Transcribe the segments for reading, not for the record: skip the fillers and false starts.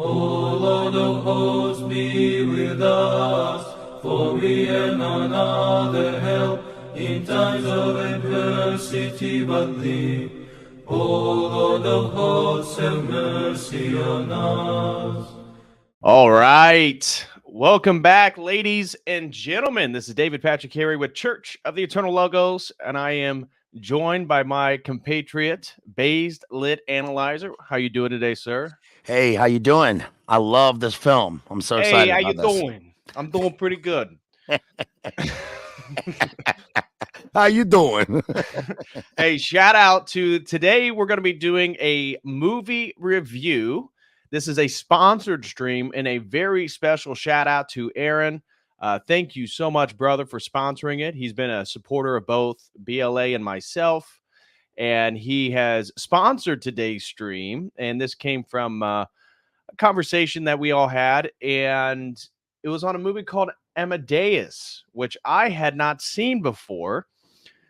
O Lord of hosts, be with us, for we have none other help in times of adversity but Thee. O Lord of hosts, have mercy on us. All right. Welcome back, ladies and gentlemen. This is David Patrick Carey with Church of the Eternal Logos, and I am joined by my compatriot, Bazed Lit Analyzer. How you doing today, sir? Hey, how you doing? I love this film. I'm so Hey, excited how about you this. doing? I'm doing pretty good. How you doing? Hey, shout out to today. We're going to be doing a movie review. This is a sponsored stream, and a very special shout out to Aaron. Thank you so much, brother, for sponsoring it. He's been a supporter of both BLA and myself, and he has sponsored today's stream. And this came from a conversation that we all had, and it was on a movie called Amadeus, which I had not seen before.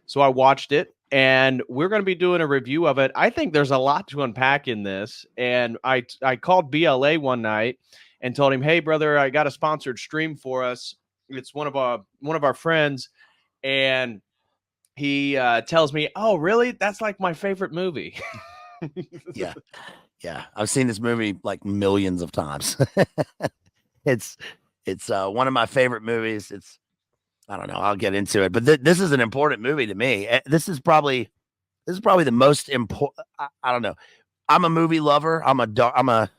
So I watched it, and we're going to be doing a review of it. I think there's a lot to unpack in this, and I called BLA one night and told him, "Hey, brother, I got a sponsored stream for us. It's one of our friends," and he tells me, "Oh, really? That's like my favorite movie." Yeah. I've seen this movie like millions of times. it's one of my favorite movies. I don't know. I'll get into it, but this is an important movie to me. This is probably the most important. I don't know. I'm a movie lover. I'm a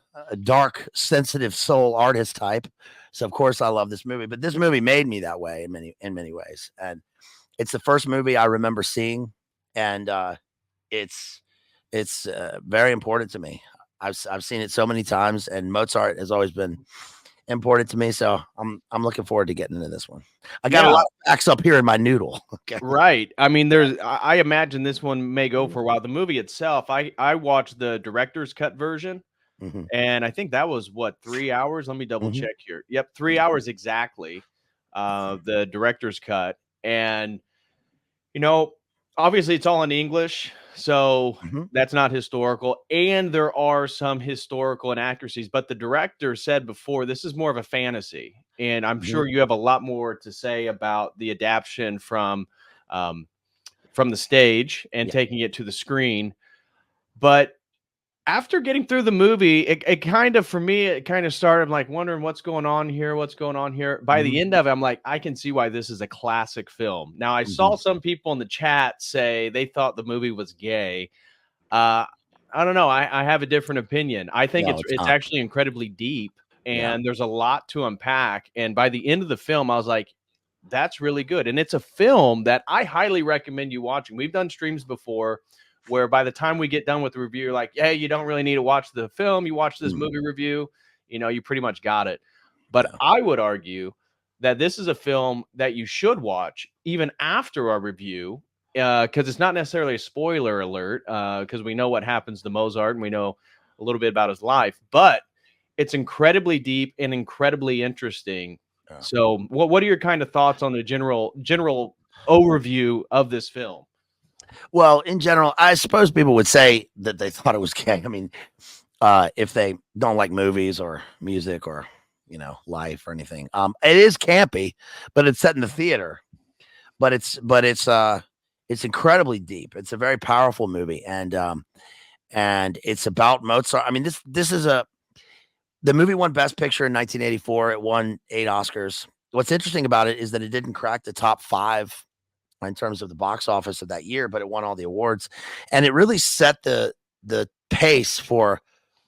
dark, sensitive soul artist type. So of course I love this movie, but this movie made me that way in many ways. And it's the first movie I remember seeing, and it's very important to me. I've seen it so many times, and Mozart has always been important to me. So I'm looking forward to getting into this one. I got a lot of facts up here in my noodle. Okay. Right. I mean, I imagine this one may go for a while. The movie itself, I watched the director's cut version, Mm-hmm. and I think that was what, 3 hours. Let me double check here. Yep, 3 Mm-hmm. hours exactly. The director's cut, and you know, obviously it's all in English, so Mm-hmm. that's not historical, and there are some historical inaccuracies. But the director said before this is more of a fantasy, and I'm sure you have a lot more to say about the adaptation um, from the stage and Yeah. taking it to the screen. But after getting through the movie, it kind of, for me, it kind of started like wondering what's going on here, what's going on here. By the Mm-hmm. end of it, I'm like, I can see why this is a classic film. Now, I Mm-hmm. saw some people in the chat say they thought the movie was gay. Uh, I don't know. I have a different opinion. I think No, it's it's it's not. actually incredibly deep, Yeah. and there's a lot to unpack. And by the end of the film, I was like, that's really good. And it's a film that I highly recommend you watching. We've done streams before where by the time we get done with the review, you're like, hey, you don't really need to watch the film. You watch this movie review, you pretty much got it. But Yeah. I would argue that this is a film that you should watch even after our review, because it's not necessarily a spoiler alert, because we know what happens to Mozart and we know a little bit about his life, but it's incredibly deep and incredibly interesting. Yeah. So, what are your kind of thoughts on the general overview of this film? Well, in general, I suppose people would say that they thought it was gay. I mean, if they don't like movies or music or life or anything, it is campy, but it's set in the theater. But it's incredibly deep. It's a very powerful movie, and it's about Mozart. I mean, this is the movie won Best Picture in 1984. It won 8 Oscars. What's interesting about it is that it didn't crack the top 5 in terms of the box office of that year, but it won all the awards, and it really set the pace for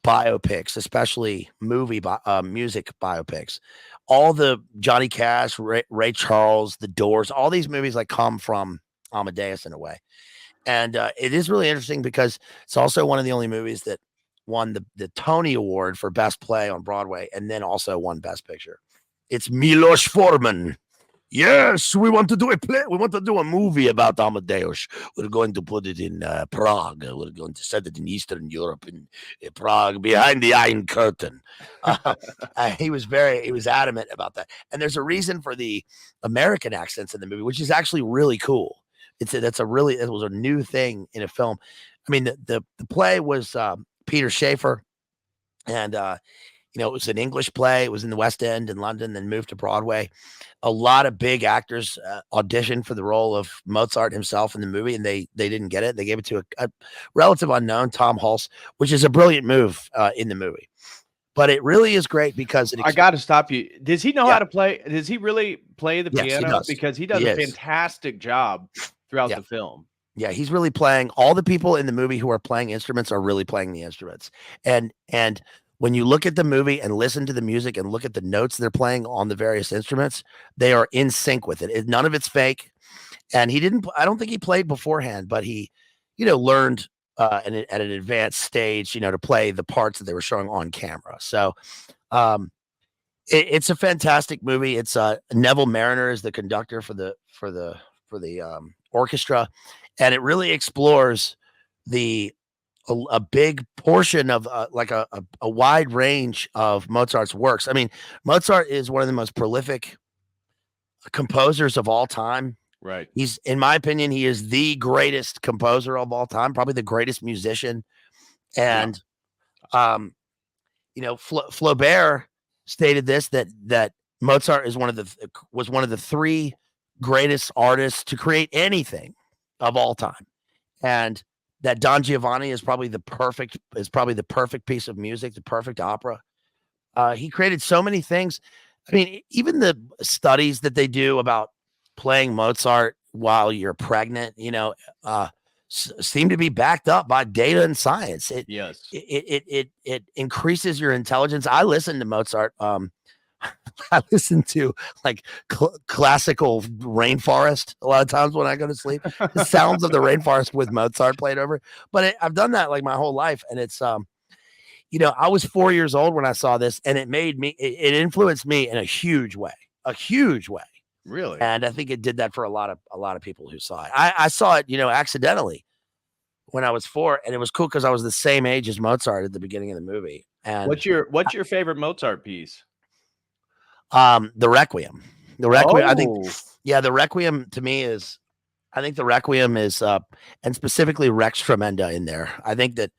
biopics, especially music biopics. All the Johnny Cash, Ray Charles, The Doors, all these movies like come from Amadeus in a way, and it is really interesting because it's also one of the only movies that won the Tony Award for Best Play on Broadway, and then also won Best Picture. It's Milos Forman. Yes, we want to do a play. We want to do a movie about Amadeus. We're going to put it in Prague. We're going to set it in Eastern Europe, in Prague, behind the Iron Curtain. He was adamant about that. And there's a reason for the American accents in the movie, which is actually really cool. It was a new thing in a film. I mean, the play was Peter Schaefer, and it was an English play. It was in the West End in London, then moved to Broadway. A lot of big actors auditioned for the role of Mozart himself in the movie, and they didn't get it. They gave it to a relative unknown, Tom Hulse, which is a brilliant move in the movie. But it really is great because I got to stop you. Does he know Yeah. how to play? Does he really play the Yes, he piano? does. Because he does He a is. fantastic job throughout Yeah. the film. Yeah, he's really playing. All the people in the movie who are playing instruments are really playing the instruments. And when you look at the movie and listen to the music and look at the notes they're playing on the various instruments, they are in sync with it. None of it's fake. And I don't think he played beforehand, but he, learned at an advanced stage, to play the parts that they were showing on camera. So it's a fantastic movie. It's Neville Mariner is the conductor for the orchestra, and it really explores a big portion of like a wide range of Mozart's works. I mean, Mozart is one of the most prolific composers of all time. Right. He's, in my opinion, he is the greatest composer of all time, probably the greatest musician. And, Flaubert stated this, that Mozart was one of the three greatest artists to create anything of all time. And that Don Giovanni is probably the perfect piece of music, the perfect opera. He created so many things. I mean, even the studies that they do about playing Mozart while you're pregnant, seem to be backed up by data and science. It increases your intelligence. I listen to Mozart. I listen to like classical rainforest a lot of times when I go to sleep. The sounds of the rainforest with Mozart played over. But I've done that like my whole life, and it's I was 4 years old when I saw this, and it influenced me in a huge way. Really? And I think it did that for a lot of people who saw it. I saw it, accidentally when I was 4, and it was cool because I was the same age as Mozart at the beginning of the movie. And what's your favorite Mozart piece? The Requiem. I think, Oh. the Requiem to me is, I think the Requiem is, and specifically Rex Tremenda in there. I think that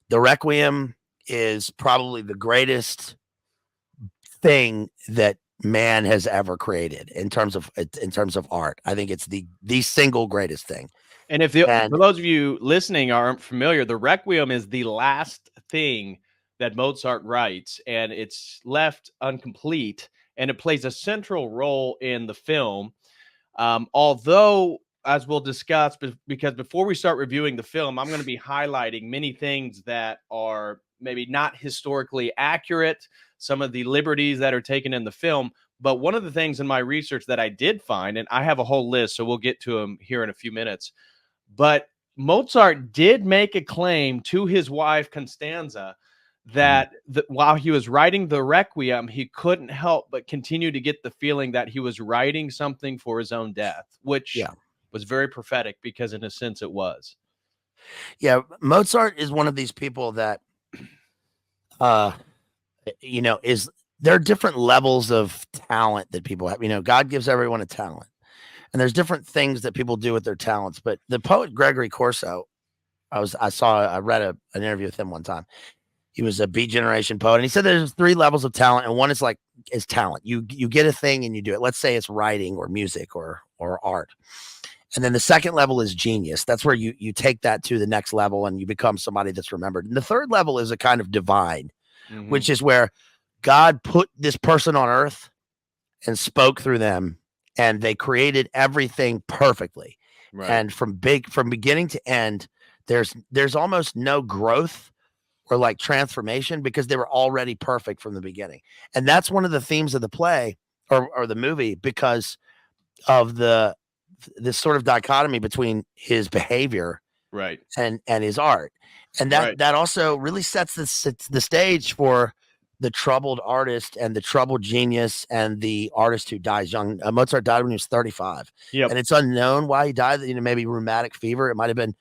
the Requiem is probably the greatest thing that man has ever created in terms of art. I think it's the single greatest thing. And for those of you listening aren't familiar, the Requiem is the last thing that Mozart writes, and it's left incomplete, and it plays a central role in the film. Although, as we'll discuss, because before we start reviewing the film, I'm going to be highlighting many things that are maybe not historically accurate, some of the liberties that are taken in the film. But one of the things in my research that I did find, and I have a whole list, so we'll get to them here in a few minutes, but Mozart did make a claim to his wife, Constanza, that while he was writing the Requiem, he couldn't help but continue to get the feeling that he was writing something for his own death, which was very prophetic, because in a sense it was. Yeah, Mozart is one of these people that, there are different levels of talent that people have. God gives everyone a talent, and there's different things that people do with their talents. But the poet Gregory Corso, I read an interview with him one time. He was a Beat Generation poet, and he said there's 3 levels of talent, and one is talent. You get a thing and you do it. Let's say it's writing or music or art. And then the second level is genius. That's where you take that to the next level and you become somebody that's remembered. And the third level is a kind of divine, which is where God put this person on earth and spoke through them, and they created everything perfectly. Right. And from beginning to end, there's almost no growth or like transformation, because they were already perfect from the beginning. And that's one of the themes of the play or the movie, because of this sort of dichotomy between his behavior and his art. And that also really sets the stage for the troubled artist and the troubled genius and the artist who dies young. Mozart died when he was 35. Yep. And it's unknown why he died. Maybe rheumatic fever. It might have been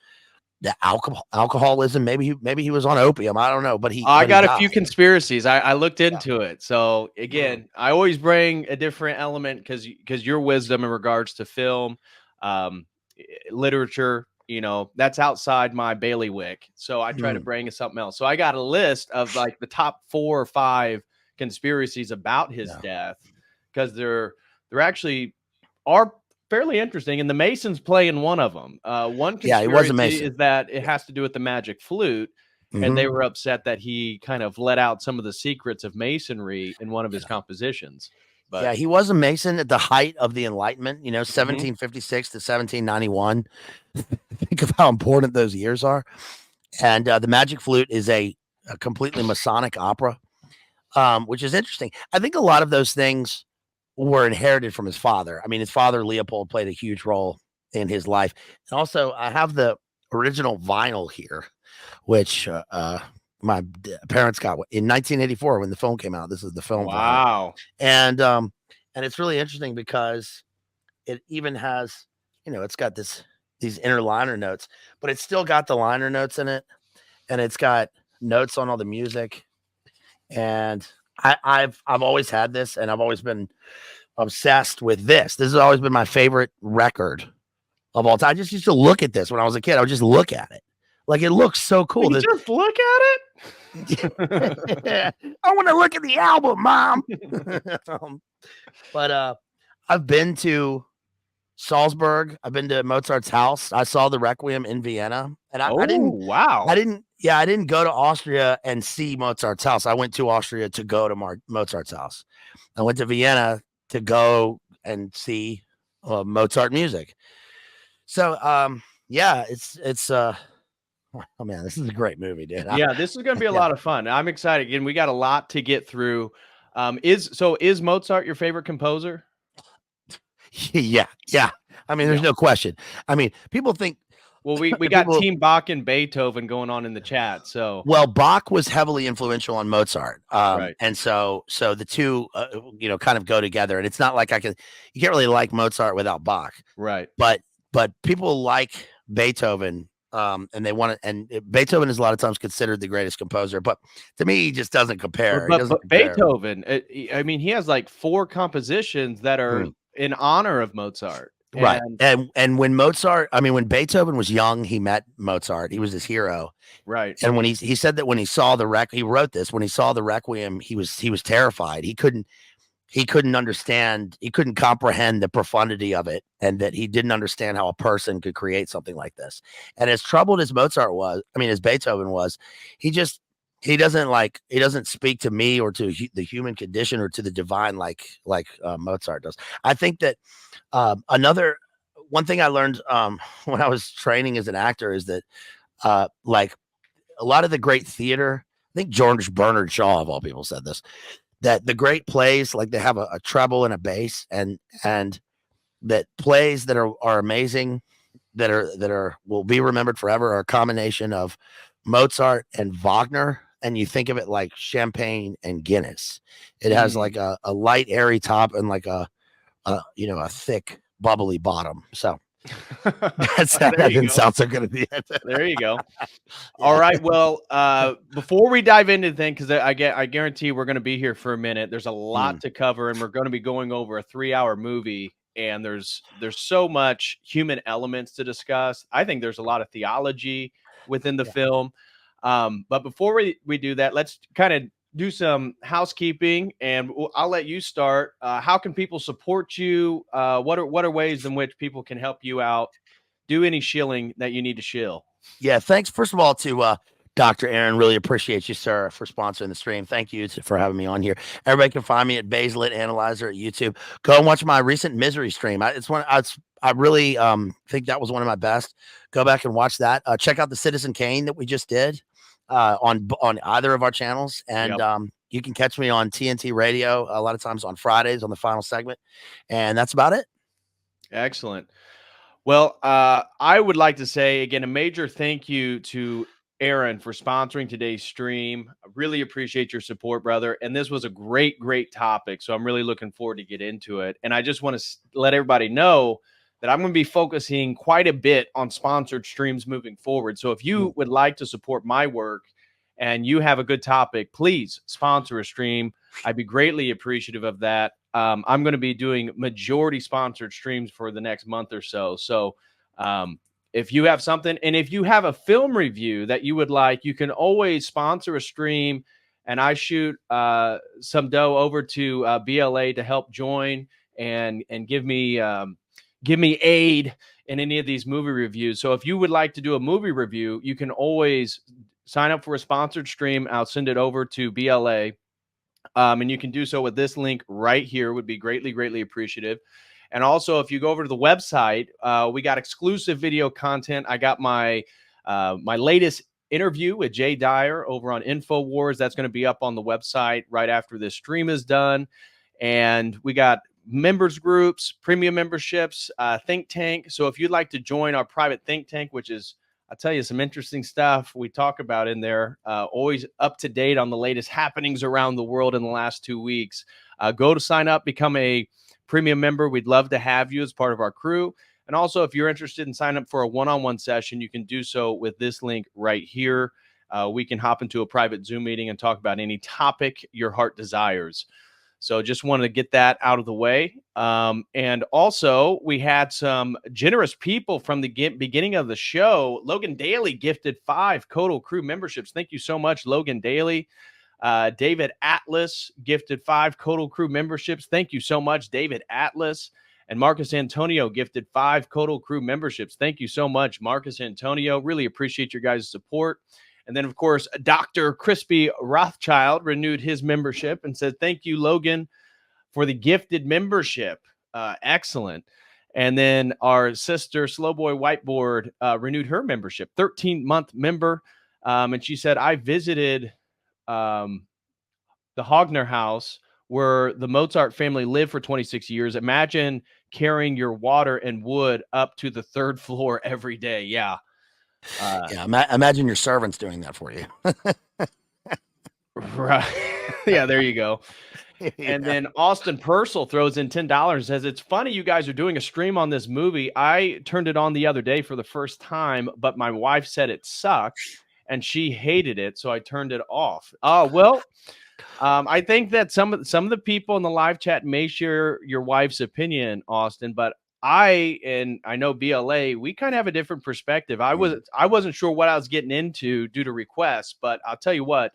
the alcoholism. Maybe he was on opium. I don't know. But I got a few conspiracies. I looked into it. So again, I always bring a different element because your wisdom in regards to film, literature, you know, that's outside my bailiwick. So I try to bring something else. So I got a list of like the top 4 or 5 conspiracies about his death, because they're actually are fairly interesting. And the Masons play in one of them. One Yeah, he was a conspiracy Mason. is that it has to do with the magic flute. And they were upset that he kind of let out some of the secrets of Masonry in one of his compositions. But yeah, he was a Mason at the height of the Enlightenment, you know, Mhm. 1756 to 1791. Think of how important those years are. And the Magic Flute is a completely Masonic opera, which is interesting. I think a lot of those things were inherited from his father. I mean, his father, Leopold, played a huge role in his life. And also, I have the original vinyl here, which my parents got in 1984 when the film came out. This is the film vinyl. Wow. And it's really interesting because it even has, you know, it's got these inner liner notes, but it's still got the liner notes in it, and it's got notes on all the music. And I've always had this, and I've always been obsessed with this. This has always been my favorite record of all time. I just used to look at this when I was a kid. I would just look at it. Like, it looks so cool. You just look at it. I want to look at the album, Mom. But I've been to Salzburg. I've been to Mozart's house. I saw the Requiem in Vienna, and I didn't. Wow. I didn't go to Austria and see Mozart's house. I went to Austria to go to Mozart's house. I went to Vienna to go and see Mozart music. So, yeah, it's oh man, this is a great movie, dude. Yeah, this is going to be a lot of fun. I'm excited. Again, we got a lot to get through. Is Mozart your favorite composer? Yeah. I mean, there's no question. I mean, people think. Well, we got Team Bach and Beethoven going on in the chat. So, well, Bach was heavily influential on Mozart, right. And so the two, you know, kind of go together. And it's not like you can't really like Mozart without Bach, right? But people like Beethoven, and they want to. And Beethoven is a lot of times considered the greatest composer, but to me, he just doesn't compare. But Beethoven, I mean, he has like 4 compositions that are in honor of Mozart. Right. And when Beethoven was young, he met Mozart. He was his hero. Right. And when he said that when he saw he wrote this, when he saw the Requiem, he was terrified. He couldn't understand, he couldn't comprehend the profundity of it, and that he didn't understand how a person could create something like this. And as troubled as as Beethoven was, he doesn't speak to me or to the human condition or to the divine like Mozart does. I think that one thing I learned when I was training as an actor is that like a lot of the great theater, I think George Bernard Shaw of all people said this, that the great plays, like, they have a treble and a bass, and that plays that are amazing, that will be remembered forever, are a combination of Mozart and Wagner. And you think of it like champagne and Guinness. It has like a light, airy top and like a thick, bubbly bottom. So that didn't sound so good at the end. There you go. All right. Well, before we dive into the thing, because I guarantee we're going to be here for a minute. There's a lot to cover, and we're going to be going over a 3-hour movie. And there's so much human elements to discuss. I think there's a lot of theology within the film. But before we do that, let's kind of do some housekeeping, and I'll let you start. How can people support you? What are ways in which people can help you out? Do any shilling that you need to shill. Yeah, thanks first of all to Dr. Aaron. Really appreciate you, sir, for sponsoring the stream. Thank you for having me on here. Everybody can find me at Bazed Analyzer at YouTube. Go and watch my recent Misery stream. I really think that was one of my best. Go back and watch that. Check out the Citizen Kane that we just did on either of our channels, and you can catch me on TNT Radio a lot of times on Fridays on the final segment, and that's about it. Excellent. Well, I would like to say again a major thank you to Aaron for sponsoring today's stream. I really appreciate your support, brother. And this was a great topic, so I'm really looking forward to get into it. And I just want to let everybody know that I'm going to be focusing quite a bit on sponsored streams moving forward. So if you would like to support my work and you have a good topic, please sponsor a stream. I'd be greatly appreciative of that. I'm going to be doing majority sponsored streams for the next month or so. So if you have something, and if you have a film review that you would like, you can always sponsor a stream, and I shoot some dough over to BLA to help join and give me aid in any of these movie reviews. So if you would like to do a movie review, you can always sign up for a sponsored stream. I'll send it over to BLA. And you can do so with this link right here. Would be greatly, greatly appreciative. And also, if you go over to the website, we got exclusive video content. I got my my latest interview with Jay Dyer over on InfoWars. That's going to be up on the website right after this stream is done. And we got members groups, premium memberships, think tank. So if you'd like to join our private think tank, which is, I'll tell you, some interesting stuff we talk about in there, always up to date on the latest happenings around the world in the last 2 weeks. Go to sign up, become a premium member. We'd love to have you as part of our crew. And also, if you're interested in signing up for a one-on-one session, you can do so with this link right here. We can hop into a private Zoom meeting and talk about any topic your heart desires. So just wanted to get that out of the way. And also, we had some generous people from the beginning of the show. Logan Daly gifted 5 COTEL crew memberships. Thank you so much, Logan Daly. David Atlas gifted 5 COTEL crew memberships. Thank you so much, David Atlas. And Marcus Antonio gifted 5 COTEL crew memberships. Thank you so much, Marcus Antonio. Really appreciate your guys' support. And then, of course, Dr. Crispy Rothschild renewed his membership and said, thank you, Logan, for the gifted membership. Excellent. And then our sister, Slowboy Whiteboard, renewed her membership, 13-month member. And she said, I visited the Hogner house where the Mozart family lived for 26 years. Imagine carrying your water and wood up to the 3rd floor every day. Yeah. Imagine your servants doing that for you. Right. Yeah, there you go. And then Austin Purcell throws in $10 and says, it's funny you guys are doing a stream on this movie. I turned it on the other day for the first time, but my wife said it sucked and she hated it, so I turned it off. Oh, well, I think that some of the people in the live chat may share your wife's opinion, Austin, but I know BLA, we kind of have a different perspective. I wasn't sure what I was getting into due to requests, but I'll tell you what,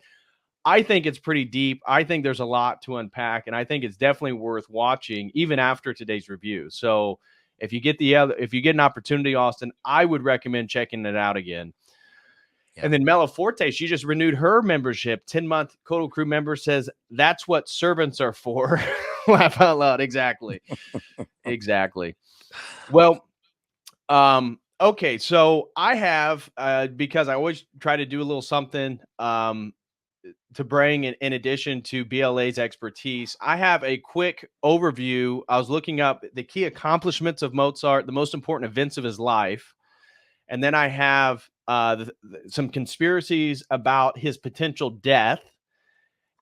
I think it's pretty deep. I think there's a lot to unpack, and I think it's definitely worth watching even after today's review. So if you get an opportunity, Austin, I would recommend checking it out again. Yeah. And then Mela Forte, she just renewed her membership. 10-month COTEL crew member says that's what servants are for. Laugh out loud. Exactly. Exactly. Well, okay. So I have, because I always try to do a little something to bring in addition to BLA's expertise, I have a quick overview. I was looking up the key accomplishments of Mozart, the most important events of his life. And then I have some conspiracies about his potential death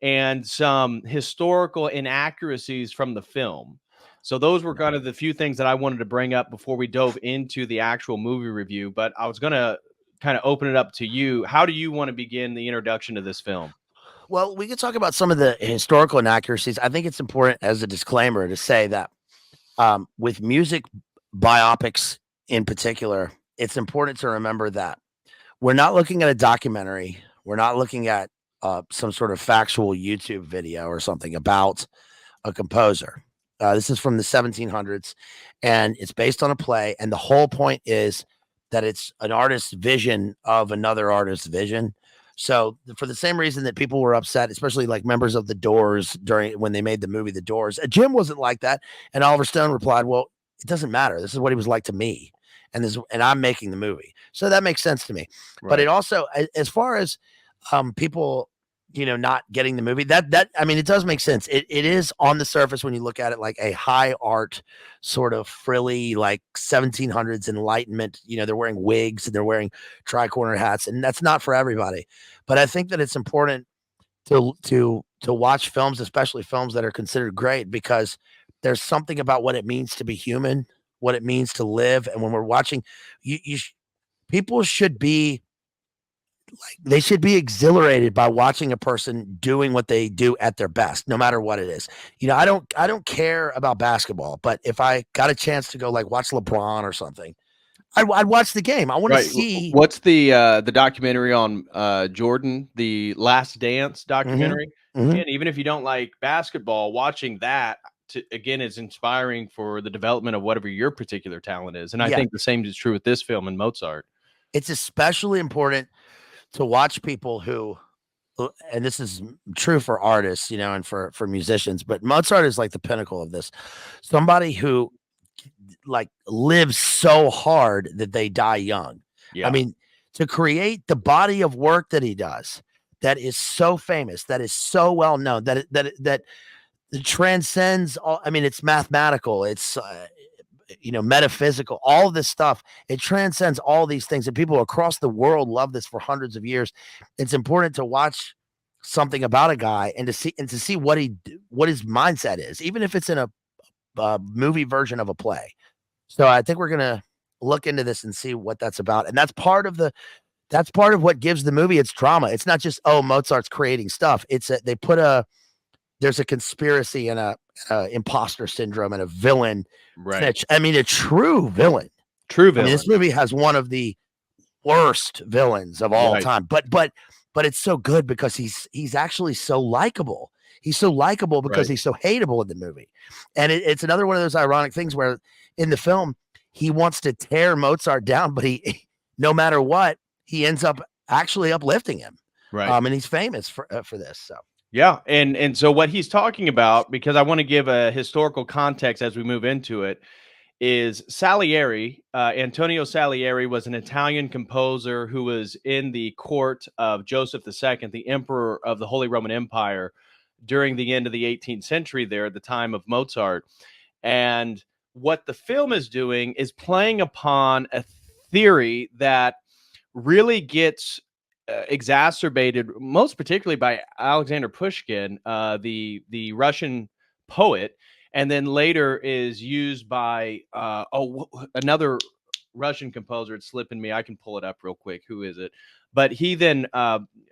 and some historical inaccuracies from the film. So those were kind of the few things that I wanted to bring up before we dove into the actual movie review. But I was going to kind of open it up to you. How do you want to begin the introduction to this film? Well, we could talk about some of the historical inaccuracies. I think it's important as a disclaimer to say that with music biopics in particular, it's important to remember that we're not looking at a documentary. We're not looking at some sort of factual YouTube video or something about a composer. This is from the 1700s, and it's based on a play. And the whole point is that it's an artist's vision of another artist's vision. So for the same reason that people were upset, especially like members of the Doors when they made the movie The Doors, Jim wasn't like that. And Oliver Stone replied, well, it doesn't matter. This is what he was like to me. And I'm making the movie. So that makes sense to me. Right. But it also, as far as people, not getting the movie, I mean, it does make sense. It is on the surface when you look at it like a high art sort of frilly, like 1700s Enlightenment, they're wearing wigs and they're wearing tricorner hats, and that's not for everybody. But I think that it's important to watch films, especially films that are considered great, because there's something about what it means to be human, what it means to live. And when we're watching, people should be they should be exhilarated by watching a person doing what they do at their best, no matter what it is. I don't care about basketball, but if I got a chance to go like watch LeBron or something, I'd watch the game. I want to Right. see. What's the documentary on Jordan, the Last Dance Mhm, documentary? mhm. Again, even if you don't like basketball, watching that again is inspiring for the development of whatever your particular talent is. And I Yeah, think the same is true with this film and Mozart. it's especially important to watch people who, and this is true for artists, and for musicians, but Mozart is like the pinnacle of this. Somebody who like lives so hard that they die young. I Yeah. mean, to create the body of work that he does, that is so famous, that is so well known, that it transcends all. I mean, it's mathematical, it's metaphysical, all of this stuff. It transcends all these things, and people across the world love this for hundreds of years. It's important to watch something about a guy and to see what his mindset is, even if it's in a movie version of a play. So I think we're gonna look into this and see what that's about, and that's part of what gives the movie its drama. It's not just, oh, Mozart's creating stuff. They put there's a conspiracy and a imposter syndrome and a villain. Right. I mean, a true villain. True I mean, this villain. movie has one of the worst villains of all Right. time, but it's so good because he's actually so likable. He's so likable because Right. he's so hateable in the movie, and it's another one of those ironic things where in the film he wants to tear Mozart down, but no matter what, he ends up actually uplifting him. Right. And he's famous for this. So Yeah, and so what he's talking about, because I want to give a historical context as we move into it, is Salieri. Antonio Salieri was an Italian composer who was in the court of Joseph II, the emperor of the Holy Roman Empire, during the end of the 18th century there at the time of Mozart. And what the film is doing is playing upon a theory that really gets exacerbated, most particularly by Alexander Pushkin, the Russian poet, and then later is used by another Russian composer. It's slipping me. I can pull it up real quick. Who is it? But he then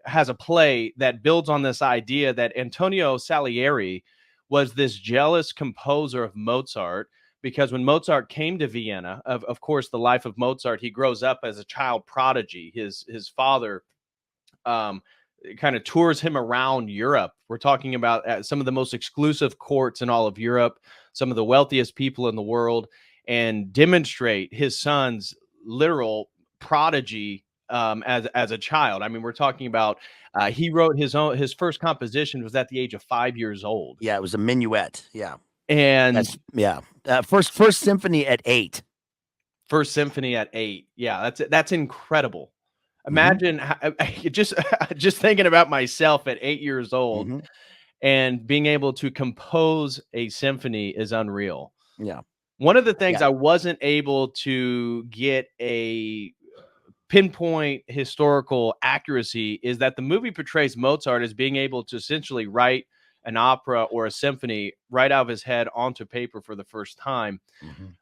has a play that builds on this idea that Antonio Salieri was this jealous composer of Mozart, because when Mozart came to Vienna, of course, the life of Mozart, he grows up as a child prodigy. His father um, kind of tours him around Europe. We're talking about some of the most exclusive courts in all of Europe, some of the wealthiest people in the world, and demonstrate his son's literal prodigy as a child. I mean, we're talking about he wrote his first composition was at the age of 5 years old, yeah, it was a minuet. Yeah, and yeah. First symphony at 8. First Symphony at 8. Yeah, that's incredible. Mhm, Imagine just thinking about myself at 8 years old mhm. and being able to compose a symphony is unreal. Yeah, One of the things yeah, I wasn't able to get a pinpoint historical accuracy is that the movie portrays Mozart as being able to essentially write an opera or a symphony right out of his head onto paper for the first time. mhm,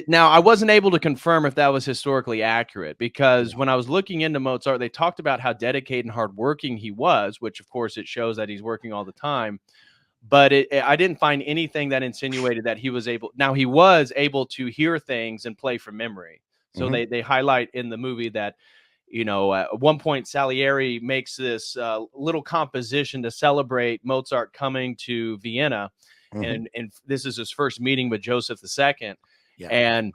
Now, I wasn't able to confirm if that was historically accurate, because yeah, when I was looking into Mozart, they talked about how dedicated and hardworking he was, which of course it shows that he's working all the time. But I didn't find anything that insinuated that he was able. Now, he was able to hear things and play from memory. So mhm, they highlight in the movie that, at one point Salieri makes this little composition to celebrate Mozart coming to Vienna, mhm. and this is his first meeting with Joseph II, Yeah, and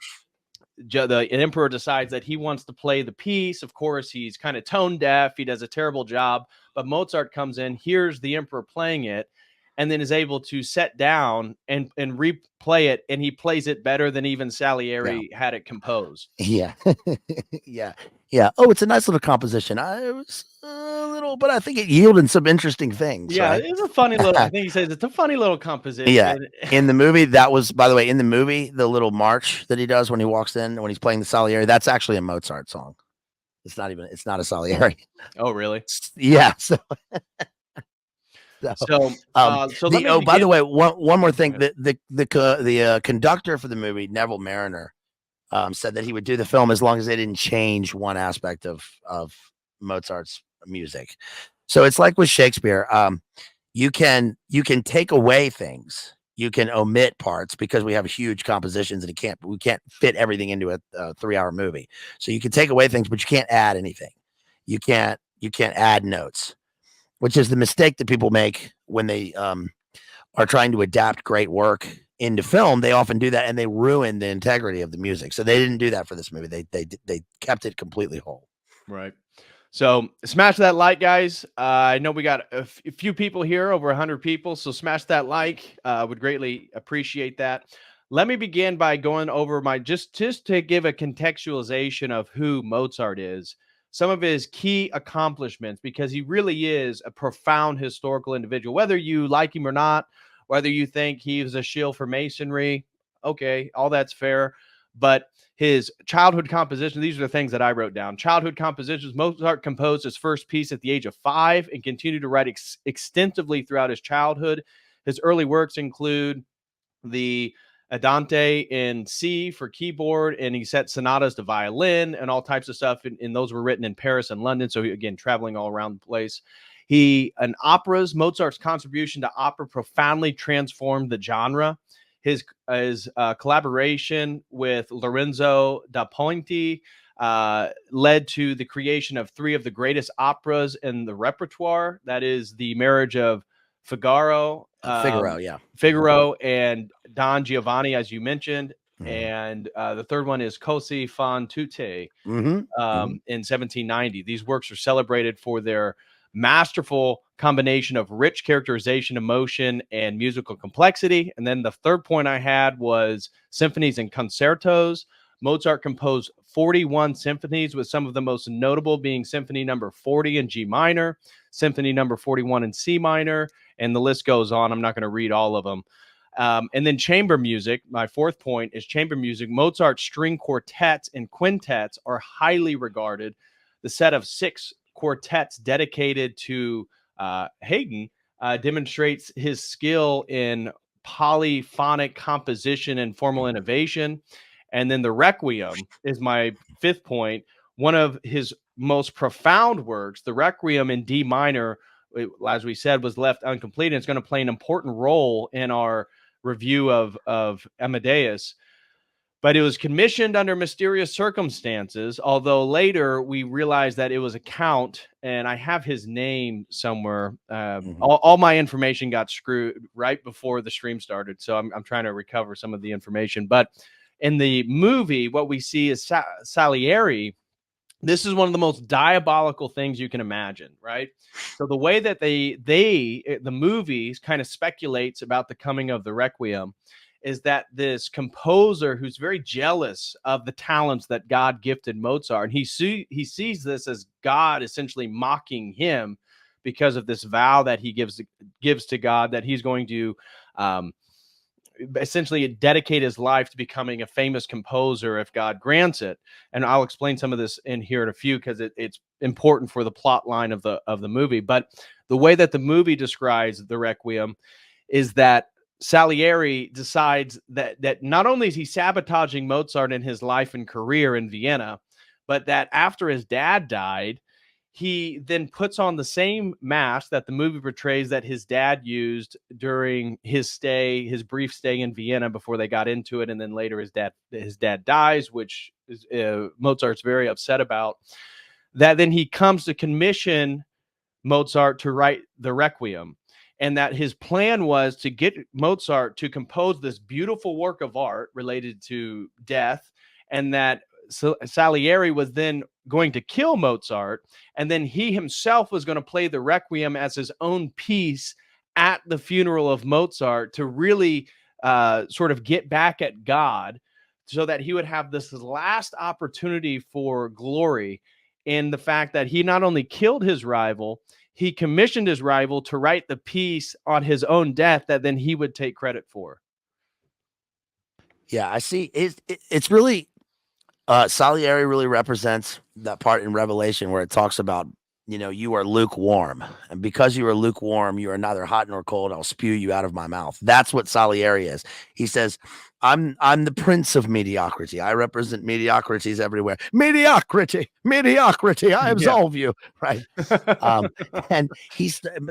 the emperor decides that he wants to play the piece. Of course, he's kind of tone deaf. He does a terrible job. But Mozart comes in, hears the emperor playing it, and then is able to set down and replay it. And he plays it better than even yeah. Salieri had it composed. Yeah. Yeah. Yeah. Oh, it's a nice little composition. It was a little, but I think it yielded some interesting things, Yeah, right? it's a funny little. I think he says it's a funny little Yeah. composition. In the movie, that was, by the way, in the movie, the little march that he does when he walks in, when he's playing the Salieri, that's actually a Mozart song. It's not a Salieri. Oh, really? Yeah. So, So let me by the begin. way, one more thing, Go ahead. the conductor for the movie, Neville Mariner, said that he would do the film as long as they didn't change one aspect of Mozart's music. So it's like with Shakespeare. You can take away things you can omit parts because we have huge compositions and we can't fit everything into a 3-hour movie. So you can take away things, but you can't add anything. You can't add notes, which is the mistake that people make when they are trying to adapt great work into film. They often do that and they ruin the integrity of the music. So they didn't do that for this movie. They kept it completely whole. Right. So smash that like, guys. I know we got a few people here, over 100 people. So smash that like. Would greatly appreciate that. Let me begin by going over my just to give a contextualization of who Mozart is, some of his key accomplishments, because he really is a profound historical individual. Whether you like him or not, whether you think he was a shill for masonry, okay, all that's fair. But his childhood composition, these are the things that I wrote down. Childhood compositions: Mozart composed his first piece at the age of 5 and continued to write extensively throughout his childhood. His early works include the Andante in C for keyboard, and he set sonatas to violin and all types of stuff. And those were written in Paris and London. So again, traveling all around the place. Mozart's contribution to opera profoundly transformed the genre. His collaboration with Lorenzo da Ponte led to the creation of 3 of the greatest operas in the repertoire. That is the Marriage of Figaro, Figaro and Don Giovanni, as you mentioned. And the third one is Così fan tutte in 1790. These works are celebrated for their masterful combination of rich characterization, emotion, and musical complexity. And then the third point I had was symphonies and concertos. Mozart composed 41 symphonies, with some of the most notable being Symphony number 40 in G minor, Symphony number 41 in C minor, and the list goes on. I'm not going to read all of them. And then chamber music. My fourth point is chamber music. Mozart's string quartets and quintets are highly regarded. The set of 6 quartets dedicated to Haydn demonstrates his skill in polyphonic composition and formal innovation. And then the Requiem is my 5th point. One of his most profound works, the Requiem in D minor, as we said, was left incomplete, and it's going to play an important role in our review of Amadeus. But it was commissioned under mysterious circumstances, although later we realized that it was a count, and I have his name somewhere. All my information got screwed right before the stream started, so I'm trying to recover some of the information. But in the movie, what we see is Salieri. This is one of the most diabolical things you can imagine, right? So the way that the movies kind of speculates about the coming of the Requiem is that this composer, who's very jealous of the talents that God gifted Mozart, and he sees this as God essentially mocking him because of this vow that he gives to God, that he's going to essentially dedicate his life to becoming a famous composer if God grants it. And I'll explain some of this in here in a few, because it's important for the plot line of the movie. But the way that the movie describes the Requiem is that Salieri decides that not only is he sabotaging Mozart in his life and career in Vienna, but that after his dad died, he then puts on the same mask that the movie portrays that his dad used during his brief stay in Vienna before they got into it. And then later his dad dies, which is, Mozart's very upset about. That then he comes to commission Mozart to write the Requiem. And that his plan was to get Mozart to compose this beautiful work of art related to death, and that Salieri was then going to kill Mozart, and then he himself was going to play the Requiem as his own piece at the funeral of Mozart to really sort of get back at God, so that he would have this last opportunity for glory in the fact that he not only killed his rival, he commissioned his rival to write the piece on his own death that then he would take credit for. Yeah, I see. It's really Salieri really represents that part in Revelation where it talks about, you are lukewarm, and because you are lukewarm, you are neither hot nor cold. I'll spew you out of my mouth. That's what Salieri is. He says, I'm the prince of mediocrity. I represent mediocrities everywhere. Mediocrity. I absolve you. Right. And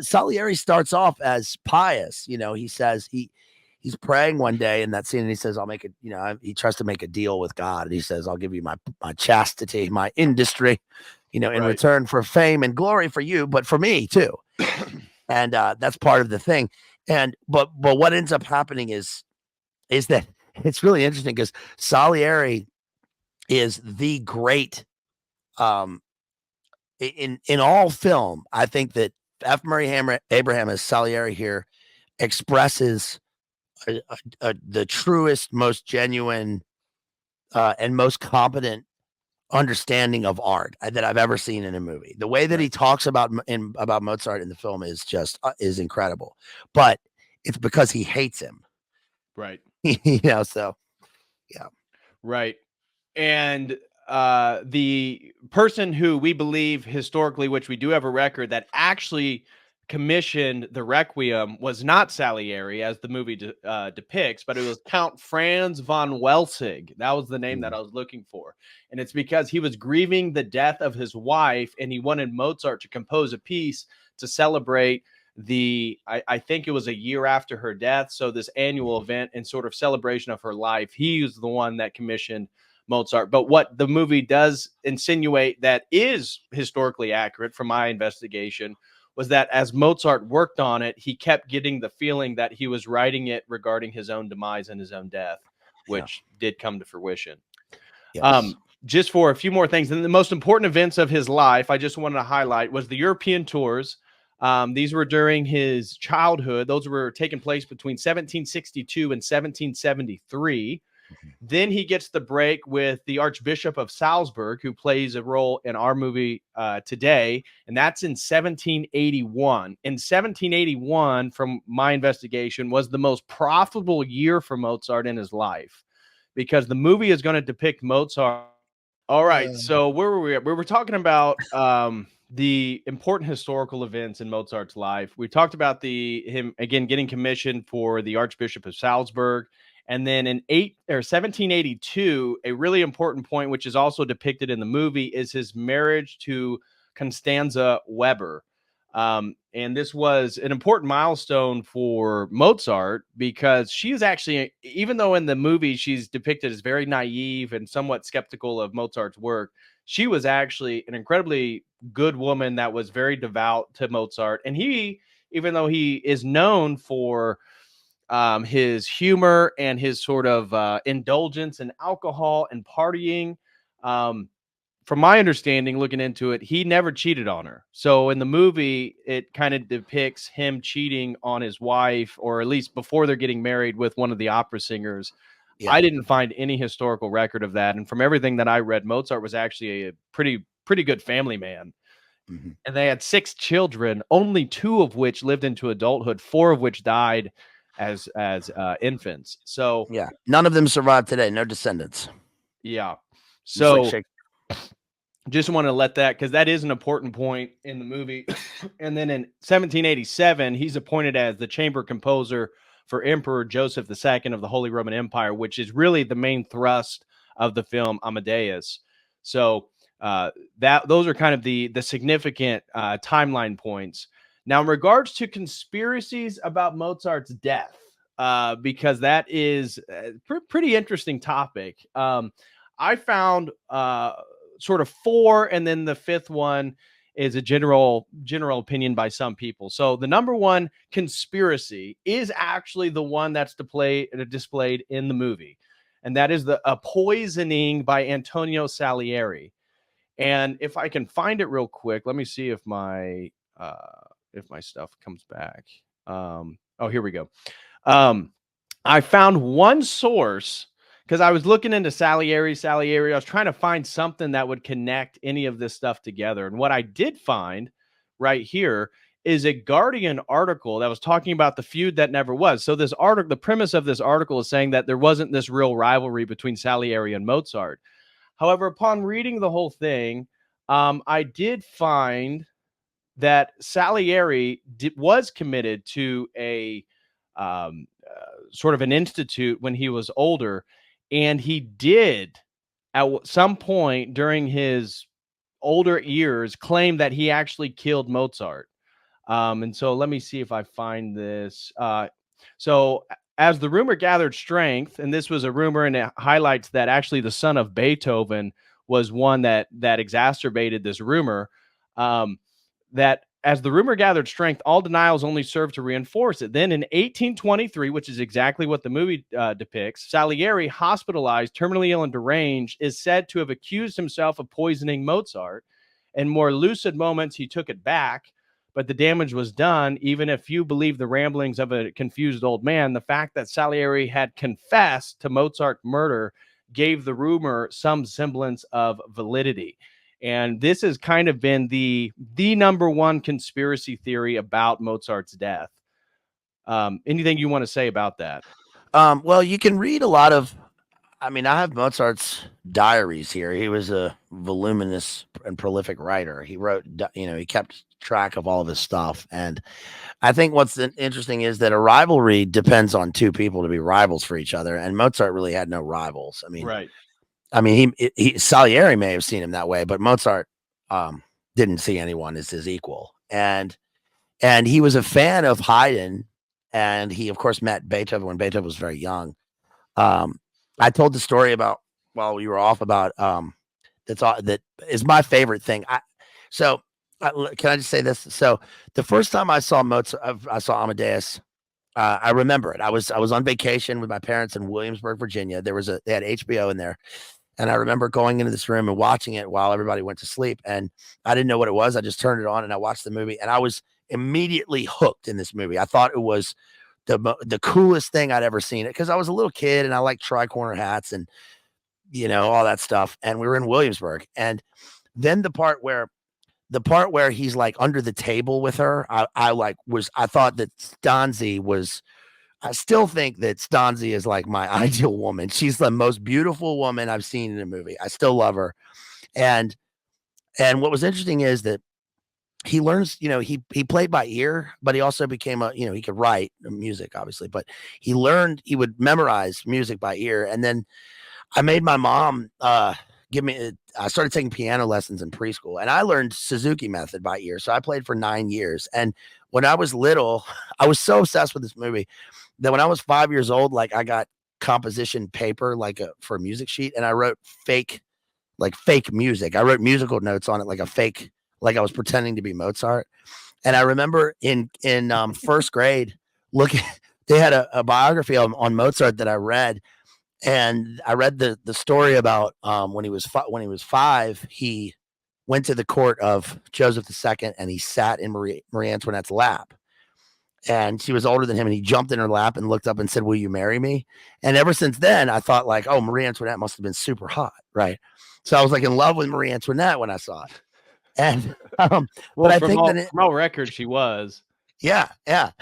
Salieri starts off as pious. He says he he's praying one day in that scene, and he says, "I'll make it." He tries to make a deal with God, and he says, "I'll give you my chastity, my industry, in return for fame and glory for you, but for me too." And that's part of the thing. And but what ends up happening is that it's really interesting because Salieri is the great in all film. I think that F. Murray Abraham as Salieri here expresses the truest, most genuine, and most competent understanding of art that I've ever seen in a movie. The way that he talks about Mozart in the film is just is incredible, but it's because he hates him, right? So yeah, right. And the person who we believe historically, which we do have a record, that actually commissioned the Requiem was not Salieri, as the movie depicts, but it was Count Franz von Welsing. That was the name that I was looking for. And it's because he was grieving the death of his wife, and he wanted Mozart to compose a piece to celebrate I think it was a year after her death. So this annual event and sort of celebration of her life, he was the one that commissioned Mozart. But what the movie does insinuate that is historically accurate from my investigation was that as Mozart worked on it, he kept getting the feeling that he was writing it regarding his own demise and his own death, which did come to fruition. Yes. Just for a few more things, and the most important events of his life, I just wanted to highlight was the European tours. These were during his childhood. Those were taking place between 1762 and 1773. Then he gets the break with the Archbishop of Salzburg, who plays a role in our movie today, and that's in 1781. In 1781, from my investigation, was the most profitable year for Mozart in his life, because the movie is going to depict Mozart. All right, so where were we at? We were talking about the important historical events in Mozart's life. We talked about him again getting commissioned for the Archbishop of Salzburg. And then in 1782, a really important point, which is also depicted in the movie, is his marriage to Constanza Weber. And this was an important milestone for Mozart, because she is actually, even though in the movie she's depicted as very naive and somewhat skeptical of Mozart's work, she was actually an incredibly good woman that was very devout to Mozart. And he, even though he is known for his humor and his sort of indulgence in alcohol and partying, from my understanding, looking into it, he never cheated on her. So in the movie, it kind of depicts him cheating on his wife, or at least before they're getting married, with one of the opera singers. Yeah. I didn't find any historical record of that. And from everything that I read, Mozart was actually a pretty good family man. Mm-hmm. And they had 6 children, only 2 of which lived into adulthood, 4 of which died as infants. So yeah, none of them survived today. No descendants. Yeah. So like just want to let that, because that is an important point in the movie. And then in 1787, he's appointed as the chamber composer for Emperor Joseph II of the Holy Roman Empire, which is really the main thrust of the film Amadeus. So those are kind of the significant timeline points. Now, in regards to conspiracies about Mozart's death, because that is a pretty interesting topic. I found sort of 4, and then the 5th one is a general opinion by some people. So the number 1 conspiracy is actually the one that's displayed in the movie, and that is a poisoning by Antonio Salieri. And if I can find it real quick, let me see if my stuff comes back. Oh, here we go. I found one source, because I was looking into Salieri. I was trying to find something that would connect any of this stuff together. And what I did find right here is a Guardian article that was talking about the feud that never was. So this article, the premise of this article is saying that there wasn't this real rivalry between Salieri and Mozart. However, upon reading the whole thing, I did find that Salieri was committed to a sort of an institute when he was older, and he did at some point during his older years claim that he actually killed Mozart. And so let me see if I find this. So as the rumor gathered strength, and this was a rumor, and it highlights that actually the son of Beethoven was one that exacerbated this rumor. That as the rumor gathered strength, all denials only served to reinforce it. Then in 1823, which is exactly what the movie depicts, Salieri, hospitalized, terminally ill and deranged, is said to have accused himself of poisoning Mozart. In more lucid moments, he took it back, but the damage was done. Even if few believe the ramblings of a confused old man, the fact that Salieri had confessed to Mozart's murder gave the rumor some semblance of validity. And this has kind of been the number one conspiracy theory about Mozart's death. Anything you want to say about that? Well, you can read a lot of. I mean, I have Mozart's diaries here. He was a voluminous and prolific writer. He wrote, he kept track of all of his stuff. And I think what's interesting is that a rivalry depends on two people to be rivals for each other. And Mozart really had no rivals. Right. He Salieri may have seen him that way, but Mozart didn't see anyone as his equal. And he was a fan of Haydn, and he, of course, met Beethoven when Beethoven was very young. I told the story about while we were off about that is my favorite thing. Can I just say this? So the first time I saw Mozart, I saw Amadeus. I remember it. I was on vacation with my parents in Williamsburg, Virginia. They had HBO in there, and I remember going into this room and watching it while everybody went to sleep. And I didn't know what it was. I just turned it on and I watched the movie, and I was immediately hooked in this movie. I thought it was the coolest thing I'd ever seen it because I was a little kid and I liked tri-corner hats and all that stuff. And we were in Williamsburg, and then the part where he's like under the table with her, I thought that Stanzi was. I still think that Stanzi is like my ideal woman. She's the most beautiful woman I've seen in a movie. I still love her, and what was interesting is that he learns, he played by ear, but he also became he could write music, obviously, but he would memorize music by ear. And then I made my mom I started taking piano lessons in preschool, and I learned Suzuki method by ear. So I played for 9 years. And when I was little, I was so obsessed with this movie that when I was 5 years old, like I got composition paper, for a music sheet, and I wrote fake music. I wrote musical notes on it, like I was pretending to be Mozart. And I remember in first grade, they had a biography on Mozart that I read, and I read the story about when he was 5, he went to the court of Joseph II, and he sat in Marie Antoinette's lap. And she was older than him, and he jumped in her lap and looked up and said, "Will you marry me?" And ever since then, I thought oh, Marie Antoinette must have been super hot, right? So I was in love with Marie Antoinette when I saw it. And but I think from all records, she was. Yeah. And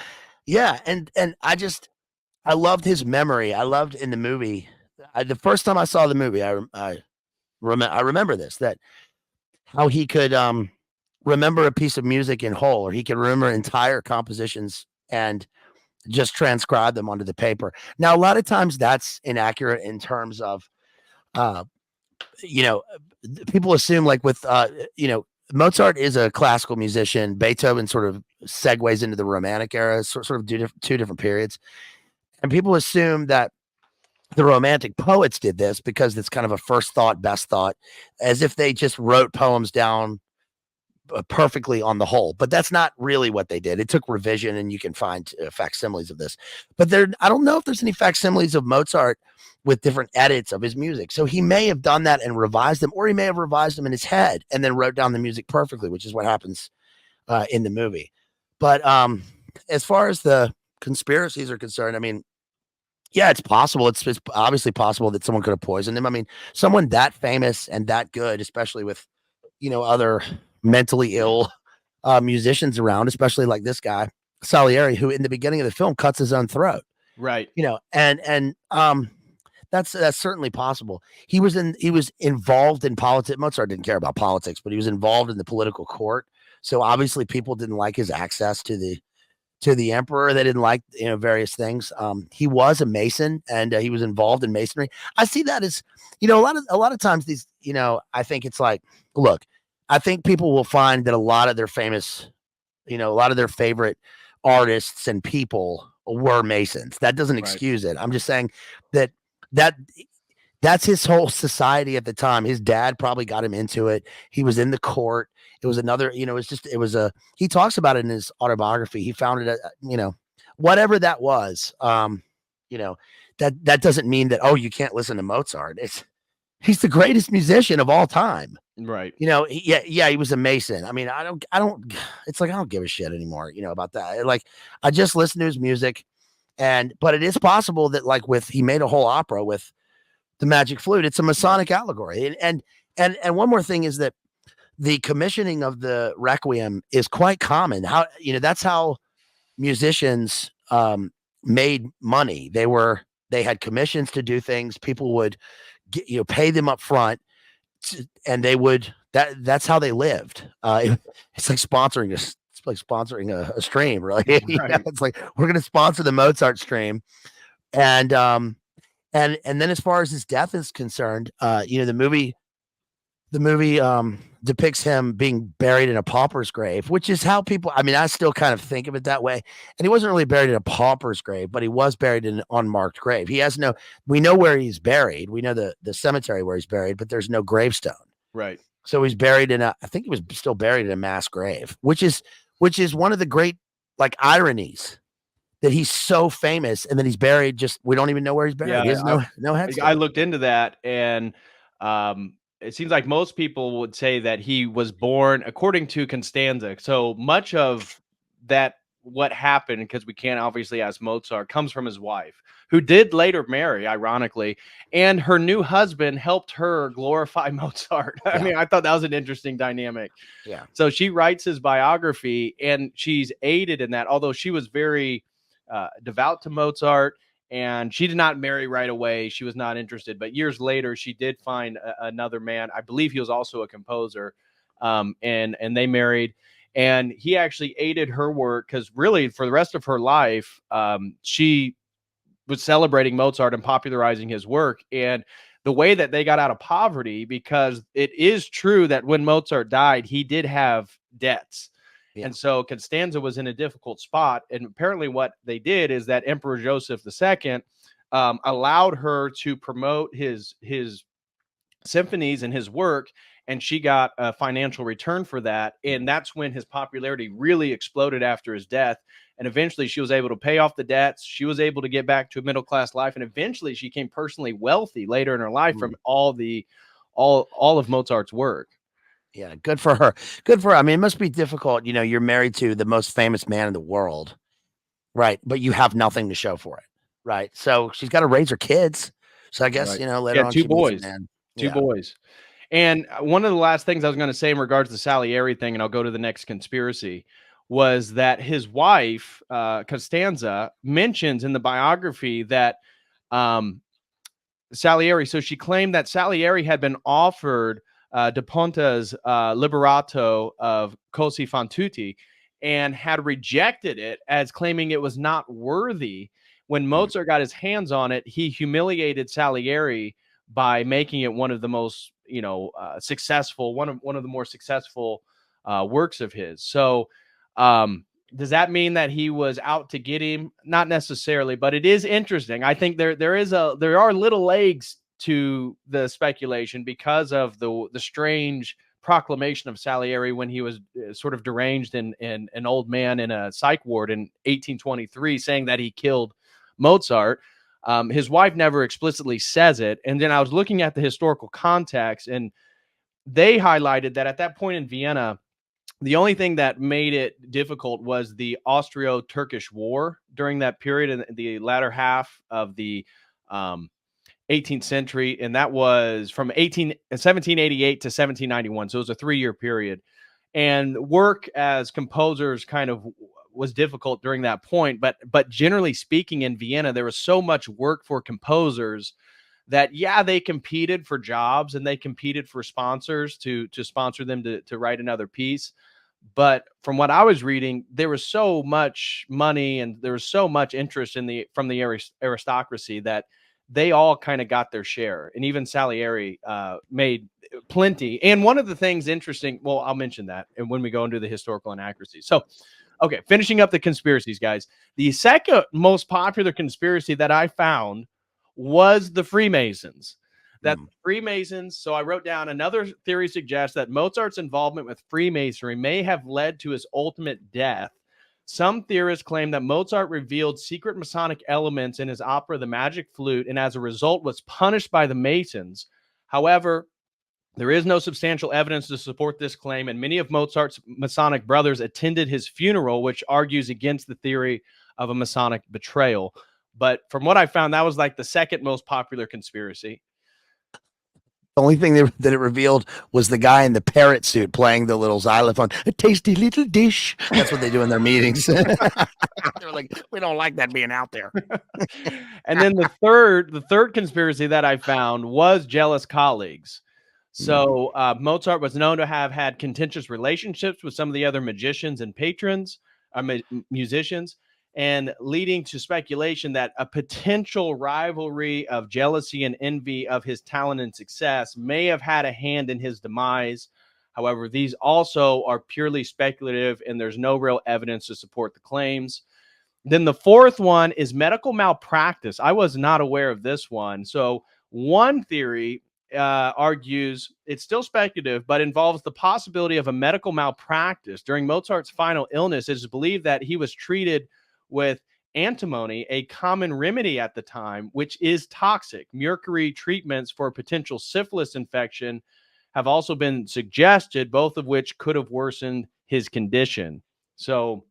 I loved his memory. I loved in the movie. The first time I saw the movie, I remember this, that how he could remember a piece of music in whole, or he could remember entire compositions and just transcribe them onto the paper. Now, a lot of times that's inaccurate in terms of, people assume with, Mozart is a classical musician. Beethoven sort of segues into the Romantic era, sort of two different periods. And people assume that the Romantic poets did this because it's kind of a first thought, best thought, as if they just wrote poems down perfectly on the whole. But that's not really what they did. It took revision, and you can find facsimiles of this. But I don't know if there's any facsimiles of Mozart with different edits of his music. So he may have done that and revised them, or he may have revised them in his head and then wrote down the music perfectly, which is what happens in the movie. But as far as the conspiracies are concerned, I mean, yeah, it's possible. It's obviously possible that someone could have poisoned him. I mean, someone that famous and that good, especially with, other mentally ill musicians around, especially like this guy, Salieri, who in the beginning of the film cuts his own throat. Right. And that's certainly possible. He was involved in politics. Mozart didn't care about politics, but he was involved in the political court. So obviously people didn't like his access to the emperor. They didn't like, various things. He was a Mason, and he was involved in Masonry. I see that as, a lot of times these, I think it's look, I think people will find that a lot of their famous, a lot of their favorite artists and people were Masons. That doesn't Right. excuse it. I'm just saying that that that's his whole society at the time. His dad probably got him into it. He was in the court. It was another, he talks about it in his autobiography. He founded whatever that was. That doesn't mean that, oh, you can't listen to Mozart. He's the greatest musician of all time. Right. He was a Mason. I mean, it's like, I don't give a shit anymore, about that. Like, I just listen to his music, but it is possible that, like, he made a whole opera with the magic flute. It's a Masonic allegory. And one more thing is that the commissioning of the Requiem is quite common. That's how musicians made money. They had commissions to do things. People would pay them up front, and they would, that's how they lived. It's like sponsoring a stream, really. Right. It's like, we're going to sponsor the Mozart stream. And then as far as his death is concerned, the movie depicts him being buried in a pauper's grave, which is how people, I mean, I still kind of think of it that way. And he wasn't really buried in a pauper's grave, but he was buried in an unmarked grave. We know where he's buried. We know the cemetery where he's buried, but there's no gravestone. Right. So he's buried I think he was still buried in a mass grave, which is one of the great, like, ironies, that he's so famous and then he's buried, we don't even know where he's buried. He has no headstone. I looked into that, and it seems like most people would say that he was born, according to Constanza. So much of that, what happened, because we can't obviously ask Mozart, comes from his wife, who did later marry, ironically, and her new husband helped her glorify Mozart. I mean, I thought that was an interesting dynamic. Yeah. So she writes his biography, and she's aided in that, although she was very devout to Mozart, and she did not marry right away. She was not interested, but years later, she did find another man. I believe he was also a composer, and they married. And he actually aided her work, because really, for the rest of her life, she was celebrating Mozart and popularizing his work. And the way that they got out of poverty, because it is true that when Mozart died, he did have debts. Yeah. And so Constanza was in a difficult spot. And apparently what they did is that Emperor Joseph II allowed her to promote his symphonies and his work, and she got a financial return for that. And that's when his popularity really exploded after his death. And eventually she was able to pay off the debts. She was able to get back to a middle-class life. And eventually she became personally wealthy later in her life from all of Mozart's work. Yeah, good for her. Good for her. I mean, it must be difficult. You're married to the most famous man in the world, right? But you have nothing to show for it, right? So she's got to raise her kids. So I guess, later on, two boys. Two boys. And one of the last things I was going to say in regards to the Salieri thing, and I'll go to the next conspiracy, was that his wife, Costanza, mentions in the biography that Salieri, so she claimed that Salieri had been offered De Ponte's Liberato of Cosi fan tutti, and had rejected it as claiming it was not worthy. When Mozart got his hands on it, he humiliated Salieri by making it one of the most successful, one of the more successful works of his. So does that mean that he was out to get him? Not necessarily, but it is interesting. I think there are little legs to the speculation because of the strange proclamation of Salieri when he was sort of deranged and an old man in a psych ward in 1823, saying that he killed Mozart. His wife never explicitly says it. And then I was looking at the historical context, and they highlighted that at that point in Vienna, the only thing that made it difficult was the Austro-Turkish War during that period in the latter half of the 18th century. And that was from 1788 to 1791. So it was a 3-year period. And work as composers kind of was difficult during that point. But generally speaking, in Vienna, there was so much work for composers that, they competed for jobs and they competed for sponsors to sponsor them to write another piece. But from what I was reading, there was so much money and there was so much interest from the aristocracy that they all kind of got their share. And even Salieri made plenty. And one of the things interesting, well, I'll mention that and when we go into the historical inaccuracies. So Okay, finishing up the conspiracies, guys. The second most popular conspiracy that I found was the Freemasons. That the Freemasons, so I wrote down another theory suggests that Mozart's involvement with Freemasonry may have led to his ultimate death. Some theorists claim that Mozart revealed secret Masonic elements in his opera, The Magic Flute, and as a result was punished by the Masons. However, there is no substantial evidence to support this claim, and many of Mozart's Masonic brothers attended his funeral, which argues against the theory of a Masonic betrayal. But from what I found, that was like the second most popular conspiracy. The only thing that it revealed was the guy in the parrot suit playing the little xylophone. A tasty little dish. That's what they do in their meetings. They're like, we don't like that being out there. And then the third conspiracy that I found was jealous colleagues. So Mozart was known to have had contentious relationships with some of the other magicians and patrons, musicians, and leading to speculation that a potential rivalry of jealousy and envy of his talent and success may have had a hand in his demise. However, these also are purely speculative, and there's no real evidence to support the claims. Then the fourth one is medical malpractice. I was not aware of this one. So one theory argues it's still speculative, but involves the possibility of a medical malpractice. During Mozart's final illness, it is believed that he was treated with antimony, a common remedy at the time, which is toxic. Mercury treatments for potential syphilis infection have also been suggested, both of which could have worsened his condition. So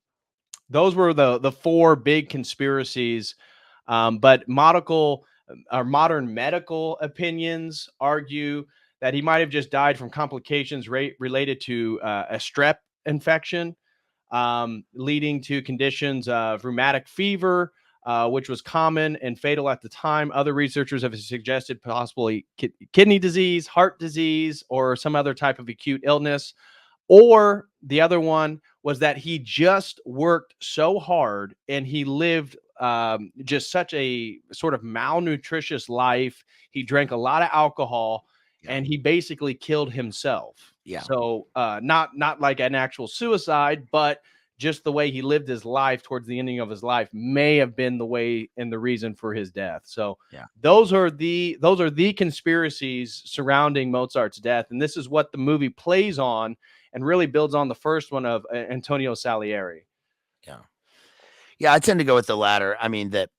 those were the four big conspiracies. But modern medical opinions argue that he might have just died from complications related to a strep infection, leading to conditions of rheumatic fever, which was common and fatal at the time. Other researchers have suggested possibly kidney disease, heart disease, or some other type of acute illness. Or the other one was that he just worked so hard and he lived just such a sort of malnutritious life. He drank a lot of alcohol and he basically killed himself. Yeah. So not like an actual suicide, but just the way he lived his life towards the ending of his life may have been the way and the reason for his death. So those are the conspiracies surrounding Mozart's death. And this is what the movie plays on and really builds on the first one of Antonio Salieri. Yeah, I tend to go with the latter. I mean, that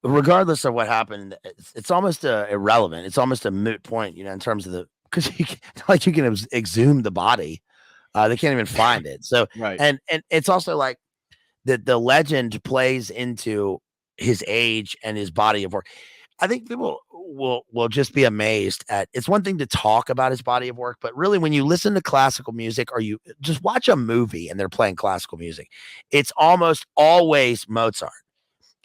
regardless of what happened, it's almost irrelevant. It's almost a moot point, in terms of because you can exhume the body. They can't even find it. So, and it's also like that the legend plays into his age and his body of work. I think people will just be amazed at. It's one thing to talk about his body of work, but really when you listen to classical music or you just watch a movie and they're playing classical music, it's almost always Mozart.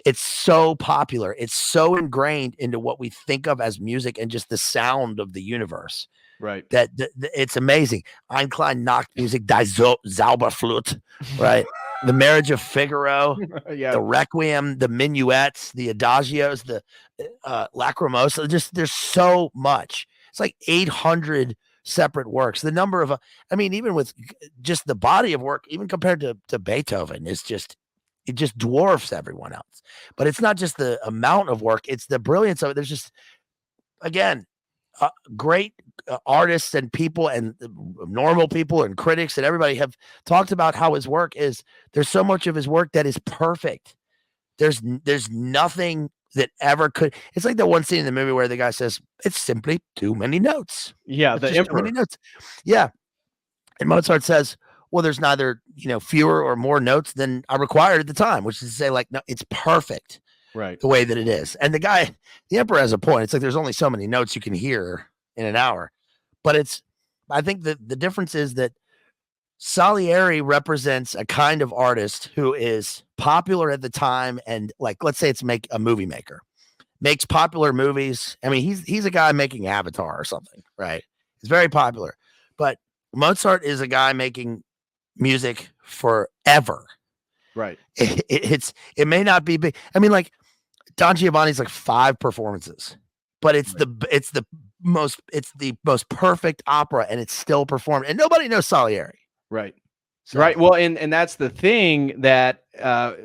It's so popular. It's so ingrained into what we think of as music and just the sound of the universe. Right. That it's amazing. Ein klein Nachtmusik, die Zauberflute, right? The Marriage of Figaro, the Requiem, the Minuets, the Adagios, the Lacrimosa. There's so much. It's like 800 separate works. The number of, even with just the body of work, even compared to Beethoven, it just dwarfs everyone else. But it's not just the amount of work; it's the brilliance of it. There's just, again, great artists and people and normal people and critics and everybody have talked about how his work is. There's so much of his work that is perfect. There's nothing that ever could. It's like that one scene in the movie where the guy says, "It's simply too many notes." Yeah, the Emperor. Too many notes. Yeah, and Mozart says, "Well, there's neither fewer or more notes than I required at the time," which is to say, like, no, it's perfect. Right. The way that it is. And the Emperor has a point. It's like there's only so many notes you can hear in an hour. But I think that the difference is that Salieri represents a kind of artist who is popular at the time. And like, let's say it's a movie maker, makes popular movies. I mean, he's a guy making Avatar or something, right? He's very popular. But Mozart is a guy making music forever. Right. It may not be big. I mean, like Don Giovanni's like 5 performances, but it's the most perfect opera and it's still performed and nobody knows Salieri. Right. So. Right. Well, and that's the thing that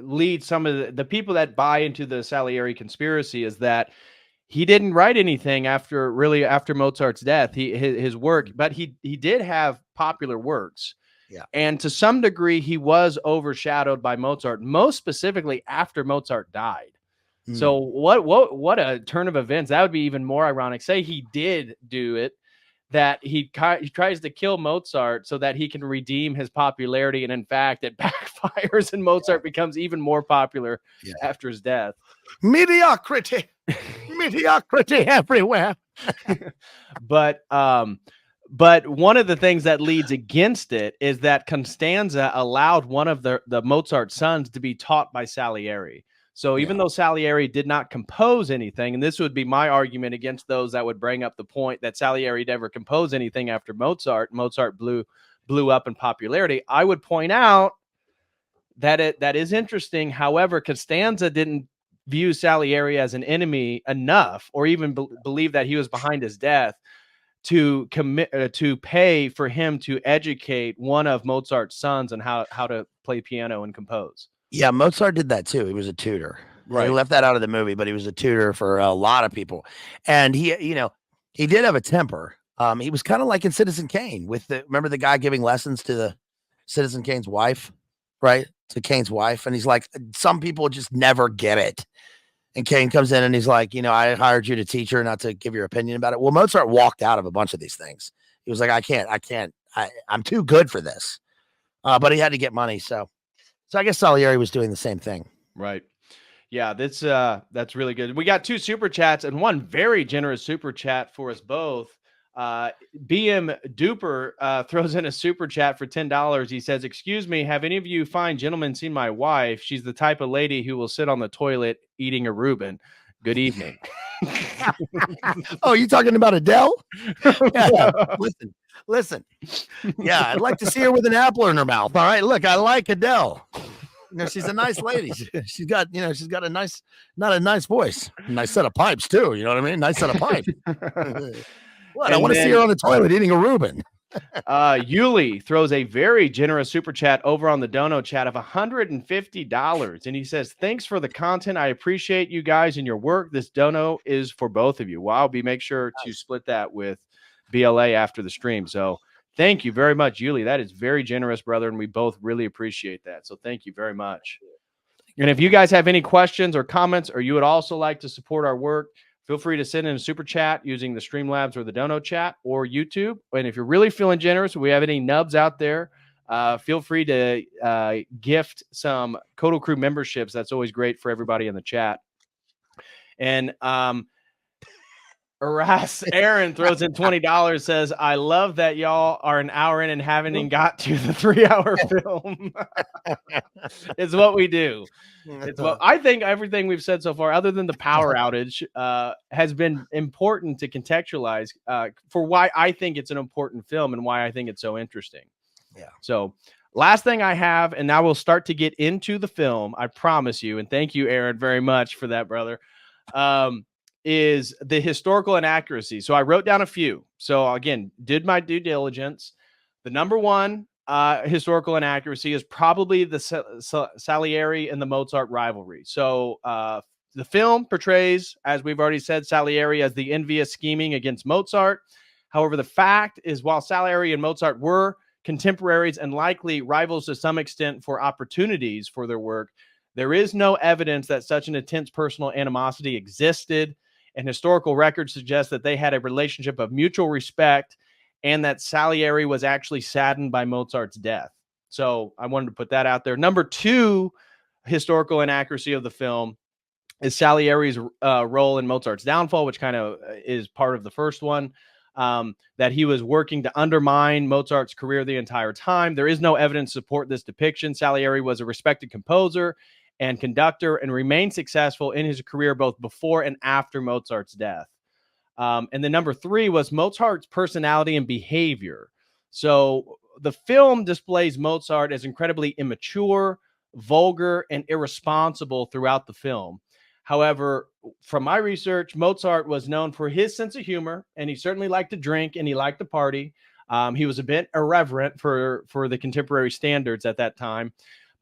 leads some of the people that buy into the Salieri conspiracy is that he didn't write anything after Mozart's death. His work, but he did have popular works. Yeah. And to some degree, he was overshadowed by Mozart, most specifically after Mozart died. So what a turn of events. That would be even more ironic. Say he did do it, that he tries to kill Mozart so that he can redeem his popularity. And in fact, it backfires and Mozart becomes even more popular after his death. Mediocrity. Mediocrity everywhere. But one of the things that leads against it is that Costanza allowed one of the Mozart sons to be taught by Salieri. So even though Salieri did not compose anything, and this would be my argument against those that would bring up the point that Salieri never composed anything after Mozart blew up in popularity, I would point out that that is interesting. However, Costanza didn't view Salieri as an enemy enough, or even believe that he was behind his death, to commit to pay for him to educate one of Mozart's sons on how to play piano and compose. Yeah, Mozart did that too. He was a tutor. Right. He left that out of the movie, but he was a tutor for a lot of people. And he did have a temper. He was kind of like in Citizen Kane remember the guy giving lessons to the Citizen Kane's wife, right? To Kane's wife. And he's like, some people just never get it. And Kane comes in and he's like, I hired you to teach her, not to give your opinion about it. Well, Mozart walked out of a bunch of these things. He was like, I'm too good for this. But he had to get money. So I guess Salieri was doing the same thing. Right. Yeah, that's really good. We got 2 super chats and one very generous super chat for us both. BM Duper throws in a super chat for $10. He says, "Excuse me, have any of you fine gentlemen seen my wife? She's the type of lady who will sit on the toilet eating a Reuben. Good evening." Oh, you talking about Adele? Yeah. Listen. Yeah, I'd like to see her with an apple in her mouth. All right, look, I like Adele. She's a nice lady. She's got a nice, not a nice voice, nice set of pipes too. You know what I mean? Nice set of pipes. What? I want to see her on the toilet eating a Reuben. Yuli throws a very generous super chat over on the Dono chat of $150. And he says, "Thanks for the content. I appreciate you guys and your work. This Dono is for both of you." Well, I'll make sure to split that with BLA after the stream. So thank you very much, Yuli. That is very generous, brother. And we both really appreciate that. So thank you very much. And if you guys have any questions or comments, or you would also like to support our work, feel free to send in a super chat using the Streamlabs or the Dono chat or YouTube. And if you're really feeling generous, we have any nubs out there, feel free to gift some COTEL Crew memberships. That's always great for everybody in the chat. And Aaron throws in $20, says, "I love that y'all are an hour in and haven't even got to the 3-hour film." It's what we do. It's what I think everything we've said so far, other than the power outage, has been important to contextualize for why I think it's an important film and why I think it's so interesting. Yeah. So last thing I have, and now we'll start to get into the film, I promise you. And thank you, Aaron, very much for that, brother. Is the historical inaccuracies. So I wrote down a few. So again, did my due diligence. The number one historical inaccuracy is probably the Salieri and the Mozart rivalry. So the film portrays, as we've already said, Salieri as the envious scheming against Mozart. However, the fact is, while Salieri and Mozart were contemporaries and likely rivals to some extent for opportunities for their work, there is no evidence that such an intense personal animosity existed. And historical records suggest that they had a relationship of mutual respect and that Salieri was actually saddened by Mozart's death. So I wanted to put that out there. Number 2 historical inaccuracy of the film is Salieri's role in Mozart's downfall, which kind of is part of the first one, that he was working to undermine Mozart's career the entire time. There is no evidence to support this depiction. Salieri was a respected composer and conductor and remained successful in his career both before and after Mozart's death. And then number 3 was Mozart's personality and behavior. So the film displays Mozart as incredibly immature, vulgar, and irresponsible throughout the film. However, from my research, Mozart was known for his sense of humor, and he certainly liked to drink and he liked to party. He was a bit irreverent for the contemporary standards at that time,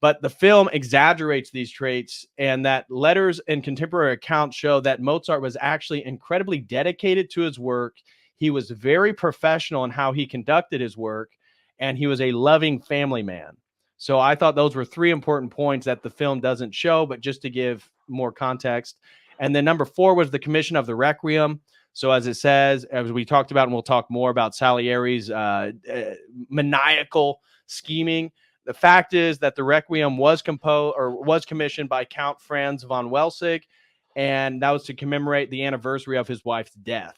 but the film exaggerates these traits, and that letters and contemporary accounts show that Mozart was actually incredibly dedicated to his work. He was very professional in how he conducted his work, and he was a loving family man. So I thought those were three important points that the film doesn't show, but just to give more context. And then number 4 was the commission of the Requiem. So as it says, as we talked about, and we'll talk more about Salieri's maniacal scheming. The fact is that the Requiem was commissioned by Count Franz von Welsing, and that was to commemorate the anniversary of his wife's death.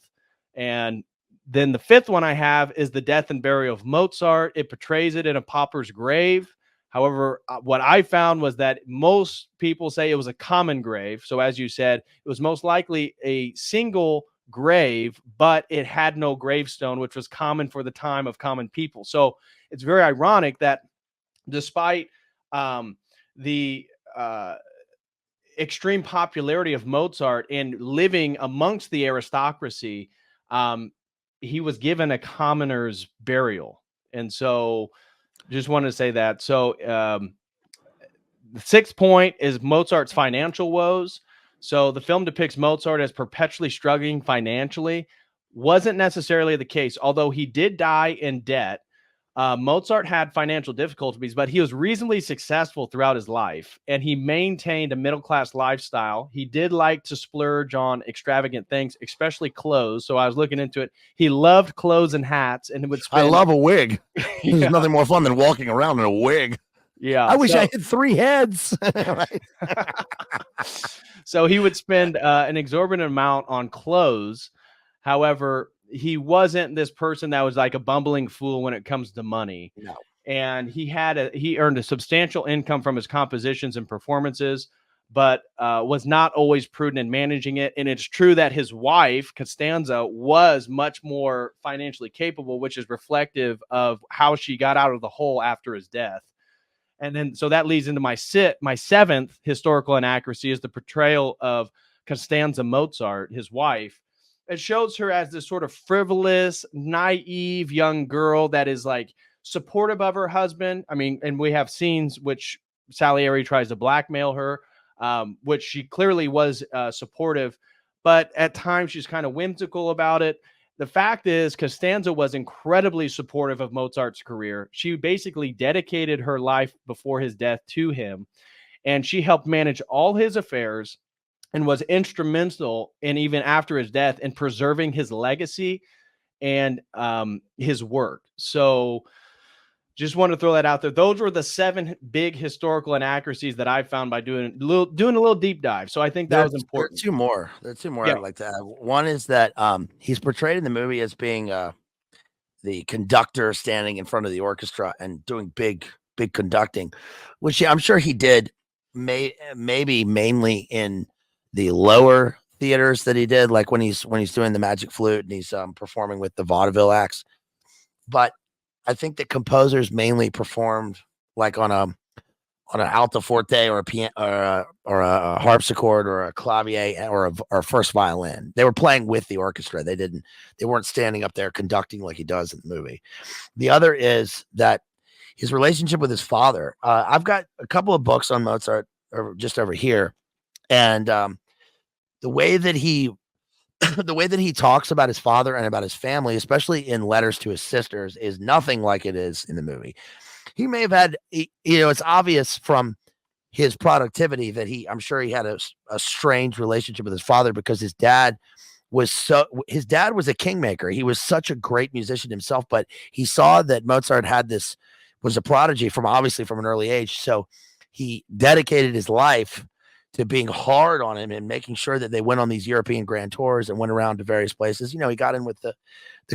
And then the 5th one I have is the death and burial of Mozart. It portrays it in a pauper's grave. However, what I found was that most people say it was a common grave. So as you said, it was most likely a single grave, but it had no gravestone, which was common for the time of common people. So it's very ironic that despite the extreme popularity of Mozart and living amongst the aristocracy, he was given a commoner's burial. And so just wanted to say that. So the 6th point is Mozart's financial woes. So the film depicts Mozart as perpetually struggling financially. Wasn't necessarily the case, although he did die in debt. Mozart had financial difficulties, but he was reasonably successful throughout his life, and he maintained a middle-class lifestyle. He did like to splurge on extravagant things, especially clothes. So I was looking into it. He loved clothes and hats, and would spend... I love a wig. There's nothing more fun than walking around in a wig. Yeah, I wish I had 3 heads. So he would spend an exorbitant amount on clothes. However, he wasn't this person that was like a bumbling fool when it comes to money. No. And he earned a substantial income from his compositions and performances, but was not always prudent in managing it. And it's true that his wife, Costanza, was much more financially capable, which is reflective of how she got out of the hole after his death. And then, so that leads into my 7th historical inaccuracy is the portrayal of Costanza Mozart, his wife. It shows her as this sort of frivolous, naive young girl that is like supportive of her husband. I mean, and we have scenes which Salieri tries to blackmail her, which she clearly was supportive, but at times she's kind of whimsical about it. The fact is, Costanza was incredibly supportive of Mozart's career. She basically dedicated her life before his death to him, and she helped manage all his affairs and was instrumental in, even after his death, in preserving his legacy and his work. So just wanted to throw that out there. Those were the 7 big historical inaccuracies that I found by doing a little deep dive. So I think that was important. There are 2 more I'd like to add. One is that he's portrayed in the movie as being the conductor standing in front of the orchestra and doing big conducting, which I'm sure he did, maybe mainly in the lower theaters that he did, like when he's doing the magic flute and he's performing with the vaudeville acts. But I think that composers mainly performed like on an alto forte or a piano or a harpsichord or a clavier or a first violin. They were playing with the orchestra. They weren't standing up there conducting like he does in the movie. The other is that his relationship with his father. I've got a couple of books on Mozart just over here, and the way that he talks about his father and about his family, especially in letters to his sisters, is nothing like it is in the movie. He may have had, it's obvious from his productivity that I'm sure he had a strange relationship with his father, because his dad was a kingmaker. He was such a great musician himself, but he saw that Mozart was a prodigy from an early age. So he dedicated his life to being hard on him and making sure that they went on these European grand tours and went around to various places. He got in with the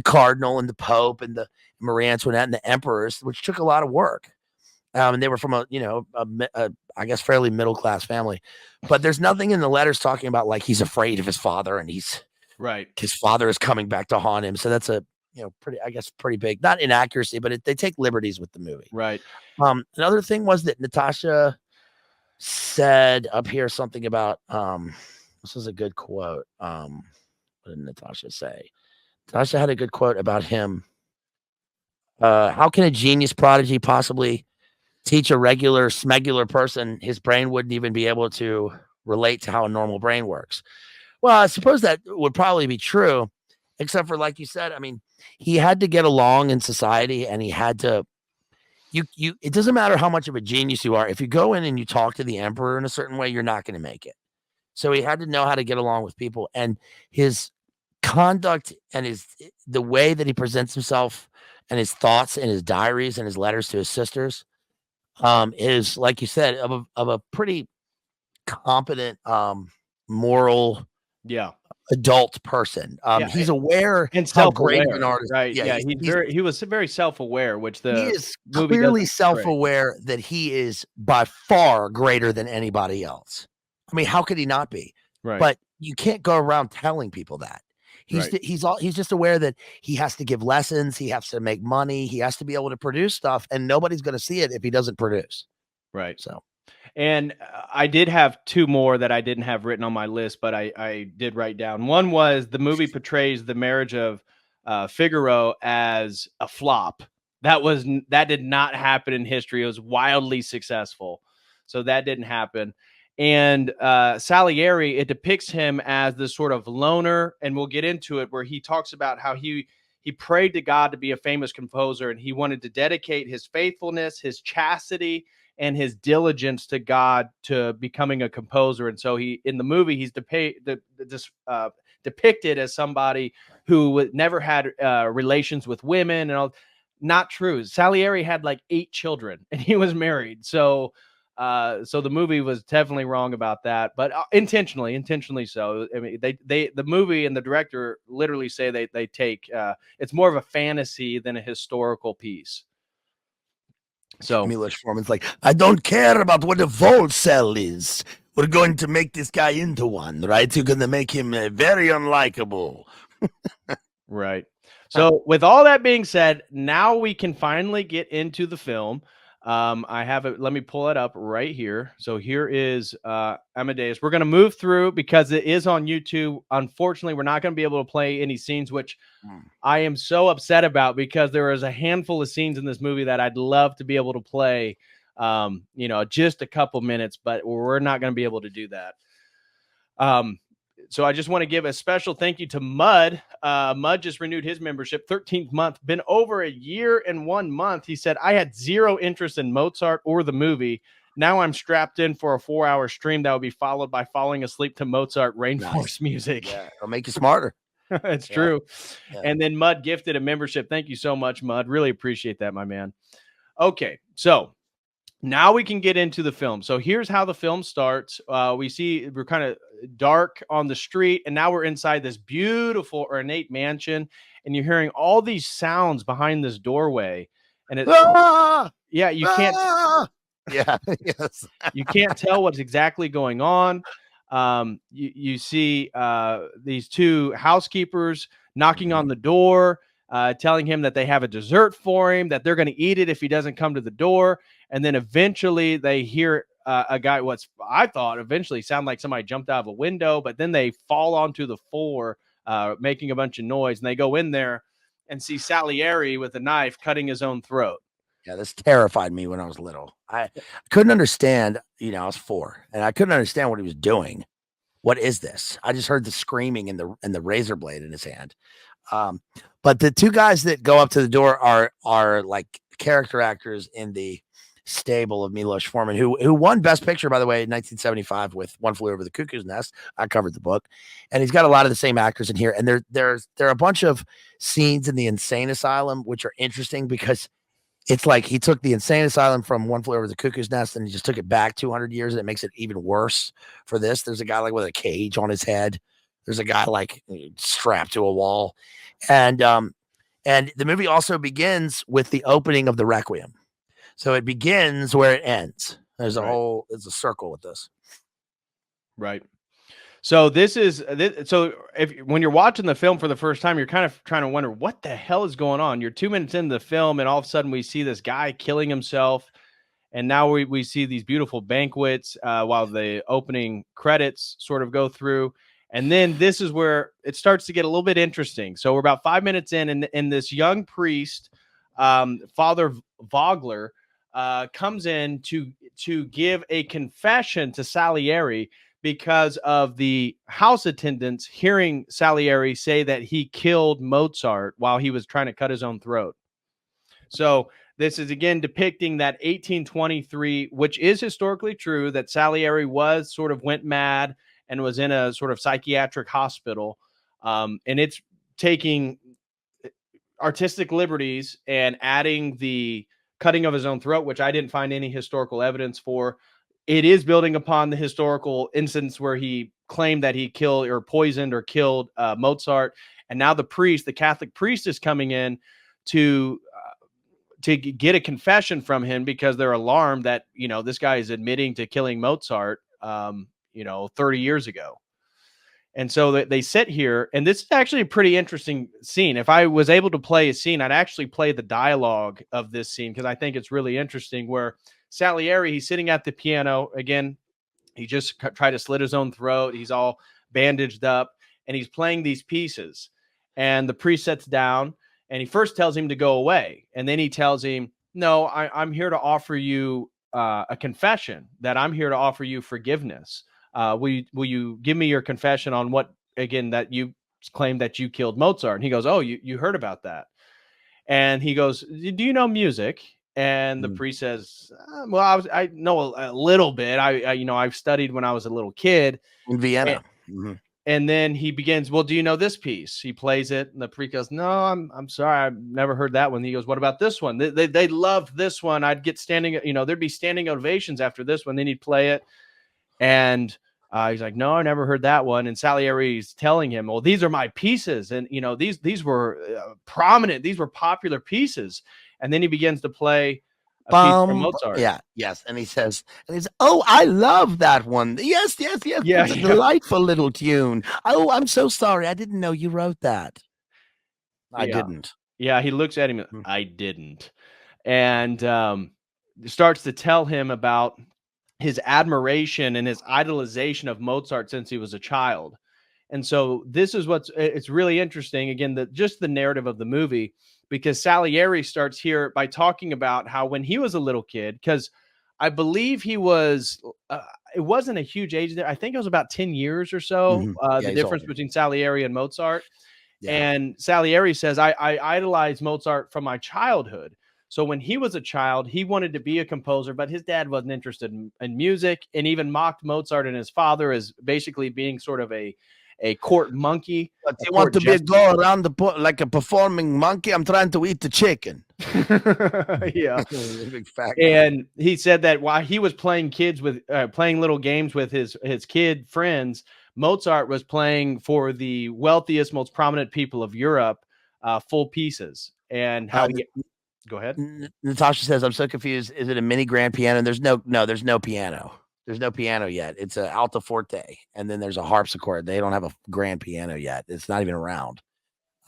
cardinal and the pope and the Marie Antoinette and the emperors, which took a lot of work. And they were from I guess fairly middle-class family, but there's nothing in the letters talking about like he's afraid of his father and his father is coming back to haunt him. So that's a, pretty big, not inaccuracy, but they take liberties with the movie. Right. Another thing was that Natasha said up here something about this is a good quote. What did Natasha say? Natasha had a good quote about him. How can a genius prodigy possibly teach a regular smegular person his brain wouldn't even be able to relate to how a normal brain works? Well, I suppose that would probably be true, except for like you said, I mean, he had to get along in society and he had to you it doesn't matter how much of a genius you are. If you go in and you talk to the emperor in a certain way, you're not going to make it. So he had to know how to get along with people, and his conduct and the way that he presents himself and his thoughts and his diaries and his letters to his sisters is, like you said, of a pretty competent moral Yeah. adult person. Yeah. He's aware And how great of an self-aware, artist. right? Yeah, Yeah, he was very self-aware, which he the is movie clearly doesn't portray. self-aware that he is by far greater than anybody else. I mean, how could he not be? Right. But you can't go around telling people that. Right. He's just aware that he has to give lessons, he has to make money, he has to be able to produce stuff, and nobody's going to see it if he doesn't produce. Right. So, And I did have two more that I didn't have written on my list, but I did write down. One was the movie portrays the marriage of Figaro as a flop. That did not happen in history. It was wildly successful, so that didn't happen. And Salieri, it depicts him as this sort of loner, and we'll get into it, where he talks about how he prayed to God to be a famous composer, and he wanted to dedicate his faithfulness, his chastity, and his diligence to God to becoming a composer. And so he, in the movie, he's depicted as somebody who never had relations with women and all. Not true. Salieri had like 8 children and he was married. So the movie was definitely wrong about that, but intentionally so. I mean, the movie and the director literally say they take it's more of a fantasy than a historical piece. So Milos Forman's like, I don't care about what a volt cell is. We're going to make this guy into one, right? You're going to make him very unlikable. right. So with all that being said, now we can finally get into the film. I have it. Let me pull it up right here. So here is Amadeus. We're going to move through because it is on YouTube. Unfortunately, we're not going to be able to play any scenes, which I am so upset about, because there is a handful of scenes in this movie that I'd love to be able to play, just a couple minutes, but we're not going to be able to do that. So I just want to give a special thank you to Mud. Mud just renewed his membership, 13th month, been over a year and 1 month. He said, I had zero interest in Mozart or the movie. Now I'm strapped in for a 4-hour stream that will be followed by falling asleep to Mozart rainforest music. Yeah, it'll make you smarter. It's true. Yeah. And then Mud gifted a membership. Thank you so much, Mud. Really appreciate that, my man. Okay, so now we can get into the film. So here's how the film starts. We see we're kind of dark on the street, and now we're inside this beautiful ornate mansion, and you're hearing all these sounds behind this doorway. And you can't. Yeah, yes. You can't tell what's exactly going on. You see these two housekeepers knocking on the door, telling him that they have a dessert for him, that they're going to eat it if he doesn't come to the door. And then eventually they hear a guy, I thought eventually sound like somebody jumped out of a window, but then they fall onto the floor, making a bunch of noise. And they go in there and see Salieri with a knife cutting his own throat. Yeah, this terrified me when I was little. I couldn't understand, I was 4, and I couldn't understand what he was doing. What is this? I just heard the screaming and the razor blade in his hand. But the two guys that go up to the door are like character actors in the stable of Milos Forman, who won Best Picture, by the way, in 1975 with One Flew Over the Cuckoo's Nest. I covered the book, and he's got a lot of the same actors in here. And there are a bunch of scenes in the insane asylum which are interesting because it's like he took the insane asylum from One Flew Over the Cuckoo's Nest and he just took it back 200 years, and it makes it even worse for this. There's a guy like with a cage on his head. There's a guy like strapped to a wall, and the movie also begins with the opening of the Requiem. So it begins where it ends. There's a circle with this. Right. So when you're watching the film for the first time, you're kind of trying to wonder what the hell is going on. You're 2 minutes into the film, and all of a sudden we see this guy killing himself. And now we see these beautiful banquets while the opening credits sort of go through. And then this is where it starts to get a little bit interesting. So we're about 5 minutes in, and this young priest Father Vogler comes in to give a confession to Salieri because of the house attendants hearing Salieri say that he killed Mozart while he was trying to cut his own throat. So this is again depicting that 1823, which is historically true, that Salieri was sort of went mad and was in a sort of psychiatric hospital. And it's taking artistic liberties and adding the cutting of his own throat, which I didn't find any historical evidence for. It is building upon the historical instance where he claimed that he killed or poisoned or killed Mozart. And now the Catholic priest is coming in to get a confession from him because they're alarmed that, this guy is admitting to killing Mozart, 30 years ago. And so they sit here, and this is actually a pretty interesting scene. If I was able to play a scene, I'd actually play the dialogue of this scene because I think it's really interesting where Salieri, he's sitting at the piano. Again, he just tried to slit his own throat. He's all bandaged up, and he's playing these pieces. And the priest sits down, and he first tells him to go away. And then he tells him, no, I'm here to offer you a confession, that I'm here to offer you forgiveness. Will you give me your confession on what, again, that you claim that you killed Mozart? And he goes, oh, you heard about that. And he goes, do you know music? And the priest says, well, I know a little bit. I've studied when I was a little kid in Vienna. And then he begins, well, do you know this piece? He plays it, and the priest goes, no, I'm sorry, I've never heard that one. He goes, what about this one? They loved this one. I'd get there'd be standing ovations after this one. Then he'd play it. And he's like, no, I never heard that one. And Salieri's telling him, well, these are my pieces. And, these were prominent. These were popular pieces. And then he begins to play a piece from Mozart. Yeah, yes. And he says, oh, I love that one. Yes. It's a delightful little tune. Oh, I'm so sorry. I didn't know you wrote that. I didn't. Yeah, he looks at him. I didn't. And starts to tell him about his admiration and his idolization of Mozart since he was a child. And so this is it's really interesting. Again, just the narrative of the movie, because Salieri starts here by talking about how when he was a little kid, because I believe he was, it wasn't a huge age there. I think it was about 10 years or so, the difference between Salieri and Mozart. Yeah. And Salieri says, I idolized Mozart from my childhood. So when he was a child, he wanted to be a composer, but his dad wasn't interested in music, and even mocked Mozart and his father as basically being sort of a court monkey. But you want to go around like a performing monkey? I'm trying to eat the chicken. Yeah. Big fat guy. And he said that while he was playing playing little games with his kid friends, Mozart was playing for the wealthiest, most prominent people of Europe, full pieces. And how go ahead. Natasha says, I'm so confused. Is it a mini grand piano? There's no piano. There's no piano yet. It's an alto forte, and then there's a harpsichord. They don't have a grand piano yet. It's not even around,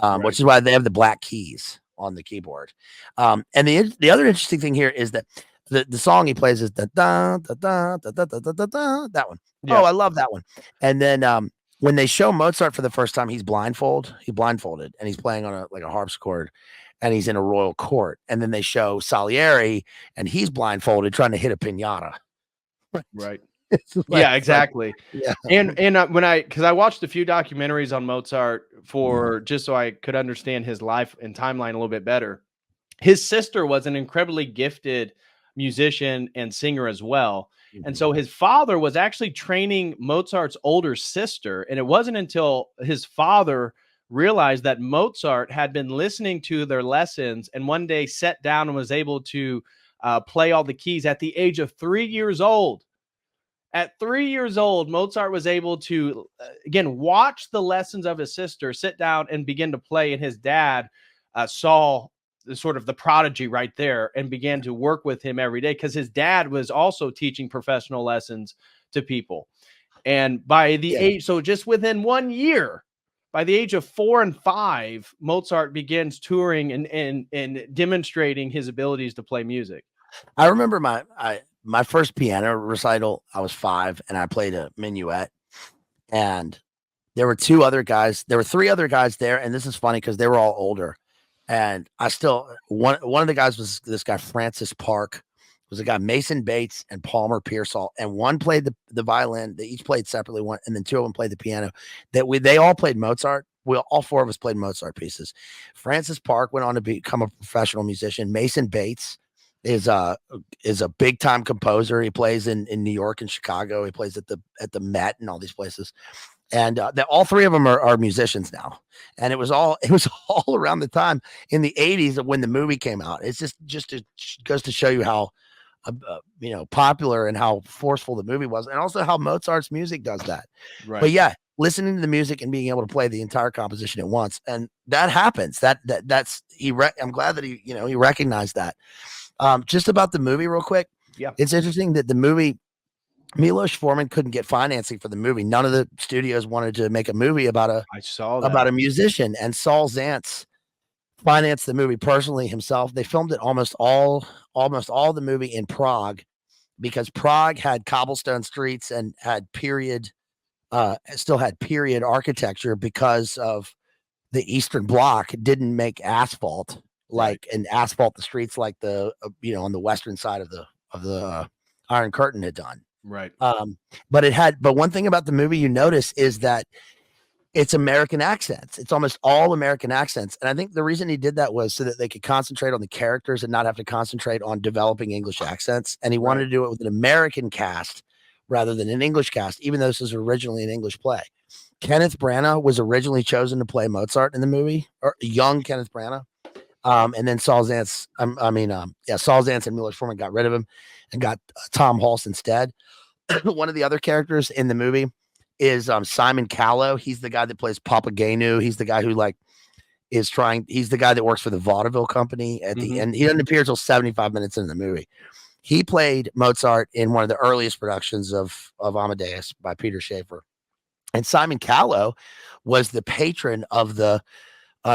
right. Which is why they have the black keys on the keyboard. And the other interesting thing here is that the song he plays is da da da da da da da da da. That one. Yeah. Oh, I love that one. And then when they show Mozart for the first time, he's blindfolded, and he's playing on a harpsichord, and he's in a royal court. And then they show Salieri, and he's blindfolded trying to hit a piñata. Right. Yeah, exactly. Yeah. And because I watched a few documentaries on Mozart just so I could understand his life and timeline a little bit better. His sister was an incredibly gifted musician and singer as well. Mm-hmm. And so his father was actually training Mozart's older sister. And it wasn't until his father realized that Mozart had been listening to their lessons and one day sat down and was able to play all the keys at the age of 3 years old. At 3 years old, Mozart was able to, again, watch the lessons of his sister, sit down and begin to play. And his dad saw the prodigy right there and began to work with him every day because his dad was also teaching professional lessons to people. And by the age, so just within 1 year, by the age of 4 and 5, Mozart begins touring and demonstrating his abilities to play music. I remember my first piano recital. I was 5 and I played a minuet, and there were 3 other guys there. And this is funny because they were all older, And I still one of the guys was this guy Francis Park, was a guy Mason Bates and Palmer Pearsall, and one played the violin. They each played separately, one, and then two of them played the piano. They all played Mozart. All four of us played Mozart pieces. Francis Park went on to become a professional musician. Mason Bates is a big time composer. He plays in New York and Chicago. He plays at the Met and all these places. And all three of them are musicians now. And it was all around the time in the 80s when the movie came out. It's just goes to show you how popular and how forceful the movie was, and also how Mozart's music does that. Right. But yeah, listening to the music and being able to play the entire composition at once, and that happens. I'm glad that he recognized that. Just about the movie, real quick. Yeah, it's interesting that the movie, Milos Forman couldn't get financing for the movie. None of the studios wanted to make a movie about a musician, and Saul Zaentz financed the movie personally himself. They filmed it almost all the movie in Prague, because Prague had cobblestone streets and had still had period architecture, because of the Eastern Bloc didn't make asphalt and asphalt the streets like the on the western side of the Iron Curtain had done. Right. But one thing about the movie you notice is that it's American accents. It's almost all American accents. And I think the reason he did that was so that they could concentrate on the characters and not have to concentrate on developing English accents. And he wanted to do it with an American cast rather than an English cast, even though this was originally an English play. Kenneth Branagh was originally chosen to play Mozart in the movie, or young Kenneth Branagh. And then Saul Zaentz and Milos Forman got rid of him and got Tom Hulce instead. One of the other characters in the movie is Simon Callow. He's the guy that plays Papagenu. He's the guy who he's the guy that works for the vaudeville company at the end. He doesn't appear until 75 minutes into the movie. He played Mozart in one of the earliest productions of Amadeus by Peter Shaffer. And Simon Callow was the patron of the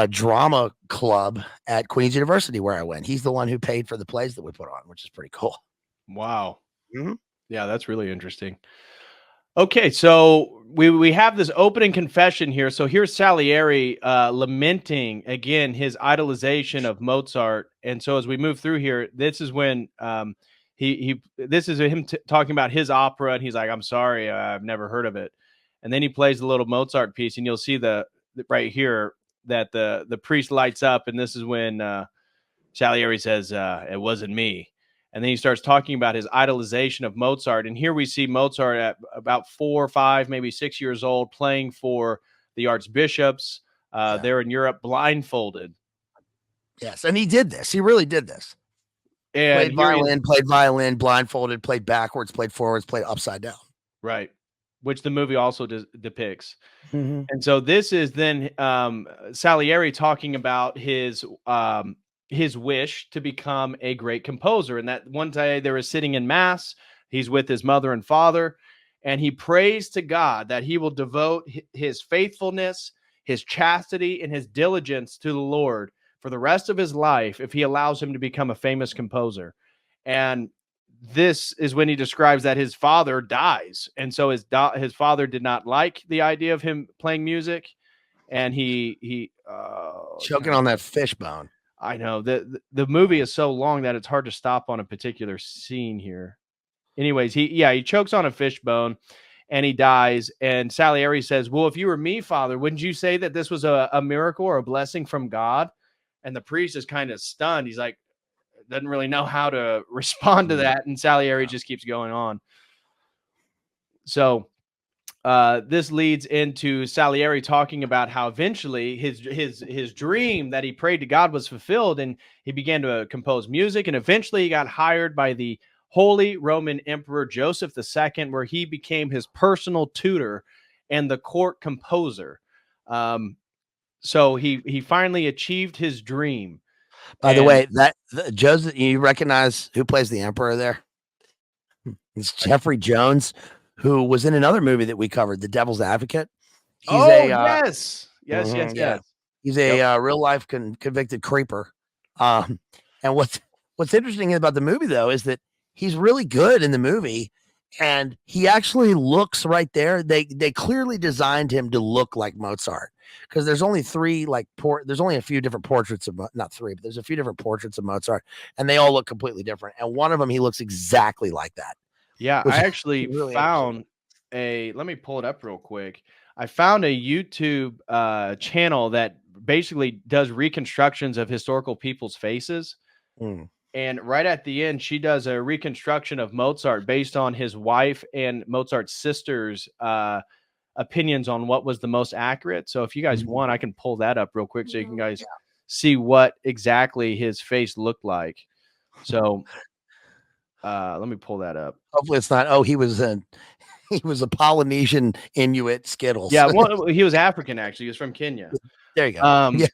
drama club at Queen's University where I went. He's the one who paid for the plays that we put on, which is pretty cool. Wow. Mm-hmm. Yeah, that's really interesting. Okay, so we have this opening confession here. So here's Salieri lamenting again his idolization of Mozart. And so as we move through here, this is when this is him talking about his opera, and he's like, "I'm sorry, I've never heard of it." And then he plays the little Mozart piece, and you'll see right here that the priest lights up, and this is when Salieri says, "It wasn't me." And then he starts talking about his idolization of Mozart. And here we see Mozart at about 4 or 5, maybe 6 years old, playing for the archbishops there in Europe, blindfolded. Yes, and he did this. He really did this. And played violin, blindfolded, played backwards, played forwards, played upside down. Right, which the movie also depicts. Mm-hmm. And so this is then Salieri talking about his wish to become a great composer. And that one day they were sitting in mass, he's with his mother and father, and he prays to God that he will devote his faithfulness, his chastity, and his diligence to the Lord for the rest of his life if he allows him to become a famous composer. And this is when he describes that his father dies. And so his father did not like the idea of him playing music. And he choking on that fish bone. I know the movie is so long that it's hard to stop on a particular scene here. Anyways, he chokes on a fish bone and he dies. And Salieri says, "Well, if you were me, Father, wouldn't you say that this was a miracle or a blessing from God?" And the priest is kind of stunned. He's like, doesn't really know how to respond to that. And Salieri just keeps going on. So this leads into Salieri talking about how eventually his dream that he prayed to God was fulfilled, and he began to compose music. And eventually he got hired by the Holy Roman Emperor Joseph II, where he became his personal tutor and the court composer. So he finally achieved his dream. By the way, Joseph, you recognize who plays the emperor there? It's Jeffrey Jones, who was in another movie that we covered, The Devil's Advocate. He's yes. He's a real life convicted creeper. And what's interesting about the movie though is that he's really good in the movie, And he actually looks right there. They clearly designed him to look like Mozart because there's only there's only a few different portraits of not three, but there's a few different portraits of Mozart, and they all look completely different. And one of them, he looks exactly like that. Yeah, Which I is actually really found let me pull it up real quick. I found a YouTube channel that basically does reconstructions of historical people's faces. Mm. And right at the end, she does a reconstruction of Mozart based on his wife and Mozart's sister's opinions on what was the most accurate. So if you guys want, I can pull that up real quick so you can guys see what exactly his face looked like. So let me pull that up. Hopefully it's not. Oh, he was a Polynesian Inuit Skittles. Yeah, well, he was African actually. He was from Kenya. There you go. Yeah.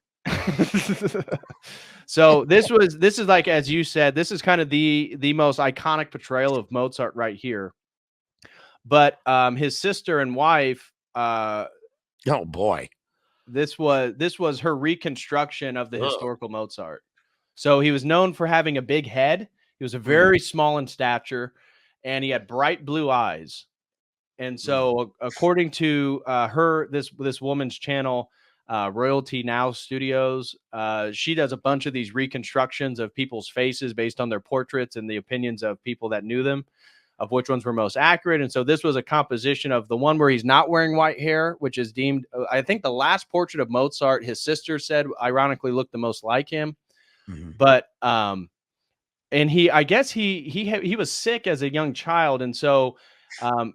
So this is like, as you said, this is kind of the most iconic portrayal of Mozart right here. But his sister and wife, oh boy, this was her reconstruction of the historical Mozart. So he was known for having a big head. He was a very small in stature, and he had bright blue eyes. And so, according to this woman's channel, Royalty Now Studios, she does a bunch of these reconstructions of people's faces based on their portraits and the opinions of people that knew them, of which ones were most accurate. And so this was a composition of the one where he's not wearing white hair, which is deemed, I think the last portrait of Mozart, his sister said, ironically looked the most like him. But and I guess he was sick as a young child, and so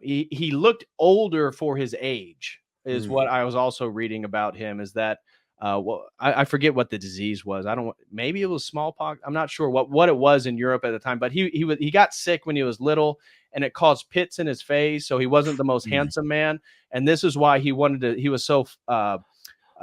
he looked older for his age, is what I was also reading about him. Is that I forget what the disease was. Maybe it was smallpox. I'm not sure what it was in Europe at the time, but he got sick when he was little, and it caused pits in his face, so he wasn't the most handsome man. And this is why he was so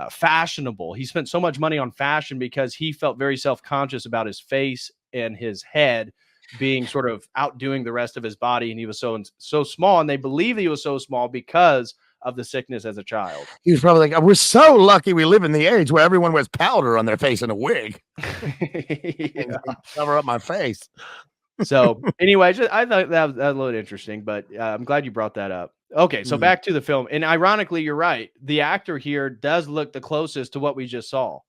fashionable. He spent so much money on fashion because he felt very self-conscious about his face and his head being sort of outdoing the rest of his body. And he was so small, and they believe he was so small because of the sickness as a child. He was probably like, we're so lucky we live in the age where everyone wears powder on their face and a wig. And cover up my face. So anyway, I thought that was a little interesting, but I'm glad you brought that up. Okay, so back to the film. And ironically, you're right. The actor here does look the closest to what we just saw.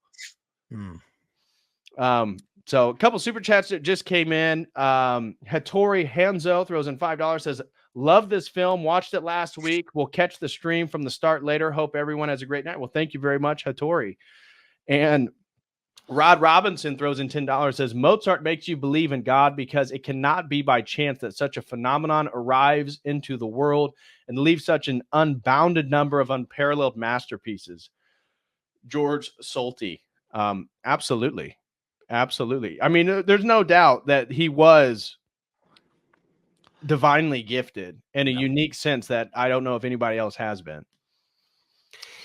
So a couple super chats that just came in. Hattori Hanzo throws in $5, says, love this film. Watched it last week. We'll catch the stream from the start later. Hope everyone has a great night. Well, thank you very much, Hattori. And Rod Robinson throws in $10, says, Mozart makes you believe in God because it cannot be by chance that such a phenomenon arrives into the world and leaves such an unbounded number of unparalleled masterpieces. George Solti. Absolutely. Absolutely. I mean, there's no doubt that he was divinely gifted in a unique sense that I don't know if anybody else has been.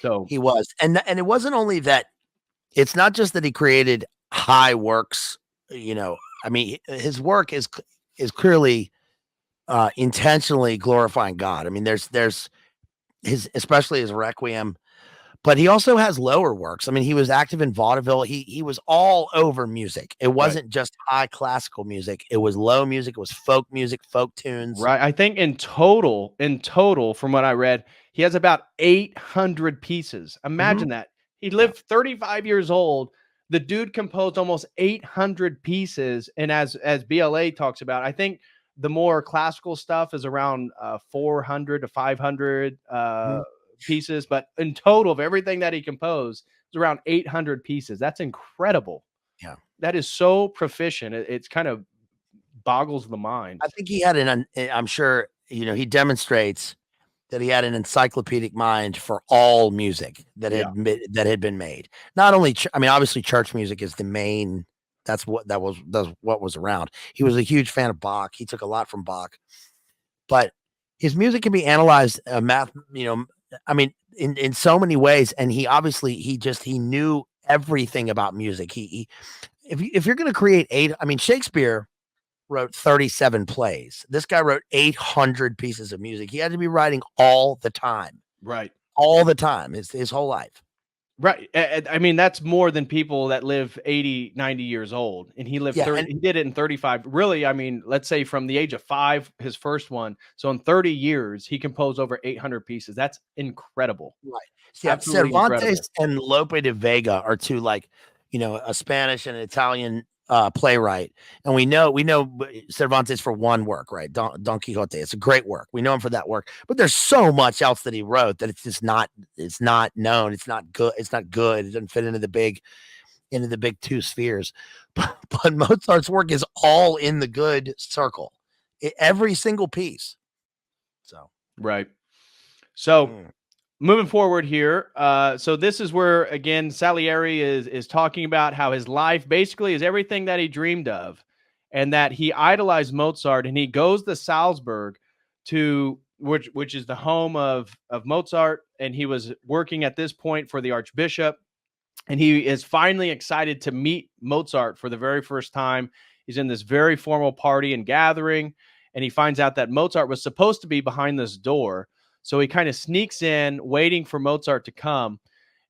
So he was. And it wasn't only that. It's not just that he created high works, I mean, his work is clearly intentionally glorifying God. I mean, there's especially his Requiem, but he also has lower works. I mean, he was active in vaudeville. He was all over music. It wasn't just high classical music. It was low music. It was folk music, folk tunes. Right. I think in total, from what I read, he has about 800 pieces. Imagine that. He lived 35 years old. The dude composed almost 800 pieces. And as BLA talks about, I think the more classical stuff is around 400 to 500 pieces. But in total of everything that he composed, it's around 800 pieces. That's incredible. Yeah. That is so proficient. It's kind of boggles the mind. I think he had I'm sure, he demonstrates that he had an encyclopedic mind for all music that had been made. Not only, obviously church music is the main, that's what was around. He was a huge fan of Bach. He took a lot from Bach, but his music can be analyzed, in so many ways. And he obviously, he knew everything about music. If you're going to create Shakespeare wrote 37 plays. This guy wrote 800 pieces of music. He had to be writing all the time. Right. All the time, his whole life. Right. I mean, that's more than people that live 80, 90 years old. And he lived Yeah, 30, and he did it in 35. Really, I mean, let's say from the age of 5, his first one. So in 30 years, he composed over 800 pieces. That's incredible. right. Yeah, Absolutely incredible. Cervantes and Lope de Vega are two, like, a Spanish and an Italian playwright, and we know Cervantes for one work, right? Don Quixote. It's a great work. We know him for that work, but there's so much else that he wrote that it's just not. It's not known. It's not good. It's not good. It doesn't fit into the big two spheres. But Mozart's work is all in the good circle. Every single piece. So. Right. So Mm. moving forward here, so this is where again Salieri is talking about how his life basically is everything that he dreamed of, and that he idolized Mozart, and he goes to Salzburg, to which is the home of Mozart, and he was working at this point for the Archbishop, and he is finally excited to meet Mozart for the very first time. He's in this very formal party and gathering, and he finds out that Mozart was supposed to be behind this door. So he kind of sneaks in, waiting for Mozart to come.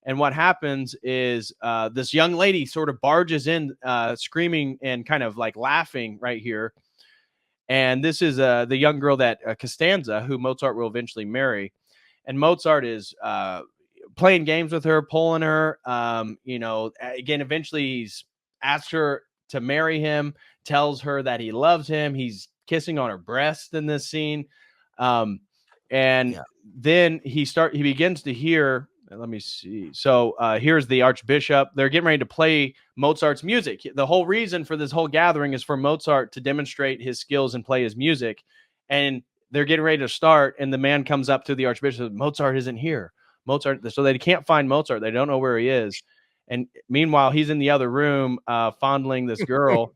And what happens is this young lady sort of barges in, screaming and kind of like laughing right here. And this is the young girl that Costanza, who Mozart will eventually marry. And Mozart is playing games with her, pulling her. Again, eventually he's asked her to marry him, tells her that he loves him. He's kissing on her breast in this scene. And Yeah. then he begins to hear, let me see. So here's the Archbishop. They're getting ready to play Mozart's music. The whole reason for this whole gathering is for Mozart to demonstrate his skills and play his music. And they're getting ready to start. And the man comes up to the Archbishop. Mozart isn't here. Mozart. So they can't find Mozart. They don't know where he is. And meanwhile, he's in the other room fondling this girl.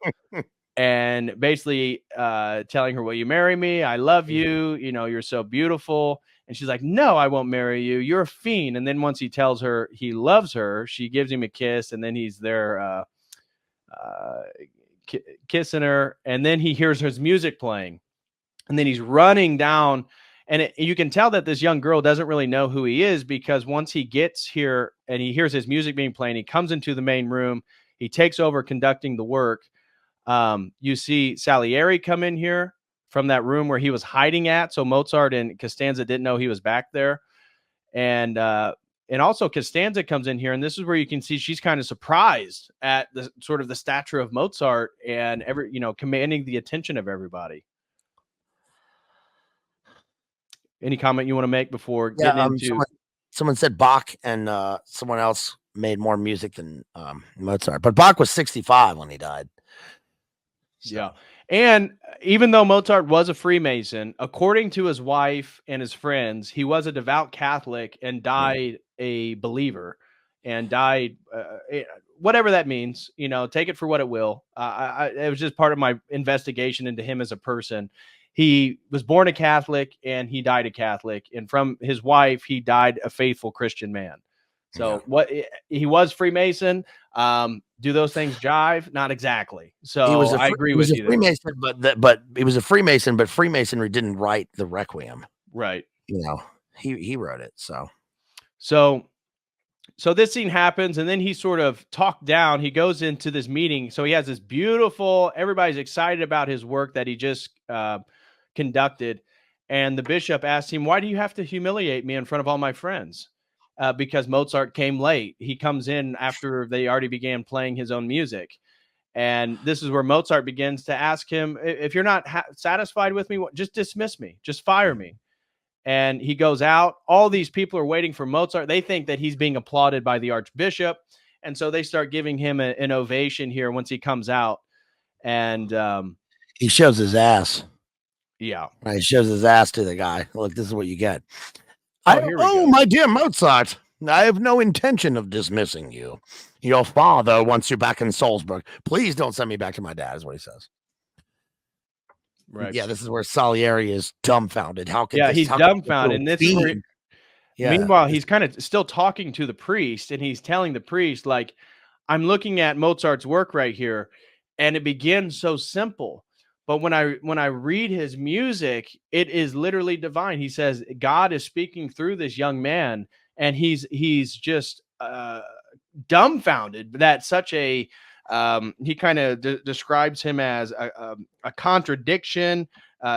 And basically telling her, will you marry me? I love you. You're so beautiful. And she's like, no, I won't marry you. You're a fiend. And then once he tells her he loves her, she gives him a kiss. And then he's there kissing her. And then he hears his music playing. And then he's running down. And you can tell that this young girl doesn't really know who he is, because once he gets here and he hears his music being played, he comes into the main room. He takes over conducting the work. You see Salieri come in here from that room where he was hiding at. So Mozart and Costanza didn't know he was back there. And also Costanza comes in here, and this is where you can see she's kind of surprised at the sort of the stature of Mozart and commanding the attention of everybody. Any comment you want to make before getting into? Someone said Bach and someone else made more music than Mozart, but Bach was 65 when he died. So. Yeah. And even though Mozart was a Freemason, according to his wife and his friends, he was a devout Catholic and died a believer, and died, whatever that means, take it for what it will. It was just part of my investigation into him as a person. He was born a Catholic and he died a Catholic. And from his wife, he died a faithful Christian man. So he was Freemason. Do those things jive? Not exactly. So I agree with you. Freemason, but he was a Freemason, but Freemasonry didn't write the Requiem. Right. He wrote it. So this scene happens, and then he sort of talked down. He goes into this meeting. So he has this beautiful, everybody's excited about his work that he just conducted. And the bishop asked him, why do you have to humiliate me in front of all my friends? Because Mozart came late. He comes in after they already began playing his own music. And this is where Mozart begins to ask him, if you're not satisfied with me, just dismiss me, just fire me. And he goes out. All these people are waiting for Mozart. They think that he's being applauded by the Archbishop. And so they start giving him an ovation here once he comes out. And he shows his ass. Yeah. He shows his ass to the guy. Look, this is what you get. My dear Mozart, I have no intention of dismissing you. Your father wants you back in Salzburg. Please don't send me back to my dad, is what he says. Right. Yeah, this is where Salieri is dumbfounded. He's dumbfounded. And this is where meanwhile, he's kind of still talking to the priest, and he's telling the priest, like, I'm looking at Mozart's work right here, and it begins so simple. But when I read his music, it is literally divine. He says God is speaking through this young man, and he's just dumbfounded that such a he kind of describes him as a contradiction.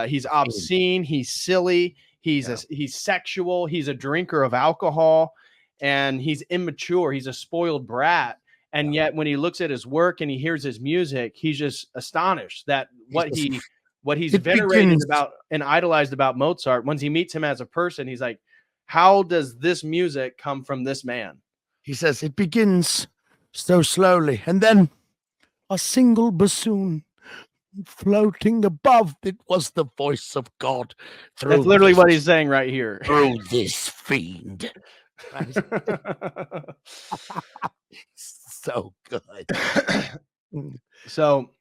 He's obscene, he's silly, he's sexual, he's a drinker of alcohol, and he's immature, he's a spoiled brat. And yet when he looks at his work and he hears his music, he's just astonished that what he's venerated about and idolized about Mozart, once he meets him as a person, he's like, how does this music come from this man? He says it begins so slowly, and then a single bassoon floating above it was the voice of God. That's literally what he's saying right here. Through this fiend. So good. So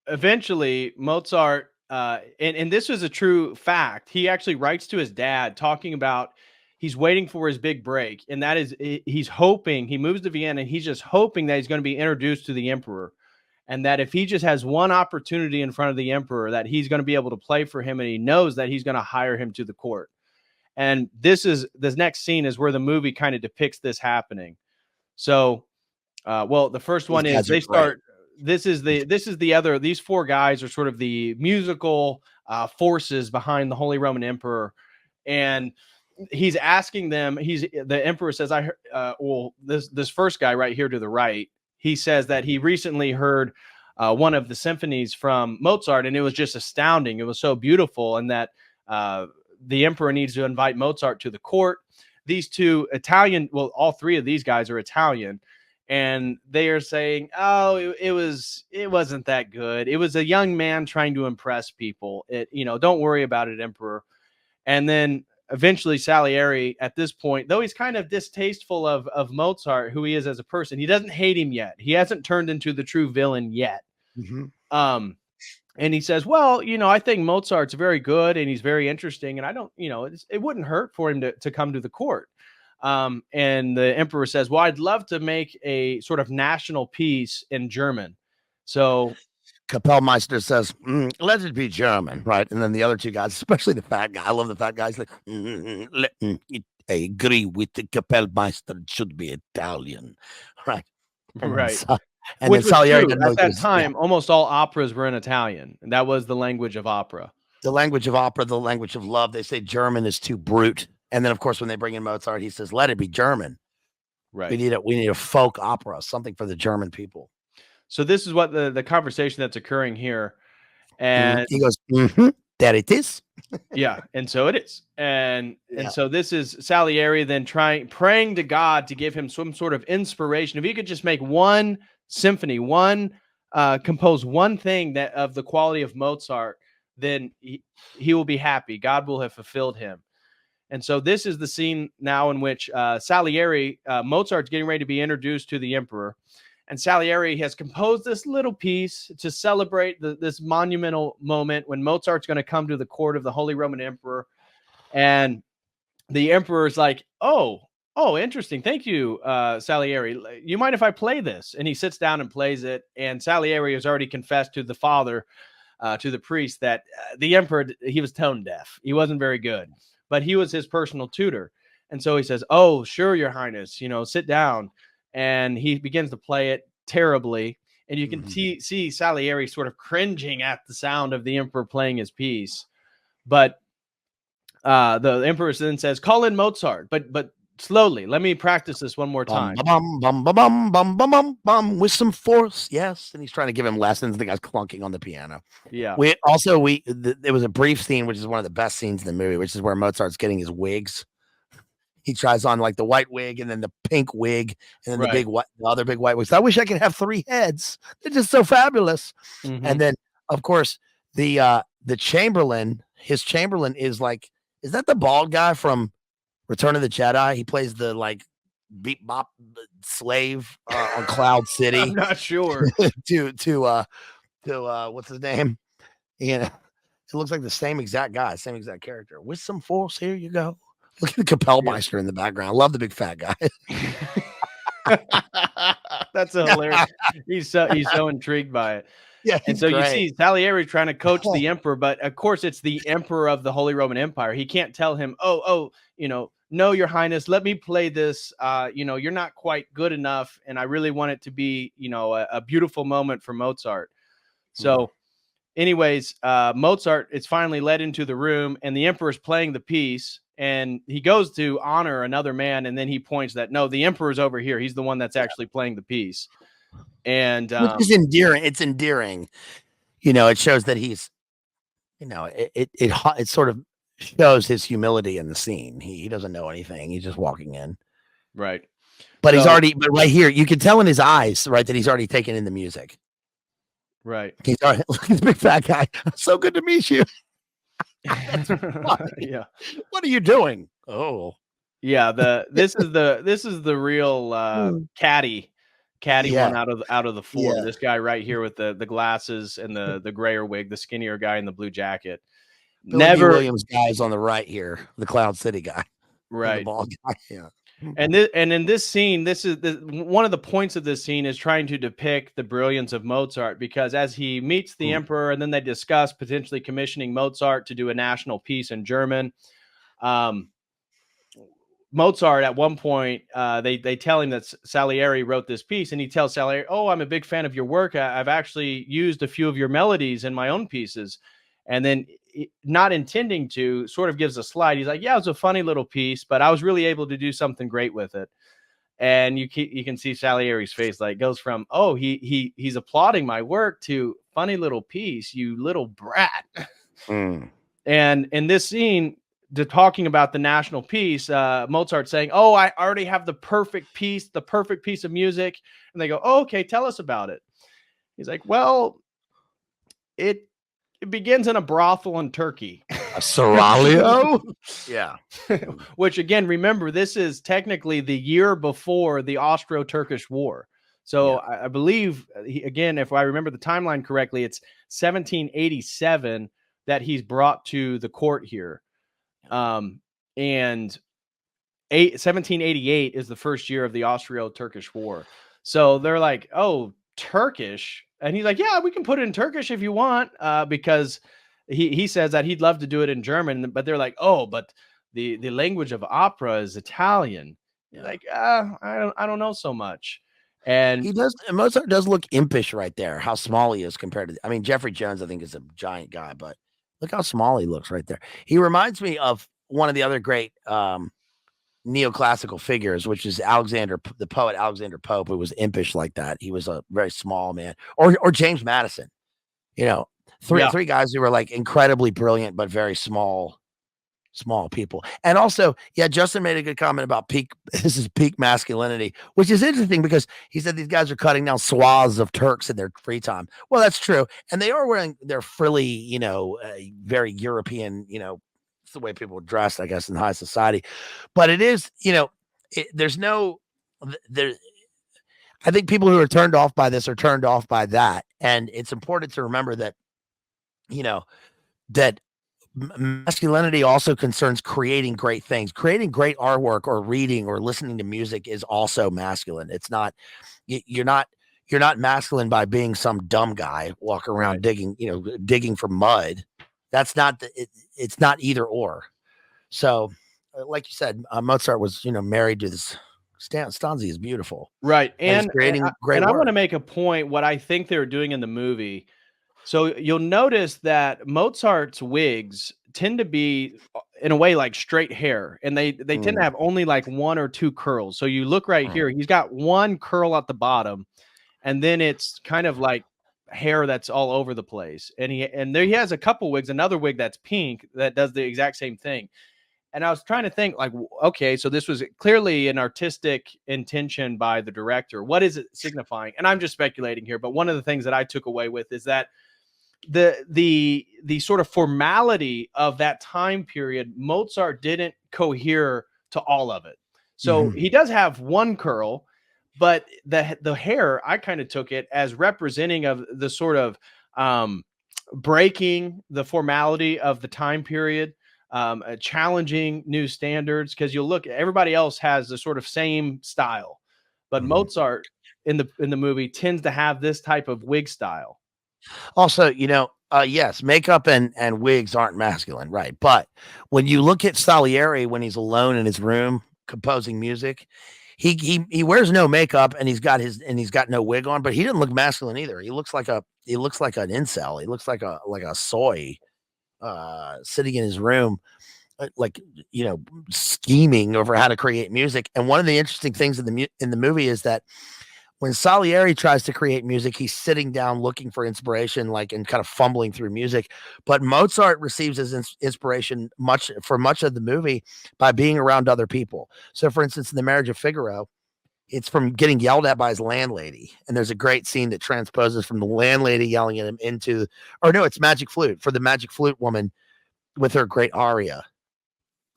eventually Mozart, and this was a true fact, he actually writes to his dad talking about he's waiting for his big break, and that is he's hoping, he moves to Vienna, and he's just hoping that he's going to be introduced to the emperor, and that if he just has one opportunity in front of the emperor, that he's going to be able to play for him, and he knows that he's going to hire him to the court. And this next scene is where the movie kind of depicts this happening. So well, the first one is they start these four guys are sort of the musical forces behind the Holy Roman Emperor, and he's asking them, the emperor says, this first guy right here to the right, he says that he recently heard one of the symphonies from Mozart, and it was just astounding. It was so beautiful, and that the emperor needs to invite Mozart to the court. These two Italian, well, all three of these guys are Italian, and they are saying, oh, it wasn't that good. It was a young man trying to impress people. Don't worry about it, emperor. And then eventually Salieri, at this point, though he's kind of distasteful of Mozart, who he is as a person, he doesn't hate him yet. He hasn't turned into the true villain yet. Mm-hmm. And he says, well, I think Mozart's very good and he's very interesting. And I don't, it wouldn't hurt for him to come to the court. And the emperor says, well, I'd love to make a sort of national piece in German. So Kapellmeister says, let it be German, right? And then the other two guys, especially the fat guy, I love the fat guy. He's like, I agree with the Kapellmeister. It should be Italian, right? Right. And then Salieri, at that time, almost all operas were in Italian, and that was the language of opera. The language of opera, the language of love. They say German is too brute. And then, of course, when they bring in Mozart, he says, let it be German. Right. We need a folk opera, something for the German people. So this is what the conversation that's occurring here. And he goes, there it is. Yeah, and so it is. And so this is Salieri then praying to God to give him some sort of inspiration. If he could just make one symphony, compose one thing that of the quality of Mozart, then he will be happy. God will have fulfilled him. And so this is the scene now in which Salieri, Mozart's getting ready to be introduced to the emperor. And Salieri has composed this little piece to celebrate this monumental moment when Mozart's going to come to the court of the Holy Roman Emperor. And the emperor is like, oh, interesting. Thank you, Salieri. You mind if I play this? And he sits down and plays it. And Salieri has already confessed to the father, to the priest, that the emperor, he was tone deaf. He wasn't very good, but he was his personal tutor. And so he says, oh, sure, your highness, sit down. And he begins to play it terribly. And you can see Salieri sort of cringing at the sound of the emperor playing his piece. But the emperor then says, call in Mozart, but slowly. Let me practice this one more time. With some force. Yes. And he's trying to give him lessons. The guy's clunking on the piano. Yeah. There was a brief scene, which is one of the best scenes in the movie, which is where Mozart's getting his wigs. He tries on like the white wig and then the pink wig and then the other big white wigs. I wish I could have 3 heads. They're just so fabulous. Mm-hmm. And then, of course, the Chamberlain, his Chamberlain is that the bald guy from Return of the Jedi? He plays the beat bop slave on Cloud City. I'm not sure. to what's his name? It looks like the same exact guy, same exact character. With some force, here you go. Look at the Kapellmeister in the background. I love the big fat guy. That's hilarious. He's so intrigued by it. Yeah, and so great. You see Salieri trying to coach the emperor, but of course it's the emperor of the Holy Roman Empire. He can't tell him, no, Your Highness, let me play this. You're not quite good enough, and I really want it to be, a beautiful moment for Mozart. So anyways, Mozart is finally led into the room, and the emperor's playing the piece, and he goes to honor another man, and then he points that, no, the emperor's over here. He's the one that's actually playing the piece. And which is endearing. It's endearing. It shows that he's, it sort of shows his humility in the scene. He doesn't know anything. He's just walking in. Right. But but right here, you can tell in his eyes, right, that he's already taken in the music. Right. He's already, look at the big fat guy. So good to meet you. Yeah. What are you doing? Oh. Yeah, this is the real caddy one out of the four. Yeah. This guy right here with the glasses and the grayer wig, the skinnier guy in the blue jacket. Billy D. Williams guys on the right here, the Cloud City guy, right? The bald guy. Yeah. And in this scene, this is one of the points of this scene is trying to depict the brilliance of Mozart, because as he meets the emperor, and then they discuss potentially commissioning Mozart to do a national piece in German. Mozart at one point, they tell him that Salieri wrote this piece, and he tells Salieri, "Oh, I'm a big fan of your work. I've actually used a few of your melodies in my own pieces." And then, not intending to, sort of gives a slide. He's like, "Yeah, it was a funny little piece, but I was really able to do something great with it." And you can see Salieri's face, like, goes from, "Oh, he's applauding my work," to "funny little piece, you little brat." And in this scene, talking about the national piece, Mozart saying, "Oh, I already have the perfect piece of music." And they go, "Oh, okay, tell us about it." He's like, "Well, it begins in a brothel in Turkey." A seraglio? Yeah. Which, again, remember, this is technically the year before the Austro-Turkish War. So I believe, again, if I remember the timeline correctly, it's 1787 that he's brought to the court here. And 1788 is the first year of the Austro-Turkish War. So they're like, "Oh, Turkish?" And he's like, "Yeah, we can put it in Turkish if you want," because he says that he'd love to do it in German. But they're like, "Oh, but the language of opera is Italian." You're like, I don't know so much. And Mozart does look impish right there, how small he is compared to, I mean, Jeffrey Jones, I think, is a giant guy, but look how small he looks right there. He reminds me of one of the other great neoclassical figures, which is the poet Alexander Pope, who was impish like that. He was a very small man, or James Madison, three guys who were like incredibly brilliant, but very small people. And also, Justin made a good comment about peak masculinity, which is interesting because he said these guys are cutting down swaths of Turks in their free time. Well, that's true. And they are wearing their frilly, very European, it's the way people dress, I guess, in high society. But it is, I think people who are turned off by this are turned off by that. And it's important to remember that, that masculinity also concerns creating great things. Creating great artwork or reading or listening to music is also masculine. It's not, you're not masculine by being some dumb guy walking around digging for mud. That's not it's not either or. So like you said, Mozart was, married to this Stanzi is beautiful. Right. And creating great work. I want to make a point, what I think they're doing in the movie. So you'll notice that Mozart's wigs tend to be, in a way, like straight hair, and they tend to have only like one or two curls. So you look right here, he's got one curl at the bottom, and then it's kind of like hair that's all over the place. And there he has a couple wigs, another wig that's pink that does the exact same thing. And I was trying to think, like, okay, so this was clearly an artistic intention by the director. What is it signifying? And I'm just speculating here, but one of the things that I took away with is that the sort of formality of that time period, Mozart didn't cohere to all of it. So he does have one curl, but the hair, I kind of took it as representing of the sort of breaking the formality of the time period, challenging new standards. Because you'll look, everybody else has the sort of same style, but Mozart in the movie tends to have this type of wig style. Also, Yes, makeup and wigs aren't masculine, right? But when you look at Salieri when he's alone in his room composing music, he wears no makeup and he's got no wig on, but he didn't look masculine either. He looks like an incel. He looks like a soy sitting in his room, like, scheming over how to create music. And one of the interesting things in the movie is that when Salieri tries to create music, he's sitting down looking for inspiration, like, and kind of fumbling through music. But Mozart receives his inspiration much of the movie by being around other people. So, for instance, in The Marriage of Figaro, it's from getting yelled at by his landlady, and there's a great scene that transposes from the landlady yelling at him it's Magic Flute, for the Magic Flute woman with her great aria.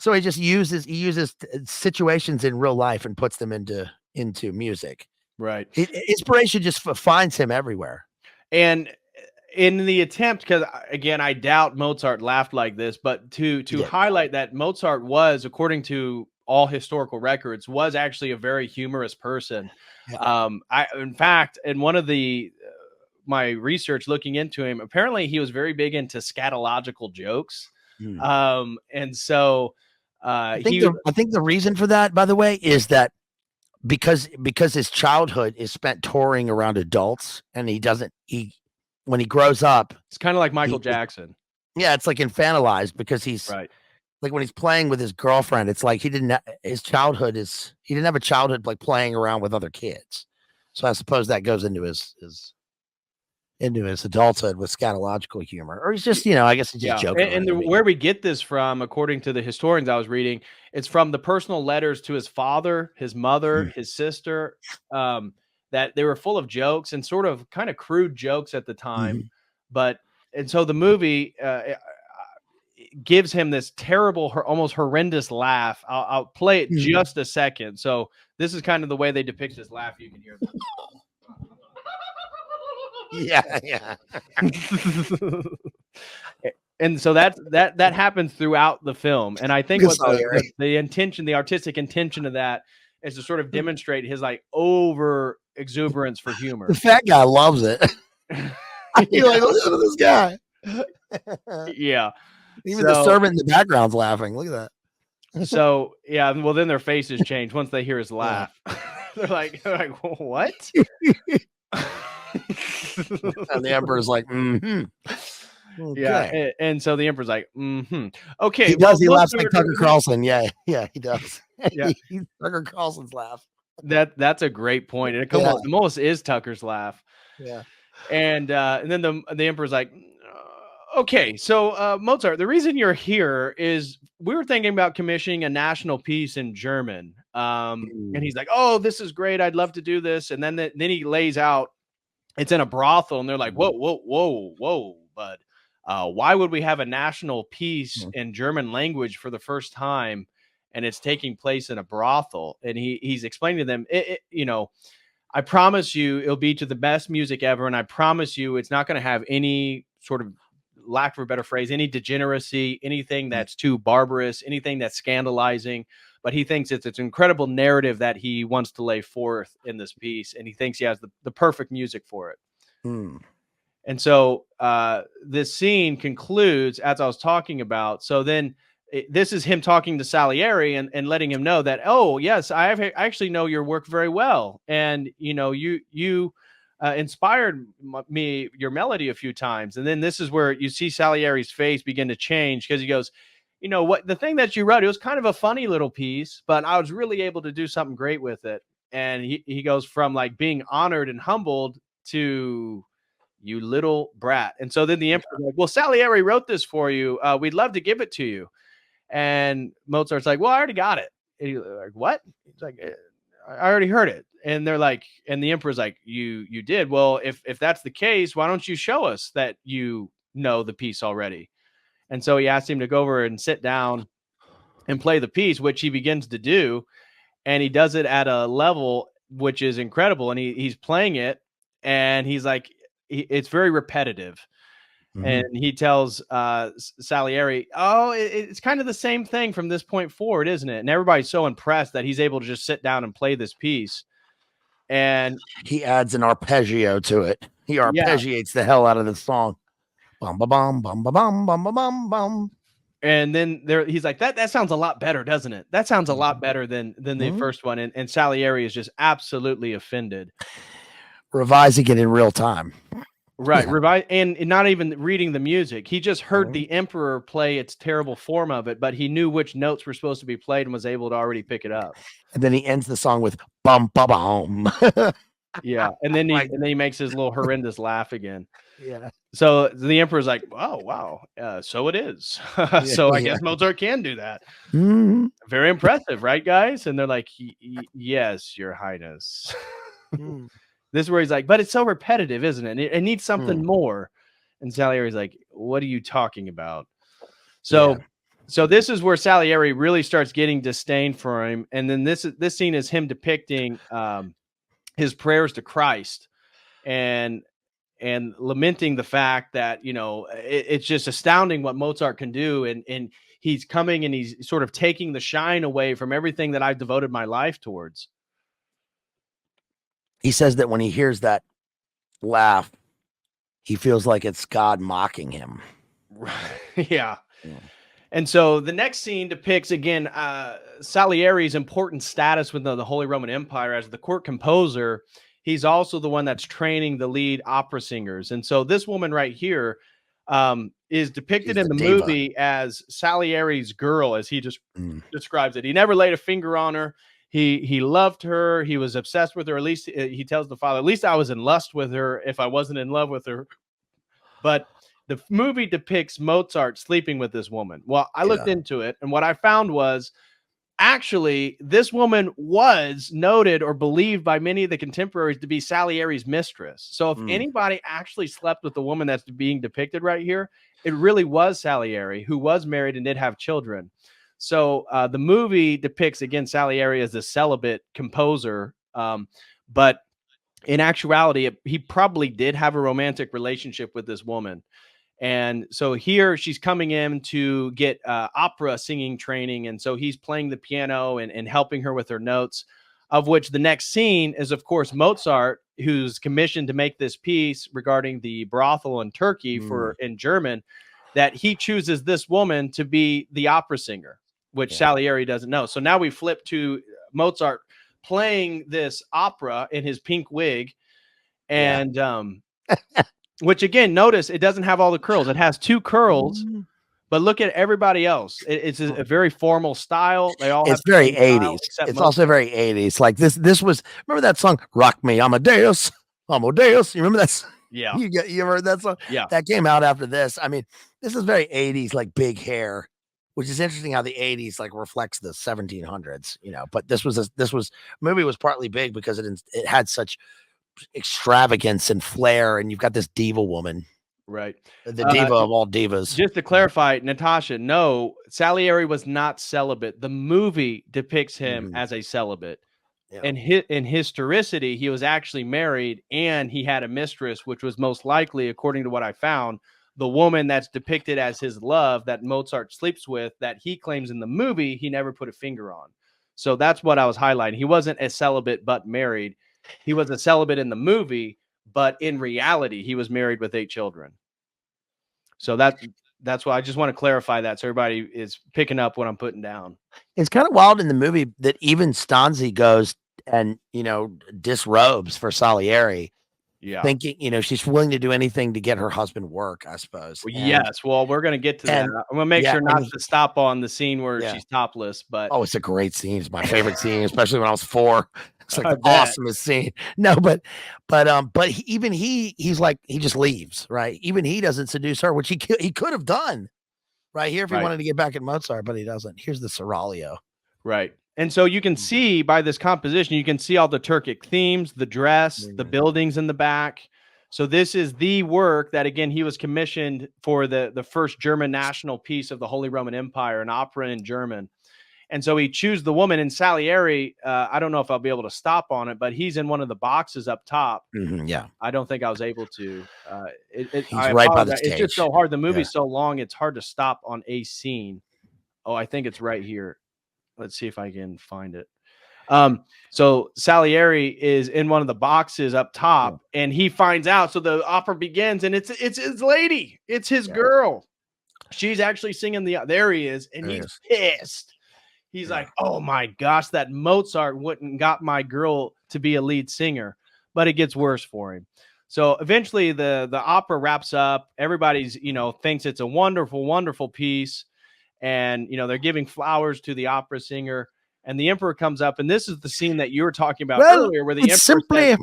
So he uses situations in real life and puts them into music. Right. Inspiration just finds him everywhere. And in the attempt, because again, I doubt Mozart laughed like this, but to highlight that Mozart was, according to all historical records, was actually a very humorous person. Yeah. In fact, in one of my research looking into him, apparently he was very big into scatological jokes. And so I think the reason for that, by the way, is that because his childhood is spent touring around adults, and when he grows up, it's kind of like Michael Jackson. It's like infantilized, because he's right. Like when he's playing with his girlfriend, it's like he didn't have a childhood like playing around with other kids. So I suppose that goes into his adulthood with scatological humor, or he's just, I guess he's just joking. And where we get this from, according to the historians I was reading, it's from the personal letters to his father, his mother, his sister, that they were full of jokes and sort of kind of crude jokes at the time. And so the movie gives him this terrible, almost horrendous laugh. I'll play it just a second. So this is kind of the way they depict his laugh. You can hear this. Yeah. And so that happens throughout the film. And I think what the artistic intention of that is to sort of demonstrate his like over exuberance for humor. The fat guy loves it. You're like, listen to this guy. Yeah. Even the servant in the background's laughing. Look at that. So yeah, well then their faces change once they hear his laugh. They're like, what? And the emperor's like, Okay. Yeah, and so the emperor's like, okay. He does. He laughs like Tucker Carlson. Yeah, he does. Yeah, Tucker Carlson's laugh. That's a great point, and it almost is Tucker's laugh. Yeah, and then the emperor's like, okay, so Mozart, the reason you're here is we were thinking about commissioning a national piece in German. And he's like, oh, this is great. I'd love to do this. And then he lays out, it's in a brothel, and they're like, whoa, bud. Why would we have a national piece in German language for the first time, and it's taking place in a brothel? And he's explaining to them, I promise you it'll be to the best music ever, and I promise you it's not going to have any sort of, lack for a better phrase, any degeneracy, anything that's too barbarous, anything that's scandalizing. But he thinks it's an incredible narrative that he wants to lay forth in this piece, and he thinks he has the perfect music for it. And so this scene concludes, as I was talking about. So then this is him talking to Salieri and letting him know that, oh, yes, I actually know your work very well. And, you inspired me, your melody a few times. And then this is where you see Salieri's face begin to change, because he goes, what, the thing that you wrote, it was kind of a funny little piece, but I was really able to do something great with it. And he goes from like being honored and humbled to, you little brat. And so then the emperor's like, well, Salieri wrote this for you. We'd love to give it to you. And Mozart's like, well, I already got it. And he's like, what? He's like, I already heard it. And they're like, and the emperor's like, you did? Well, if that's the case, why don't you show us that you know the piece already? And so he asked him to go over and sit down and play the piece, which he begins to do. And he does it at a level which is incredible. And he's playing it, and he's like, it's very repetitive. And he tells Salieri, oh, it's kind of the same thing from this point forward, isn't it? And everybody's so impressed that he's able to just sit down and play this piece. And he adds an arpeggio to it. He arpeggiates the hell out of the song. bum ba bum bum ba bum bum ba bum bum. And then he's like, that sounds a lot better, doesn't it? That sounds a lot better than the first one. And Salieri is just absolutely offended. Revising it in real time. Right. Revise and not even reading the music. He just heard the emperor play its terrible form of it, but he knew which notes were supposed to be played and was able to already pick it up. And then he ends the song with bum ba bum. Yeah. And then he makes his little horrendous laugh again. Yeah. So the emperor's like, oh, wow. So it is. So I guess Mozart can do that. Mm-hmm. Very impressive, right, guys? And they're like, yes, your highness. This is where he's like, but it's so repetitive, isn't it? It needs something more. And Salieri's like, what are you talking about? So this is where Salieri really starts getting disdain for him. And then this scene is him depicting his prayers to Christ and lamenting the fact that, you know, it's just astounding what Mozart can do. And he's coming and he's sort of taking the shine away from everything that I've devoted my life towards. He says that when he hears that laugh, he feels like it's God mocking him. Yeah. And so the next scene depicts, again, Salieri's important status within the Holy Roman Empire as the court composer. He's also the one that's training the lead opera singers. And so this woman right here is depicted in the movie as Salieri's girl, as he just describes it. He never laid a finger on her. He loved her. He was obsessed with her. At least he tells the father, at least I was in lust with her if I wasn't in love with her. But the movie depicts Mozart sleeping with this woman. Well, I looked into it, and what I found was actually this woman was noted or believed by many of the contemporaries to be Salieri's mistress. So if anybody actually slept with the woman that's being depicted right here, it really was Salieri, who was married and did have children. So the movie depicts, again, Salieri as the celibate composer, but in actuality, he probably did have a romantic relationship with this woman. And so here she's coming in to get opera singing training. And so he's playing the piano and helping her with her notes, of which the next scene is, of course, Mozart, who's commissioned to make this piece regarding the brothel in Turkey in German, that he chooses this woman to be the opera singer, which Salieri doesn't know. So now we flip to Mozart playing this opera in his pink wig. And which, again, notice it doesn't have all the curls. It has 2 curls, but look at everybody else. It's a very formal style. They all it's very 80s. It's also very 80s. Like this was, remember that song, Rock Me Amadeus? Amadeus. You remember that? Yeah. You ever heard that song? Yeah. That came out after this. I mean, this is very 80s, like big hair, which is interesting how the 80s like reflects the 1700s, you know. But this movie was partly big because it had such extravagance and flair, and you've got this diva woman, right? The diva of all divas. Just to clarify, Natasha, no, Salieri was not celibate. The movie depicts him as a celibate. And in historicity, he was actually married and he had a mistress, which was most likely, according to what I found, the woman that's depicted as his love that Mozart sleeps with, that he claims in the movie he never put a finger on. So that's what I was highlighting. He wasn't a celibate but married. He was a celibate in the movie, but in reality, he was married with 8 children. So that's why I just want to clarify that so everybody is picking up what I'm putting down. It's kind of wild in the movie that even Stanzi goes and, you know, disrobes for Salieri. Yeah. Thinking, you know, she's willing to do anything to get her husband work, I suppose. Well, yes. Well, we're going to get to that. I'm going to make sure not to stop on the scene where she's topless, but it's a great scene. It's my favorite scene, especially when I was 4. It's like the awesomest scene. No, but he's like, he just leaves, right? Even he doesn't seduce her, which he could have done right here if he wanted to get back at Mozart, but he doesn't. Here's the Seraglio. Right. And so you can see by this composition, you can see all the Turkic themes, the dress, the buildings in the back. So this is the work that, again, he was commissioned for the first German national piece of the Holy Roman Empire, an opera in German. And so he chooses the woman. And Salieri, I don't know if I'll be able to stop on it, but he's in one of the boxes up top. Yeah. I don't think I was able to. He's right by the stage. It's just so hard. The movie's so long, it's hard to stop on a scene. Oh, I think it's right here. Let's see if I can find it. So Salieri is in one of the boxes up top, and he finds out. So the opera begins, and it's his lady, it's his girl. She's actually singing there he is, and he's pissed. He's like, oh my gosh, that Mozart wouldn't got my girl to be a lead singer, but it gets worse for him. So eventually the opera wraps up. Everybody's, thinks it's a wonderful, wonderful piece. And, they're giving flowers to the opera singer. And the emperor comes up, and this is the scene that you were talking about earlier, where the emperor says,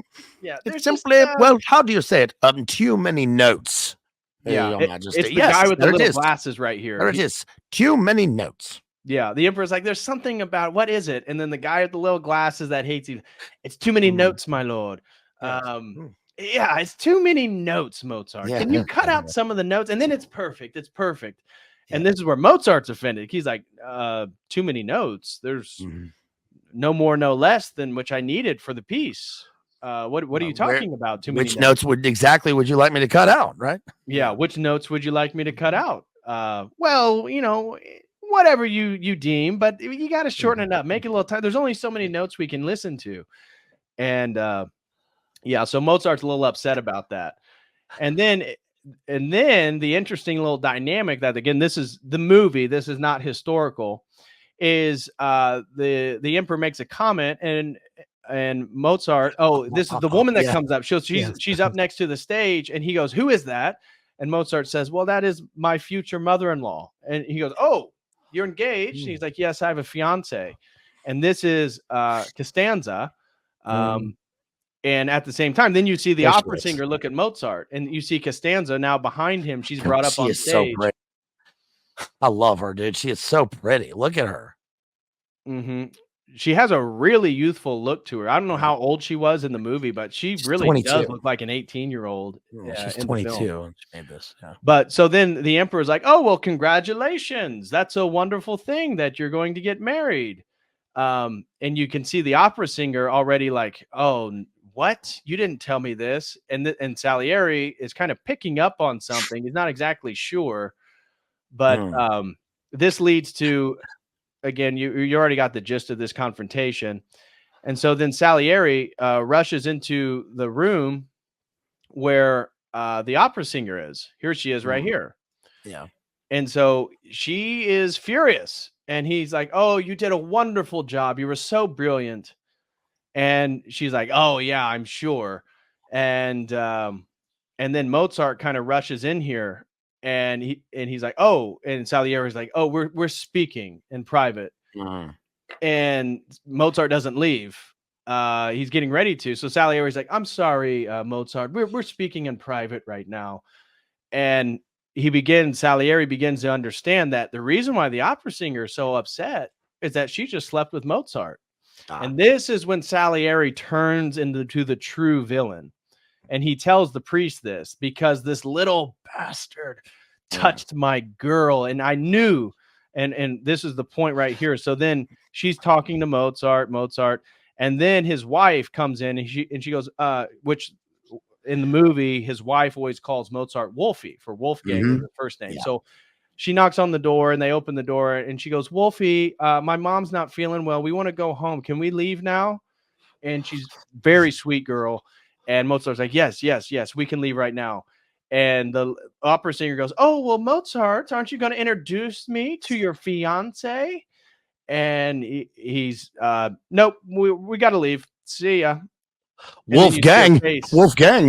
it's simply, how do you say it? Too many notes. It's the guy with the little glasses right here. There it is. Too many notes. Yeah, the emperor's like, there's something about, what is it? And then the guy with the little glasses that hates you, it's too many notes, my lord. Yeah, it's too many notes, Mozart. Can you cut out some of the notes? And then it's perfect. It's perfect. And this is where Mozart's offended. He's like, too many notes. There's no more, no less than which I needed for the piece. What are you talking about? Too many which notes would you like me to cut out, right? Yeah, which notes would you like me to cut out? Well, whatever you deem, but you got to shorten it up, make it a little time. There's only so many notes we can listen to. And so Mozart's a little upset about that. And then the interesting little dynamic that, again, this is the movie, this is not historical, is the emperor makes a comment, and Mozart, this is the woman that comes up. She's up next to the stage, and he goes, who is that? And Mozart says, well, that is my future mother-in-law. And he goes, oh, you're engaged? And he's like, yes, I have a fiance. And this is Costanza. And at the same time, then you see the opera singer look at Mozart, and you see Costanza now behind him. She's brought up on stage. So pretty. I love her, dude. She is so pretty. Look at her. She has a really youthful look to her. I don't know how old she was in the movie, but she's really 22. Does look like an 18-year-old. She's 22 when she made this. Yeah. But so then the emperor's like, oh, well, congratulations. That's a wonderful thing that you're going to get married. And you can see the opera singer already like, oh, what? You didn't tell me this. And Salieri is kind of picking up on something. He's not exactly sure, but this leads to, again, you already got the gist of this confrontation. And so then Salieri rushes into the room where the opera singer is. Here she is right here. Yeah. And so she is furious. And he's like, oh, you did a wonderful job. You were so brilliant. And she's like, oh, yeah, I'm sure. And then Mozart kind of rushes in here, and he's like, oh, and Salieri's like, oh, we're speaking in private. And Mozart doesn't leave. He's getting ready to. So Salieri's like, I'm sorry, Mozart, we're speaking in private right now. And Salieri begins to understand that the reason why the opera singer is so upset is that she just slept with Mozart. And this is when Salieri turns into the true villain. And he tells the priest this, because this little bastard touched my girl. And I knew, and this is the point right here. So then she's talking to Mozart, and then his wife comes in, and she goes, which in the movie, his wife always calls Mozart Wolfie, for Wolfgang is her first name. Yeah. So she knocks on the door, and they open the door, and she goes, Wolfie, my mom's not feeling well. We want to go home. Can we leave now? And she's very sweet girl. And Mozart's like, yes, we can leave right now. And the opera singer goes, oh, well, Mozart, aren't you going to introduce me to your fiance? And he's, nope, we got to leave. See ya. Wolfgang,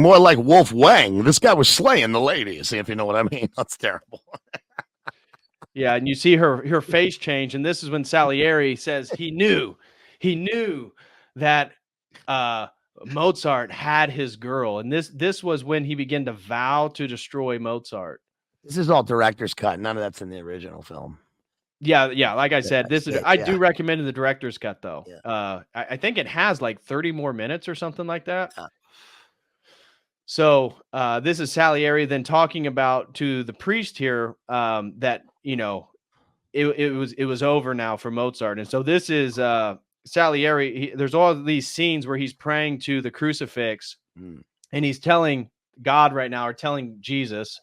more like Wolf Wang. This guy was slaying the ladies, if you know what I mean. That's terrible. Yeah, and you see her face change, and this is when Salieri says he knew that Mozart had his girl, and this was when he began to vow to destroy Mozart. This is all director's cut. None of that's in the original film. Yeah. Like I said, I do recommend the director's cut though. Yeah. I think it has like 30 more minutes or something like that. So this is Salieri then talking about to the priest here that it was over now for Mozart, and so this is Salieri. There's all these scenes where he's praying to the crucifix, and he's telling God right now, or telling Jesus,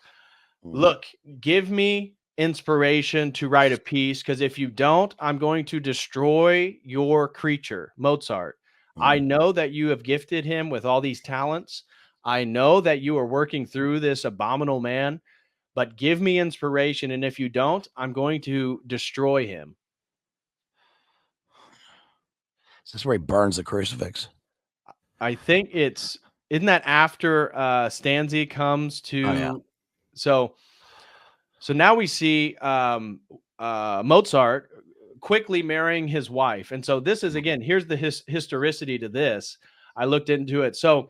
look, give me inspiration to write a piece, because if you don't, I'm going to destroy your creature, Mozart. I know that you have gifted him with all these talents. I know that you are working through this abominable man, but give me inspiration. And if you don't, I'm going to destroy him. Is this where he burns the crucifix? I think isn't that after Stanzi comes to, Oh, yeah. so now we see Mozart quickly marrying his wife. And so this is, again, here's the historicity to this. I looked into it. So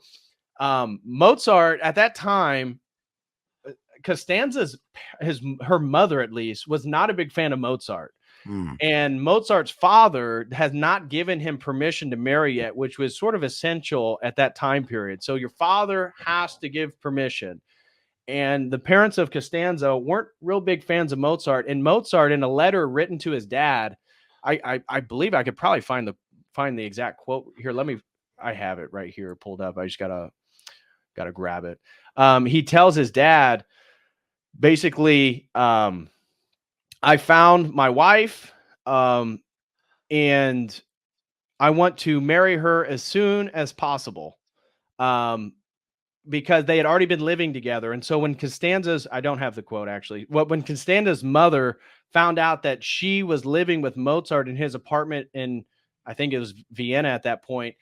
Mozart at that time, Costanza's her mother at least was not a big fan of Mozart. And Mozart's father has not given him permission to marry yet, which was sort of essential at that time period. So your father has to give permission. And the parents of Costanza weren't real big fans of Mozart. And Mozart, in a letter written to his dad, I believe I could probably find the exact quote here. I have it right here pulled up. I just gotta grab it. He tells his dad, basically, I found my wife, and I want to marry her as soon as possible, because they had already been living together. And so when I don't have the quote actually, when Costanza's mother found out that she was living with Mozart in his apartment in, I think it was Vienna at that point,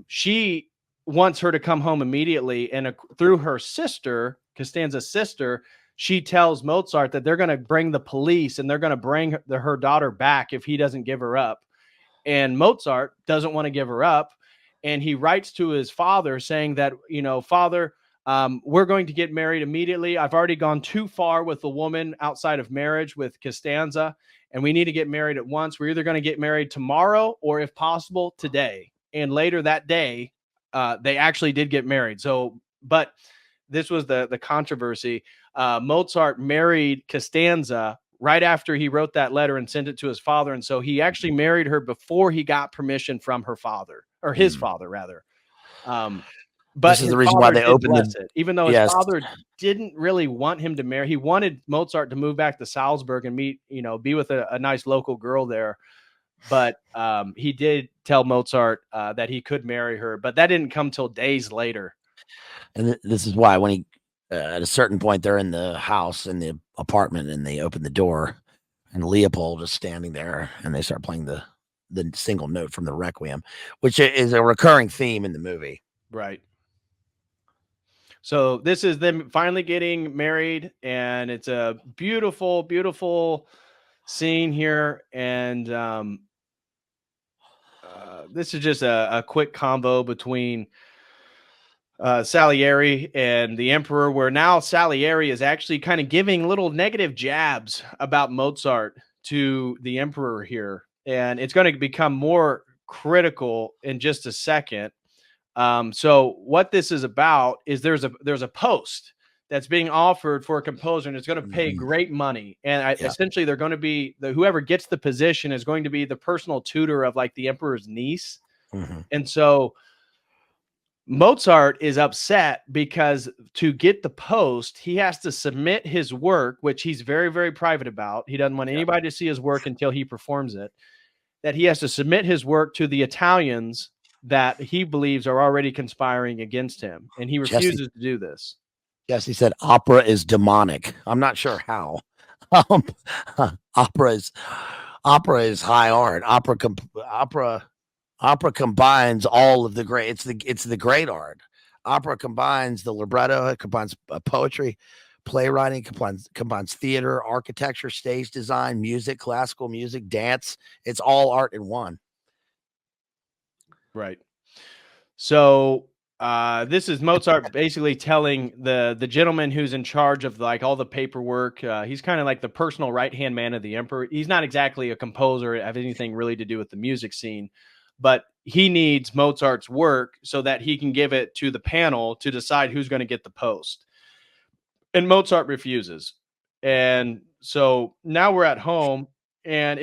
she wants her to come home immediately. And through her sister, Costanza's sister, she tells Mozart that they're going to bring the police and they're going to bring her daughter back if he doesn't give her up. And Mozart doesn't want to give her up. And he writes to his father saying that, Father, we're going to get married immediately. I've already gone too far with the woman outside of marriage with Costanza, and we need to get married at once. We're either going to get married tomorrow or, if possible, today. And later that day, they actually did get married. So, but this was the controversy. Mozart married Costanza right after he wrote that letter and sent it to his father. And so he actually married her before he got permission from her father, or his father rather. But this is the reason why they opened it, even though his father didn't really want him to marry. He wanted Mozart to move back to Salzburg and be with a nice local girl there. But he did tell Mozart that he could marry her, but that didn't come till days later. And this is why when he, at a certain point, they're in the house, in the apartment, and they open the door, and Leopold is standing there, and they start playing the single note from the Requiem, which is a recurring theme in the movie. Right. So this is them finally getting married, and it's a beautiful, beautiful scene here. And this is just a quick combo between Salieri and the Emperor, where now Salieri is actually kind of giving little negative jabs about Mozart to the Emperor here. And it's going to become more critical in just a second. So what this is about is there's a post that's being offered for a composer, and it's going to pay great money. And essentially they're going to be whoever gets the position is going to be the personal tutor of like the Emperor's niece. And so Mozart is upset because to get the post, he has to submit his work, which he's very, very private about. He doesn't want anybody to see his work until he performs it. That he has to submit his work to the Italians that he believes are already conspiring against him. And he refuses to do this. Yes, he said opera is demonic. I'm not sure how. Opera is high art. Opera combines all of the great. It's the great art. Opera combines the libretto. It combines poetry, playwriting. Combines theater, architecture, stage design, music, classical music, dance. It's all art in one. Right. So this is Mozart basically telling the gentleman who's in charge of like all the paperwork. He's kind of like the personal right-hand man of the Emperor. He's not exactly a composer, have anything really to do with the music scene, but he needs Mozart's work so that he can give it to the panel to decide who's going to get the post. And Mozart refuses. And so now we're at home, and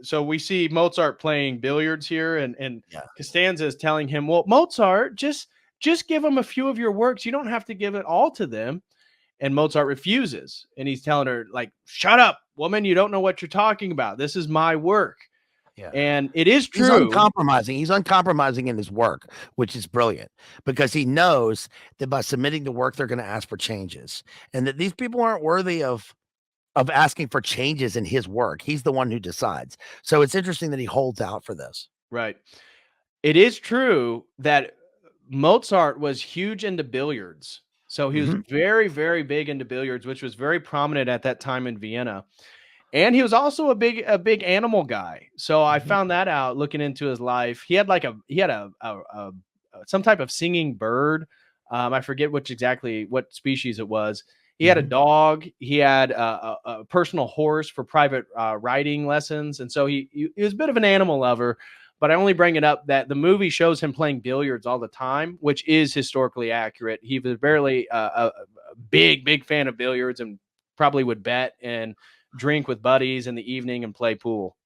so we see Mozart playing billiards here, and Costanza is telling him, well, Mozart, just give them a few of your works. You don't have to give it all to them. And Mozart refuses. And he's telling her, like, shut up, woman. You don't know what you're talking about. This is my work. Yeah. And it is He's true. uncompromising. He's uncompromising in his work, which is brilliant because he knows that by submitting the work, they're going to ask for changes, and that these people aren't worthy of asking for changes in his work. He's the one who decides. So it's interesting that he holds out for this. Right. It is true that Mozart was huge into billiards. So he was very, very big into billiards, which was very prominent at that time in Vienna. And he was also a big animal guy. So I found that out looking into his life. He had like some type of singing bird. I forget what species it was. He had a dog. He had a personal horse for private riding lessons, and so he was a bit of an animal lover. But I only bring it up that the movie shows him playing billiards all the time, which is historically accurate. He was barely a big fan of billiards, and probably would bet and drink with buddies in the evening and play pool.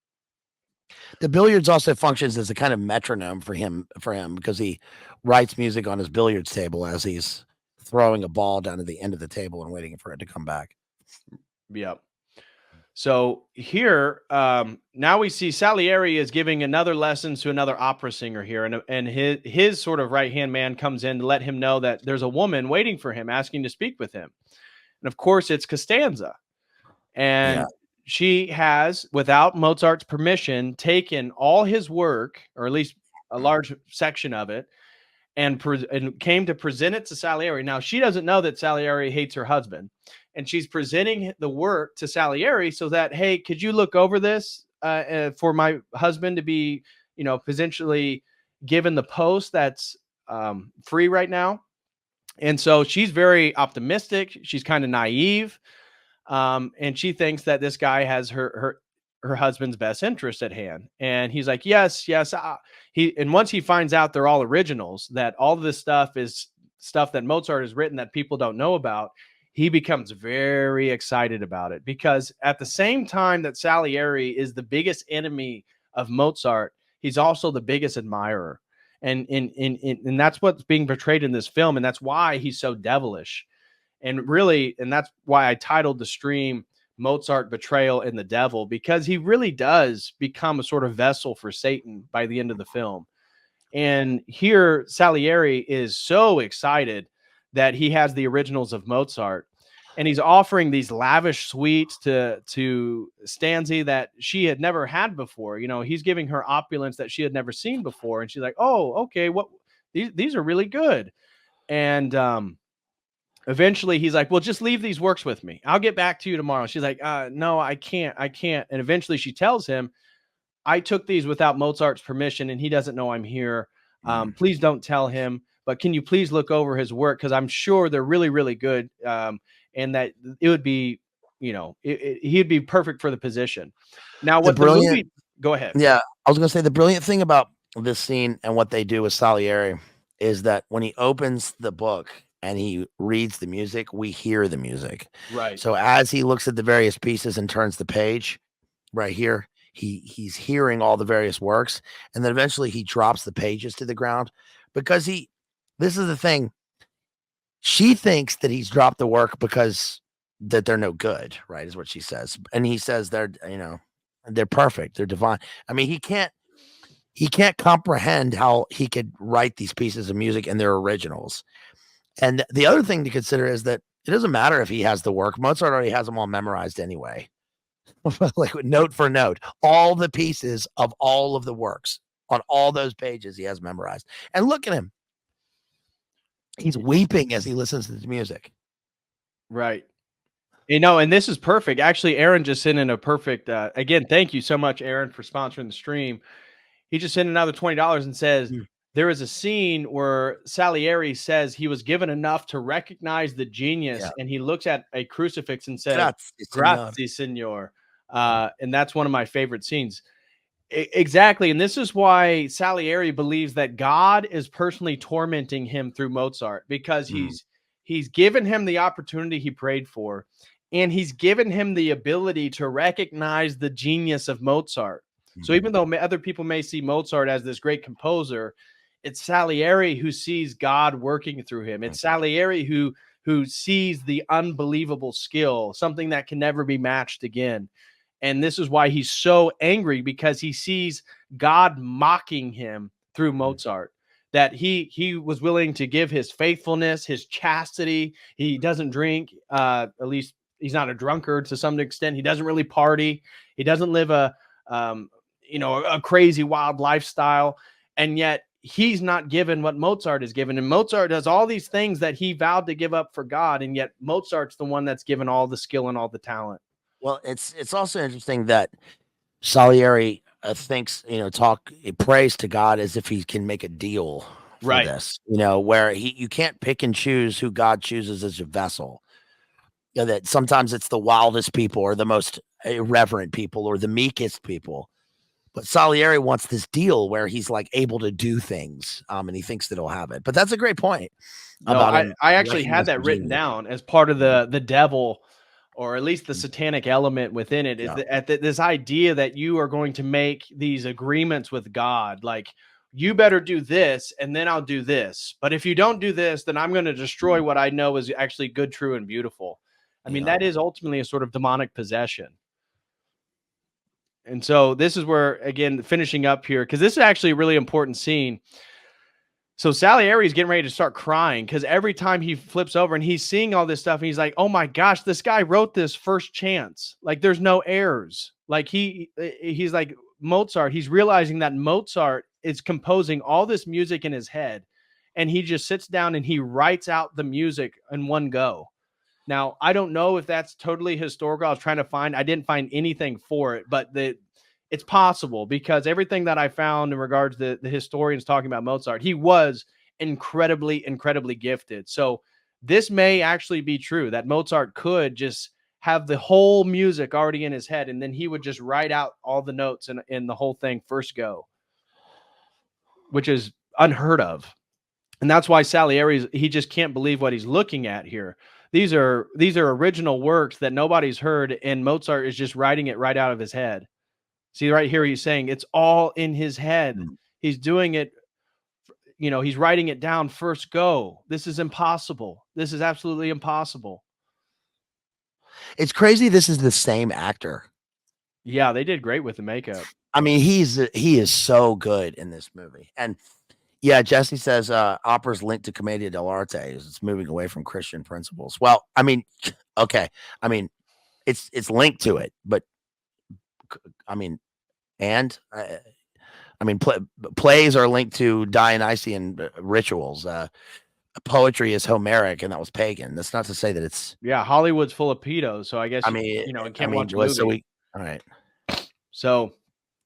The billiards also functions as a kind of metronome for him because he writes music on his billiards table as he's throwing a ball down to the end of the table and waiting for it to come back. Yep. So here, now we see Salieri is giving another lesson to another opera singer here, and his sort of right-hand man comes in to let him know that there's a woman waiting for him, asking to speak with him. And of course, it's Costanza. And she has, without Mozart's permission, taken all his work, or at least a large section of it, and came to present it to Salieri. Now, she doesn't know that Salieri hates her husband, and she's presenting the work to Salieri so that, hey, could you look over this for my husband to be, potentially given the post that's free right now? And so she's very optimistic. She's kind of naive. And she thinks that this guy has her husband's best interest at hand. And he's like, yes. And once he finds out they're all originals, that all of this stuff is stuff that Mozart has written that people don't know about, he becomes very excited about it, because at the same time that Salieri is the biggest enemy of Mozart, he's also the biggest admirer. And that's what's being portrayed in this film. And that's why he's so devilish. And that's why I titled the stream Mozart, Betrayal, and the Devil, because he really does become a sort of vessel for Satan by the end of the film. And here Salieri is so excited that he has the originals of Mozart, and he's offering these lavish suites to Stanzi that she had never had before. He's giving her opulence that she had never seen before. And she's like, oh, okay, what these are really good. And eventually he's like, well, just leave these works with me. I'll get back to you tomorrow. She's like, no, I can't. And eventually she tells him, I took these without Mozart's permission, and he doesn't know I'm here. Please don't tell him, but can you please look over his work? Because I'm sure they're really, really good. And that it would be, he'd be perfect for the position. Now, what the movie, go ahead. Yeah. I was going to say the brilliant thing about this scene and what they do with Salieri is that when he opens the book and he reads the music, we hear the music. Right. So as he looks at the various pieces and turns the page right here, he's hearing all the various works. And then eventually he drops the pages to the ground because this is the thing. She thinks that he's dropped the work because that they're no good, right? Is what she says. And he says they're perfect. They're divine. I mean, he can't comprehend how he could write these pieces of music and they're originals. And the other thing to consider is that it doesn't matter if he has the work. Mozart already has them all memorized anyway. Like note for note, all the pieces of all of the works on all those pages he has memorized. And look at him. He's weeping as he listens to the music. Right. And this is perfect. Actually, Aaron just sent in a perfect, again, thank you so much, Aaron, for sponsoring the stream. He just sent another $20 and says, there is a scene where Salieri says he was given enough to recognize the genius, and he looks at a crucifix and says, Grazie, signor. And that's one of my favorite scenes. Exactly. And this is why Salieri believes that God is personally tormenting him through Mozart, because he's given him the opportunity he prayed for, and he's given him the ability to recognize the genius of Mozart. So even though other people may see Mozart as this great composer, it's Salieri who sees God working through him. It's Salieri who who sees the unbelievable skill, something that can never be matched again. And this is why he's so angry, because he sees God mocking him through Mozart, that he was willing to give his faithfulness, his chastity. He doesn't drink, at least he's not a drunkard to some extent. He doesn't really party. He doesn't live a crazy wild lifestyle. And yet he's not given what Mozart is given. And Mozart does all these things that he vowed to give up for God. And yet Mozart's the one that's given all the skill and all the talent. Well, it's also interesting that Salieri thinks, he prays to God as if he can make a deal for Right. this, where you can't pick and choose who God chooses as a vessel. That sometimes it's the wildest people or the most irreverent people or the meekest people. But Salieri wants this deal where he's like able to do things, and he thinks that he'll have it. But that's a great point. No, I actually had that written down as part of the devil, or at least the satanic element within it, is this idea that you are going to make these agreements with God, like, you better do this and then I'll do this. But if you don't do this, then I'm going to destroy what I know is actually good, true, and beautiful. I mean, that is ultimately a sort of demonic possession. And so this is where, again, finishing up here, because this is actually a really important scene. So Salieri is getting ready to start crying, because every time he flips over and he's seeing all this stuff, and he's like, oh my gosh, this guy wrote this first chance. Like, there's no errors. Like, he's like Mozart. He's realizing that Mozart is composing all this music in his head, and he just sits down and he writes out the music in one go. Now, I don't know if that's totally historical. I was trying to I didn't find anything for it, but it's possible, because everything that I found in regards to the historians talking about Mozart, he was incredibly, incredibly gifted. So this may actually be true, that Mozart could just have the whole music already in his head, and then he would just write out all the notes in the whole thing first go, which is unheard of. And that's why Salieri, he just can't believe what he's looking at here. These are original works that nobody's heard, and Mozart is just writing it right out of his head. See, right here, he's saying it's all in his head. He's doing it, he's writing it down first go. This is impossible. This is absolutely impossible. It's crazy. This is the same actor. Yeah, they did great with the makeup. I mean, he is so good in this movie. And yeah, Jesse says opera's linked to Commedia dell'arte. It's moving away from Christian principles. Well, I mean, okay. I mean, it's linked to it, but I mean, plays are linked to Dionysian rituals. Poetry is Homeric, and that was pagan. That's not to say that it's Hollywood's full of pedos. So I guess you can't watch a movie. All right. So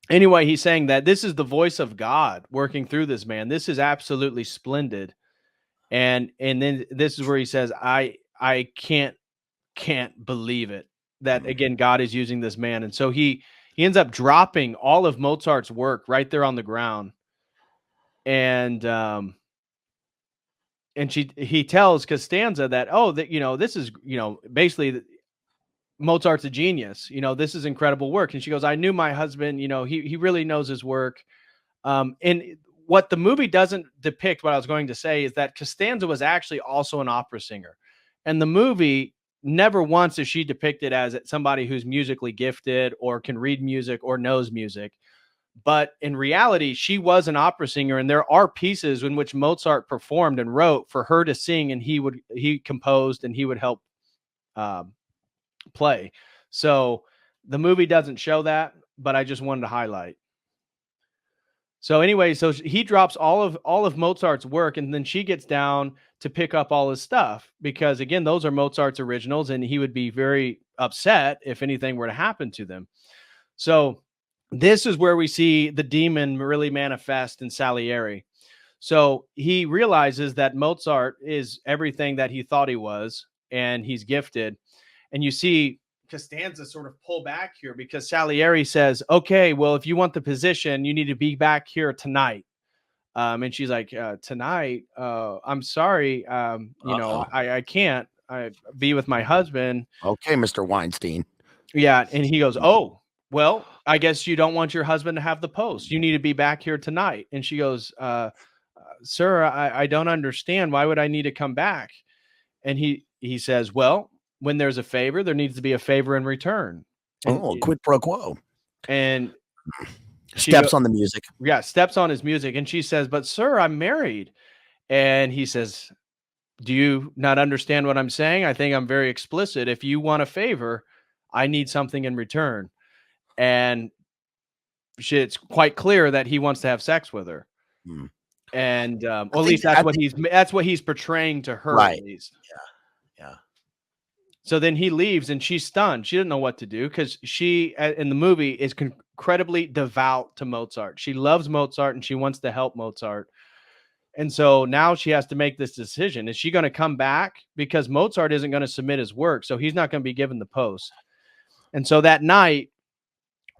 anyway, he's saying that this is the voice of God working through this man. This is absolutely splendid. And then this is where he says, I can't believe it, that again, God is using this man. And so he ends up dropping all of Mozart's work right there on the ground. And he tells Costanza that, this is, basically Mozart's a genius. This is incredible work. And she goes, I knew my husband, he really knows his work. And what the movie doesn't depict, what I was going to say, is that Costanza was actually also an opera singer. And the movie never once is she depicted as somebody who's musically gifted or can read music or knows music. But in reality, she was an opera singer, and there are pieces in which Mozart performed and wrote for her to sing, and he composed and he would help play. So the movie doesn't show that, but I just wanted to highlight. So anyway, so he drops all of Mozart's work, and then she gets down to pick up all his stuff, because again, those are Mozart's originals, and he would be very upset if anything were to happen to them. So this is where we see the demon really manifest in Salieri. So he realizes that Mozart is everything that he thought he was, and he's gifted. And you see Costanza sort of pull back here, because Salieri says, okay, well, if you want the position, you need to be back here tonight. And she's like, tonight? I'm sorry. I can't be with my husband. Okay, Mr. Weinstein. Yeah. And he goes, oh, well, I guess you don't want your husband to have the post. You need to be back here tonight. And she goes, sir, I don't understand. Why would I need to come back? And he says, well, when there's a favor, there needs to be a favor in return. And, quid pro quo. And steps on the music. Yeah, steps on his music. And she says, but sir, I'm married. And he says, do you not understand what I'm saying? I think I'm very explicit. If you want a favor, I need something in return. And it's quite clear that he wants to have sex with her. And at least that's what he's portraying to her, right. At least. Yeah. So then he leaves and she's stunned. She doesn't know what to do because she, in the movie, is incredibly devout to Mozart. She loves Mozart and she wants to help Mozart. And so now she has to make this decision. Is she going to come back? Because Mozart isn't going to submit his work, so he's not going to be given the post. And so that night,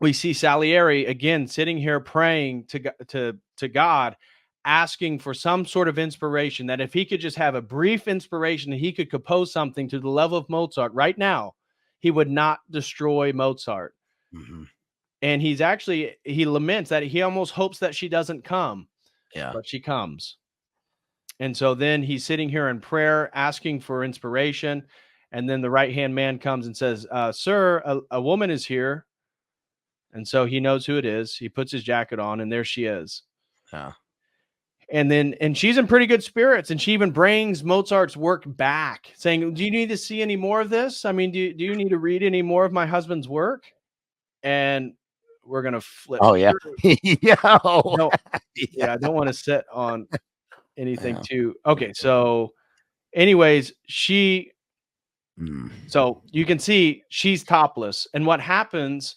we see Salieri again sitting here praying to God, asking for some sort of inspiration, that if he could just have a brief inspiration, that he could compose something to the level of Mozart right now, he would not destroy Mozart. And he laments that he almost hopes that she doesn't come, but she comes. And so then he's sitting here in prayer, asking for inspiration. And then the right-hand man comes and says, sir, a woman is here. And so he knows who it is. He puts his jacket on and there she is. Yeah. And she's in pretty good spirits. And she even brings Mozart's work back, saying, do you need to see any more of this? I mean, do you need to read any more of my husband's work? And we're going to flip. Oh, yeah. Yeah, I don't want to sit on anything too. Okay. So anyways, so you can see she's topless. And what happens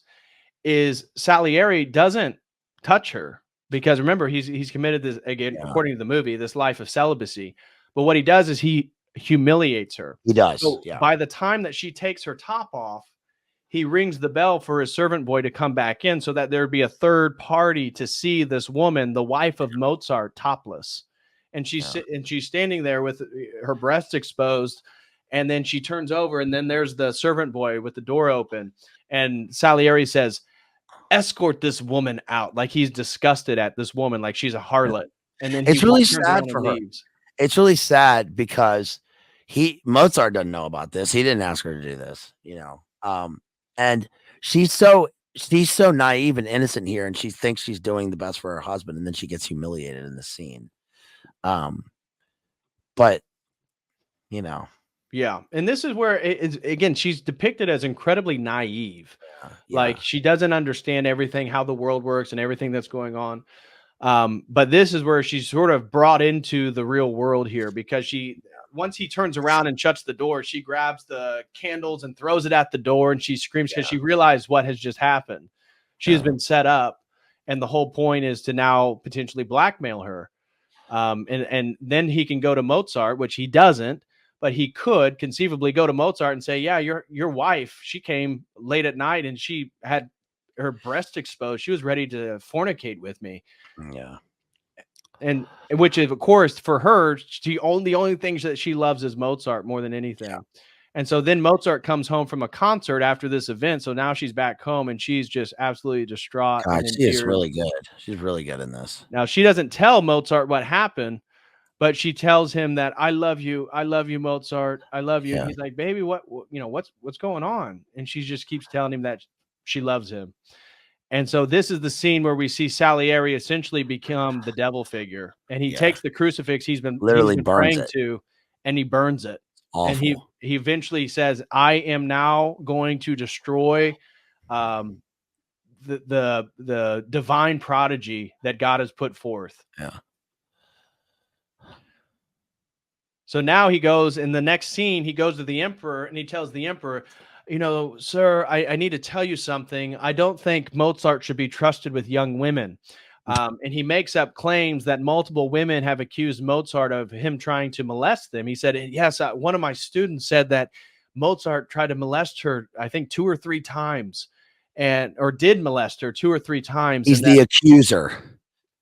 is Salieri doesn't touch her because remember, he's committed this, again, according to the movie, this life of celibacy. But what he does is he humiliates her. He does. So by the time that she takes her top off, he rings the bell for his servant boy to come back in so that there'd be a third party to see this woman, the wife of Mozart, topless. And she's standing there with her breasts exposed. And then she turns over and then there's the servant boy with the door open. And Salieri says, escort this woman out. Like he's disgusted at this woman, like she's a harlot. And then it's really sad for her. It's really sad because Mozart doesn't know about this. He didn't ask her to do this, and she's so naive and innocent here, and she thinks she's doing the best for her husband, and then she gets humiliated in the scene. But yeah, and this is where again she's depicted as incredibly naive. Like she doesn't understand everything, how the world works and everything that's going on. But this is where she's sort of brought into the real world here because once he turns around and shuts the door, she grabs the candles and throws it at the door and she screams because she realized what has just happened. She has been set up, and the whole point is to now potentially blackmail her. And then he can go to Mozart, which he doesn't. But he could conceivably go to Mozart and say, yeah, your wife, she came late at night and she had her breast exposed. She was ready to fornicate with me. Yeah. And which is, of course, for her, the only thing that she loves is Mozart more than anything. Yeah. And so then Mozart comes home from a concert after this event. So now she's back home and she's just absolutely distraught. God, she is really good. She's really good in this. Now, she doesn't tell Mozart what happened. But she tells him that I love you, Mozart, I love you. Yeah. He's like, baby, what's going on? And she just keeps telling him that she loves him. And so this is the scene where we see Salieri essentially become the devil figure, and he takes the crucifix he's been praying to, and he burns it. Awful. And he eventually says, I am now going to destroy the divine prodigy that God has put forth. Yeah. So now he goes in the next scene, he goes to the emperor and he tells the emperor, sir, I need to tell you something. I don't think Mozart should be trusted with young women. And he makes up claims that multiple women have accused Mozart of him trying to molest them. He said, yes, one of my students said that Mozart tried to molest her, I think 2 or 3 times or did molest her 2 or 3 times. He's the accuser.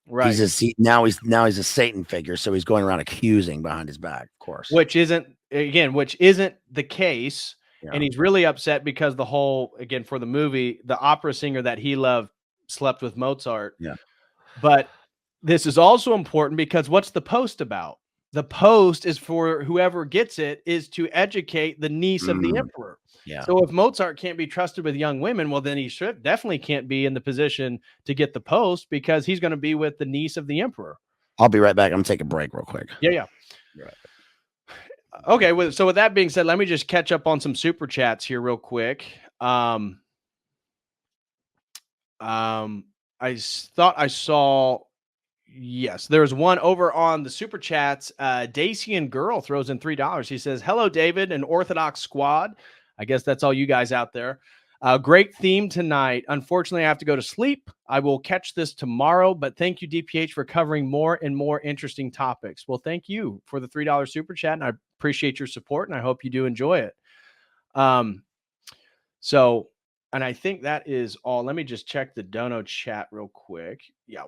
Right. Now he's a Satan figure, so he's going around accusing behind his back, of course. Which isn't the case. Yeah. And he's really upset because the whole, again, for the movie, the opera singer that he loved slept with Mozart. Yeah. But this is also important because what's the post about? the post is for whoever gets it is to educate the niece of the emperor. Yeah. So if Mozart can't be trusted with young women, well, then he definitely can't be in the position to get the post because he's going to be with the niece of the emperor. I'll be right back. I'm going to take a break real quick. Yeah. Right. Okay. So with that being said, let me just catch up on some super chats here real quick. I thought I saw. Yes, there's one over on the super chats. Dacian Girl throws in $3. He says, "Hello, David, an Orthodox squad." I guess that's all you guys out there. Great theme tonight. Unfortunately, I have to go to sleep. I will catch this tomorrow, but thank you, DPH, for covering more and more interesting topics. Well, thank you for the $3 super chat, and I appreciate your support, and I hope you do enjoy it. And I think that is all. Let me just check the dono chat real quick. Yeah,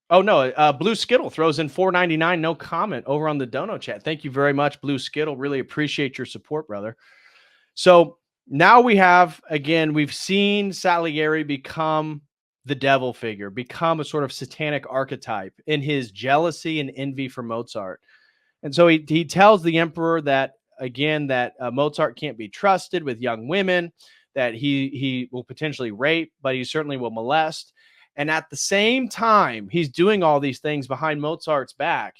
Oh no, Blue Skittle throws in $4.99, no comment over on the dono chat. Thank you very much, Blue Skittle. Really appreciate your support, brother. So now we've seen Salieri become the devil figure, become a sort of satanic archetype in his jealousy and envy for Mozart. And so he tells the emperor that Mozart can't be trusted with young women, that he will potentially rape, but he certainly will molest. And at the same time, he's doing all these things behind Mozart's back.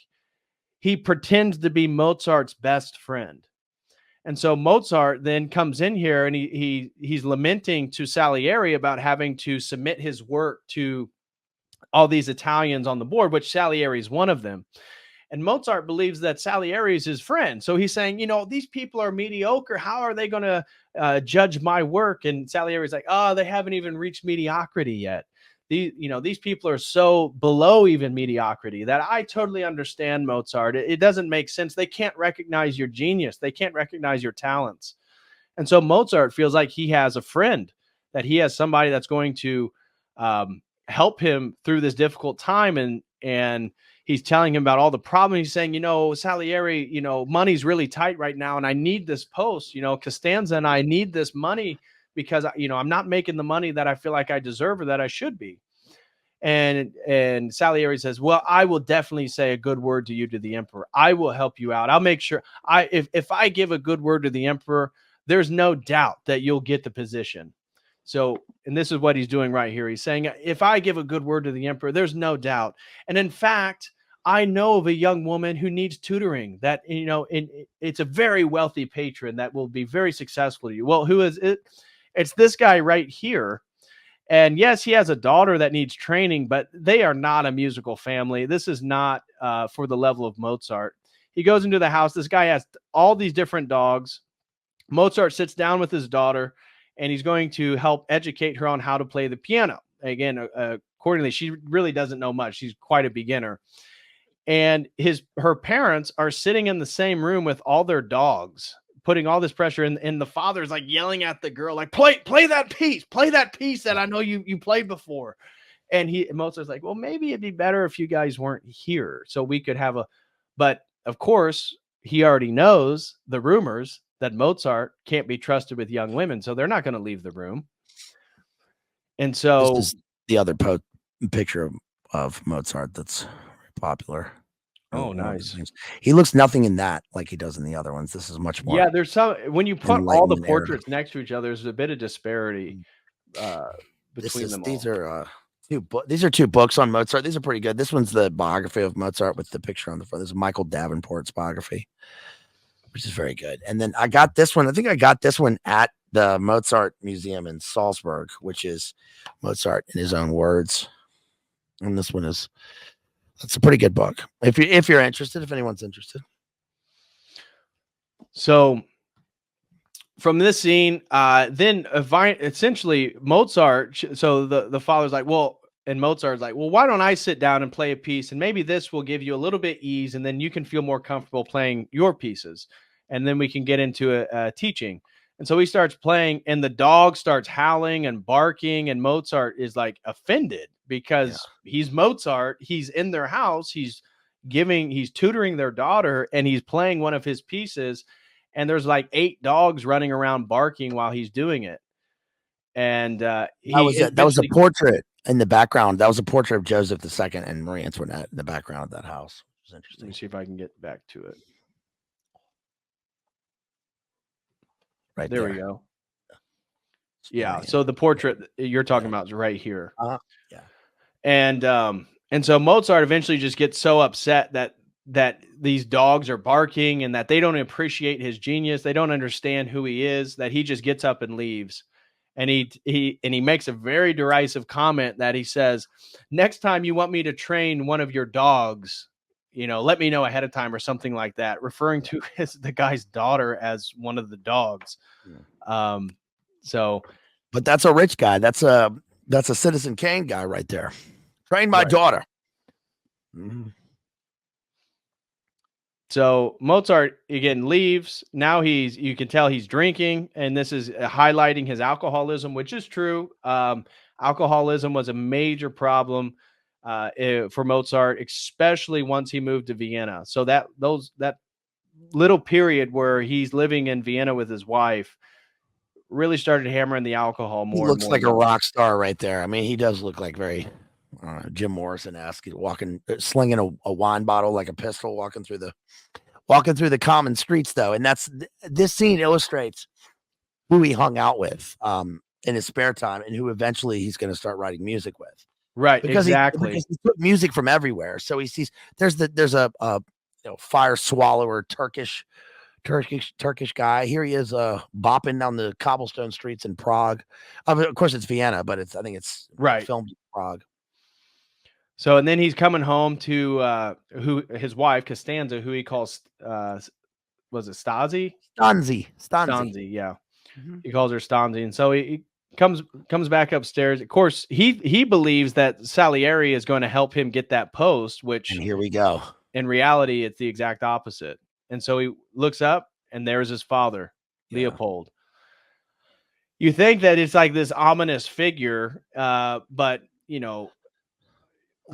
He pretends to be Mozart's best friend. And so Mozart then comes in here and he's lamenting to Salieri about having to submit his work to all these Italians on the board, which Salieri is one of them. And Mozart believes that Salieri is his friend. So he's saying, these people are mediocre. How are they going to judge my work? And Salieri's like, oh, they haven't even reached mediocrity yet. These people are so below even mediocrity that I totally understand Mozart. It doesn't make sense. They can't recognize your genius. They can't recognize your talents. And so Mozart feels like he has a friend, that he has somebody that's going to help him through this difficult time. And he's telling him about all the problems. He's saying, Salieri, money's really tight right now, and I need this post. Costanza and I need this money because, I'm not making the money that I feel like I deserve or that I should be. And Salieri says, well, I will definitely say a good word to you, to the emperor. I will help you out. I'll make sure if I give a good word to the emperor, there's no doubt that you'll get the position. So, and this is what he's doing right here. He's saying, if I give a good word to the emperor, there's no doubt. And in fact, I know of a young woman who needs tutoring that, it's a very wealthy patron that will be very successful to you. Well, who is it? It's this guy right here. And yes, he has a daughter that needs training, but they are not a musical family. This is not for the level of Mozart. He goes into the house. This guy has all these different dogs. Mozart sits down with his daughter, and he's going to help educate her on how to play the piano. Again, accordingly, she really doesn't know much. She's quite a beginner. And her parents are sitting in the same room with all their dogs, putting all this pressure, and the father's like yelling at the girl, like, play that piece that I know you played before. And Mozart's like, well, maybe it'd be better if you guys weren't here so we could have but of course he already knows the rumors that Mozart can't be trusted with young women, so they're not going to leave the room. And so this is the other picture of Mozart that's popular. Oh, nice. He looks nothing in that like he does in the other ones. This is much more. Yeah, there's some, when you put all the portraits next to each other, there's a bit of disparity between them all. These are two books on Mozart. These are pretty good. This one's the biography of Mozart with the picture on the front. This is Michael Davenport's biography, which is very good. And then I got this one. I think I got this one at the Mozart Museum in Salzburg, which is Mozart in his own words. And this one is, it's a pretty good book. If you're interested, if anyone's interested. So from this scene, then essentially Mozart. So the father's like, well, and Mozart's like, well, why don't I sit down and play a piece, and maybe this will give you a little bit ease, and then you can feel more comfortable playing your pieces, and then we can get into teaching. And so he starts playing, and the dog starts howling and barking, and Mozart is like offended because he's Mozart. He's in their house. He's tutoring their daughter, and he's playing one of his pieces, and there's like 8 dogs running around barking while he's doing it. And that was a portrait in the background. That was a portrait of Joseph II and Marie Antoinette in the background of that house. It's Let interesting. me see if I can get back to it. Right There we go. Yeah. Experience. So the portrait you're talking about is right here. Yeah. And so Mozart eventually just gets so upset that these dogs are barking and that they don't appreciate his genius. They don't understand who he is, that he just gets up and leaves. And he makes a very derisive comment that he says, "Next time you want me to train one of your dogs, let me know ahead of time," or something like that, referring to the guy's daughter as one of the dogs. Um, so But that's a rich guy. That's a Citizen Kane guy right there. Train my Right. daughter. So Mozart again leaves. Now you can tell he's drinking, and this is highlighting his alcoholism, which is true. Alcoholism was a major problem for Mozart, especially once he moved to Vienna. So that little period where he's living in Vienna with his wife really started hammering the alcohol He more and looks more. like a rock star right there. I mean, he does look like very Jim Morrison-esque, walking, slinging a wine bottle like a pistol, walking through the common streets, though. And this scene illustrates who he hung out with in his spare time and who eventually he's going to start writing music with. Right, Because exactly. he took music from everywhere. So he sees there's a fire swallower Turkish guy. Here he is bopping down the cobblestone streets in Prague. Of course it's Vienna, but I think it's Right. filmed in Prague. So, and then he's coming home to his wife Costanza, who he calls was it Stasi? Stanzi. Yeah. Mhm. He calls her Stanzi. And so he comes back upstairs. Of course, he believes that Salieri is going to help him get that post, which And here we go. in reality it's the exact opposite. And so he looks up and there's his father, Leopold. You think that it's like this ominous figure, but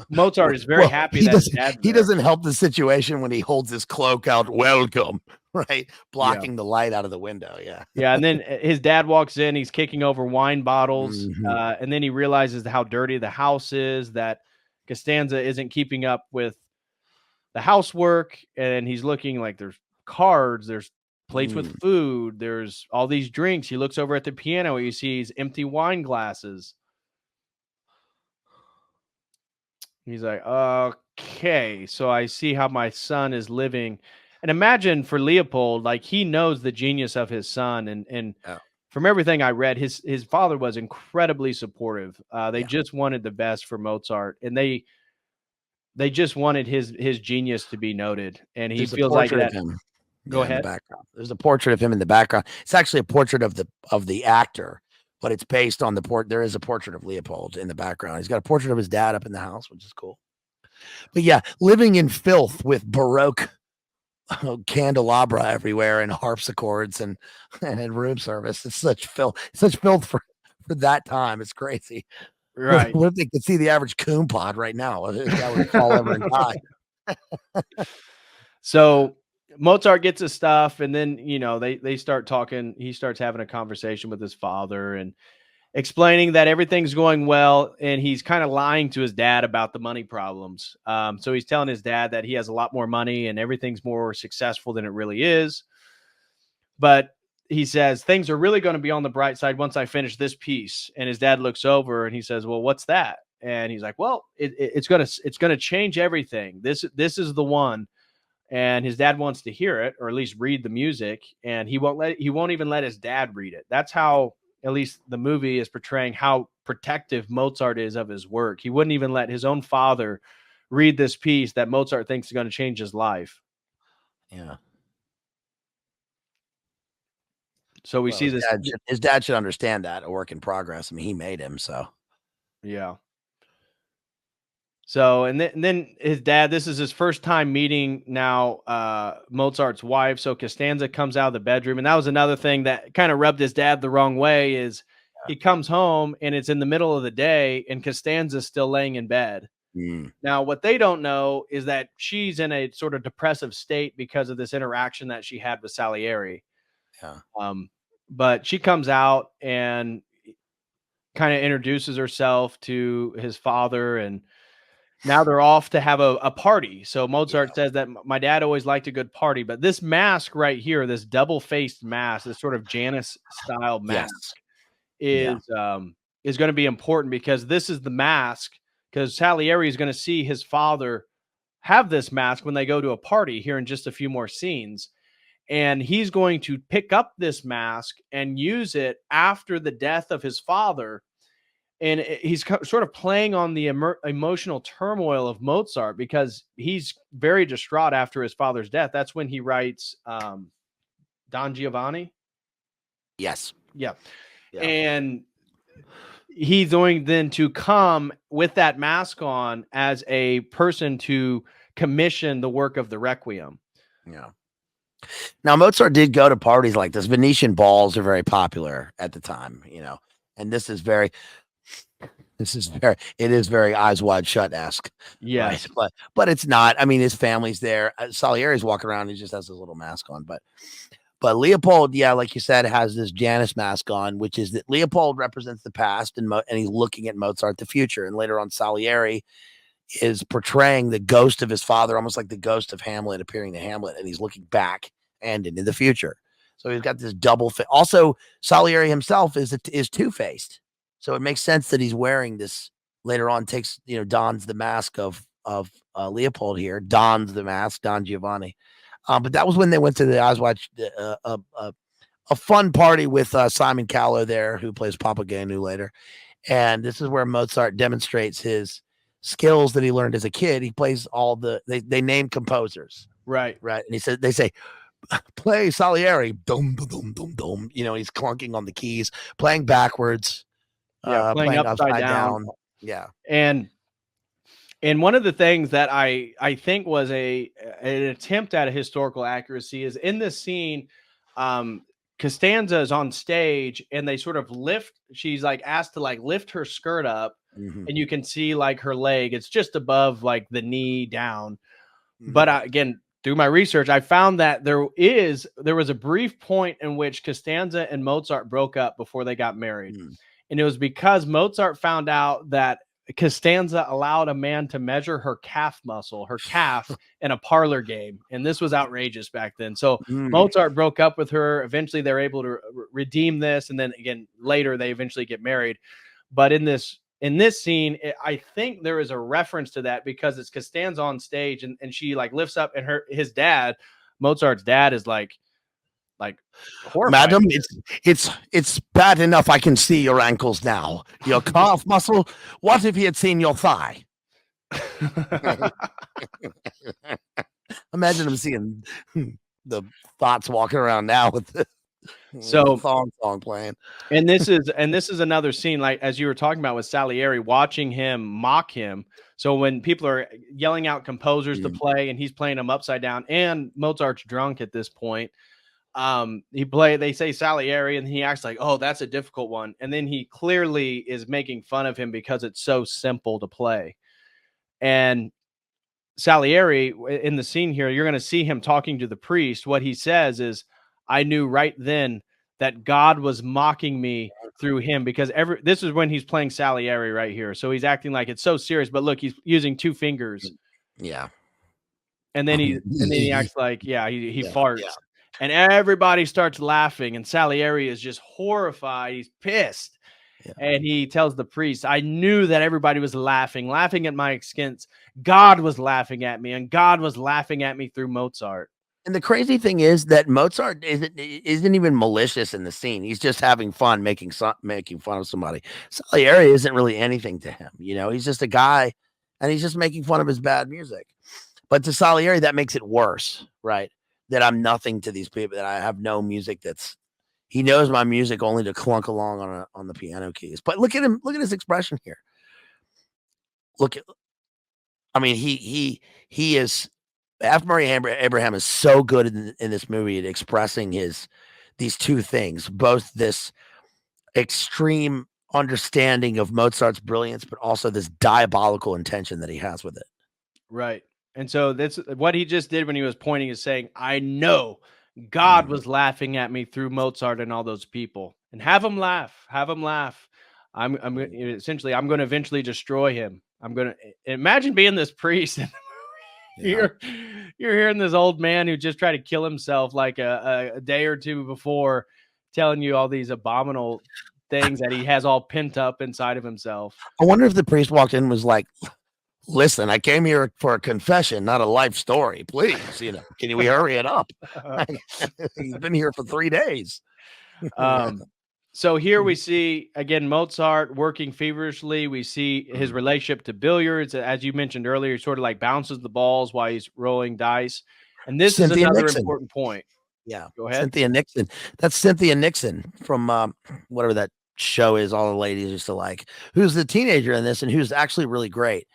Mozart is very happy that his dad's he there. doesn't help the situation when he holds his cloak out, welcome, right? Blocking the light out of the window. Yeah. Yeah, and then his dad walks in, he's kicking over wine bottles, Mhm. and then he realizes how dirty the house is, that Costanza isn't keeping up with the housework, and he's looking like there's cards, there's plates with food, there's all these drinks. He looks over at the piano, he sees empty wine glasses. He's like, "Okay, so I see how my son is living." And imagine for Leopold, like he knows the genius of his son, and Yeah. from everything I read, his father was incredibly supportive. They Yeah. just wanted the best for Mozart, and they just wanted his genius to be noted. And he There's a feels like portrait of that. him. Go In the ahead. background. There's a portrait of him in the background. It's actually a portrait of the actor, but it's based on there is a portrait of Leopold in the background. He's got a portrait of his dad up in the house, which is cool. But yeah, living in filth with Baroque candelabra everywhere and harpsichords and room service. It's such filth for that time. It's crazy. Right. What if they could see the average coon pod right now? This guy would fall over and die. So Mozart gets his stuff, and then they start talking. He starts having a conversation with his father and explaining that everything's going well, and he's kind of lying to his dad about the money problems. So he's telling his dad that he has a lot more money and everything's more successful than it really is. But he says things are really going to be on the bright side once I finish this piece. And his dad looks over and he says, "Well, what's that?" And he's like, "Well, it's gonna change everything. This is the one." And his dad wants to hear it, or at least read the music, and he won't even let his dad read it. That's how, at least the movie is portraying how protective Mozart is of his work. He wouldn't even let his own father read this piece that Mozart thinks is going to change his life. Yeah. So we see this. His dad should understand that, a work in progress. I mean, he made him, so. Yeah. So, and then his dad, this is his first time meeting now Mozart's wife. So Costanza comes out of the bedroom. And that was another thing that kind of rubbed his dad the wrong way is he comes home and it's in the middle of the day and Costanza's still laying in bed. Now, what they don't know is that she's in a sort of depressive state because of this interaction that she had with Salieri. Yeah. But she comes out and kind of introduces herself to his father, and now they're off to have a party. So Mozart says that my dad always liked a good party, but this mask right here, this double-faced mask, this sort of Janus style mask is going to be important, because this is the mask, because Salieri is going to see his father have this mask when they go to a party here in just a few more scenes. And he's going to pick up this mask and use it after the death of his father. And he's sort of playing on the emotional turmoil of Mozart, because he's very distraught after his father's death. That's when he writes Don Giovanni. Yes. Yeah. And he's going then to come with that mask on as a person to commission the work of the Requiem. Yeah. Now, Mozart did go to parties like this. Venetian balls are very popular at the time, and it is very Eyes Wide Shut-esque. Yes. Right? But it's not. I mean, his family's there. Salieri's walking around. He just has his little mask on. But Leopold, like you said, has this Janus mask on, which is that Leopold represents the past, and he's looking at Mozart, the future. And later on, Salieri is portraying the ghost of his father, almost like the ghost of Hamlet appearing to Hamlet, and he's looking back and into the future. So he's got this double fit. Also, Salieri himself is two-faced. So it makes sense that he's wearing this later on, dons the mask of Leopold here, dons the mask, Don Giovanni. But that was when they went to the Eyes Wide, a fun party with Simon Callow there, who plays Papagenu later. And this is where Mozart demonstrates his skills that he learned as a kid. He plays they name composers. Right. And they say, play Salieri, dum, dum, dum, dum. He's clunking on the keys, playing backwards, playing upside down. Yeah. And one of the things that I think was an attempt at a historical accuracy is in this scene, Costanza is on stage and they sort of she's like asked to like lift her skirt up, and you can see like her leg, it's just above like the knee down. But again, through my research, I found that there was a brief point in which Costanza and Mozart broke up before they got married. And it was because Mozart found out that Costanza allowed a man to measure her calf muscle, her calf, in a parlor game. And this was outrageous back then. So Mozart broke up with her. Eventually, they're able to redeem this. And then again, later, they eventually get married. But in this scene, I think there is a reference to that, because it's Costanza on stage and she like lifts up, and his dad, Mozart's dad, is like horrified. Madam, it's bad enough I can see your ankles now. Your calf muscle. What if he had seen your thigh? Imagine him seeing the thoughts walking around now with the song playing. And this is another scene, like as you were talking about with Salieri, watching him mock him. So when people are yelling out composers to play, and he's playing them upside down, and Mozart's drunk at this point. They say Salieri, and he acts like, oh, that's a difficult one. And then he clearly is making fun of him because it's so simple to play. And Salieri, in the scene here, you're going to see him talking to the priest. What he says is, I knew right then that God was mocking me through him, because this is when he's playing Salieri right here. So he's acting like it's so serious, but look, he's using two fingers. Yeah. And then he acts like, he farts. Yeah. And everybody starts laughing, and Salieri is just horrified. He's pissed. Yeah. And he tells the priest, I knew that everybody was laughing at my expense. God was laughing at me, and God was laughing at me through Mozart. And the crazy thing is that Mozart isn't even malicious in the scene. He's just having fun making fun of somebody. Salieri isn't really anything to him. He's just a guy, and he's just making fun of his bad music. But to Salieri, that makes it worse, right? That I'm nothing to these people, that I have no music. He knows my music only to clunk along on the piano keys. But look at him, look at his expression here. He is, F. Murray Abraham is so good in this movie at expressing these two things, both this extreme understanding of Mozart's brilliance, but also this diabolical intention that he has with it. Right. And so that's what he just did when he was pointing, is saying, I know God was laughing at me through Mozart and all those people, and have him laugh. I'm going to eventually destroy him. I'm gonna imagine being this priest. And you're hearing this old man who just tried to kill himself like a day or two before, telling you all these abominable things that he has all pent up inside of himself. I wonder if the priest walked in and was like, listen, I came here for a confession, not a life story. Please, you know, can we hurry it up? He's been here for 3 days. So here we see again Mozart working feverishly. We see his relationship to billiards, as you mentioned earlier. He sort of like bounces the balls while he's rolling dice. And this is another important point. Yeah, go ahead. Cynthia Nixon. That's Cynthia Nixon from whatever that show is. All the ladies used to like. Who's the teenager in this, and who's actually really great.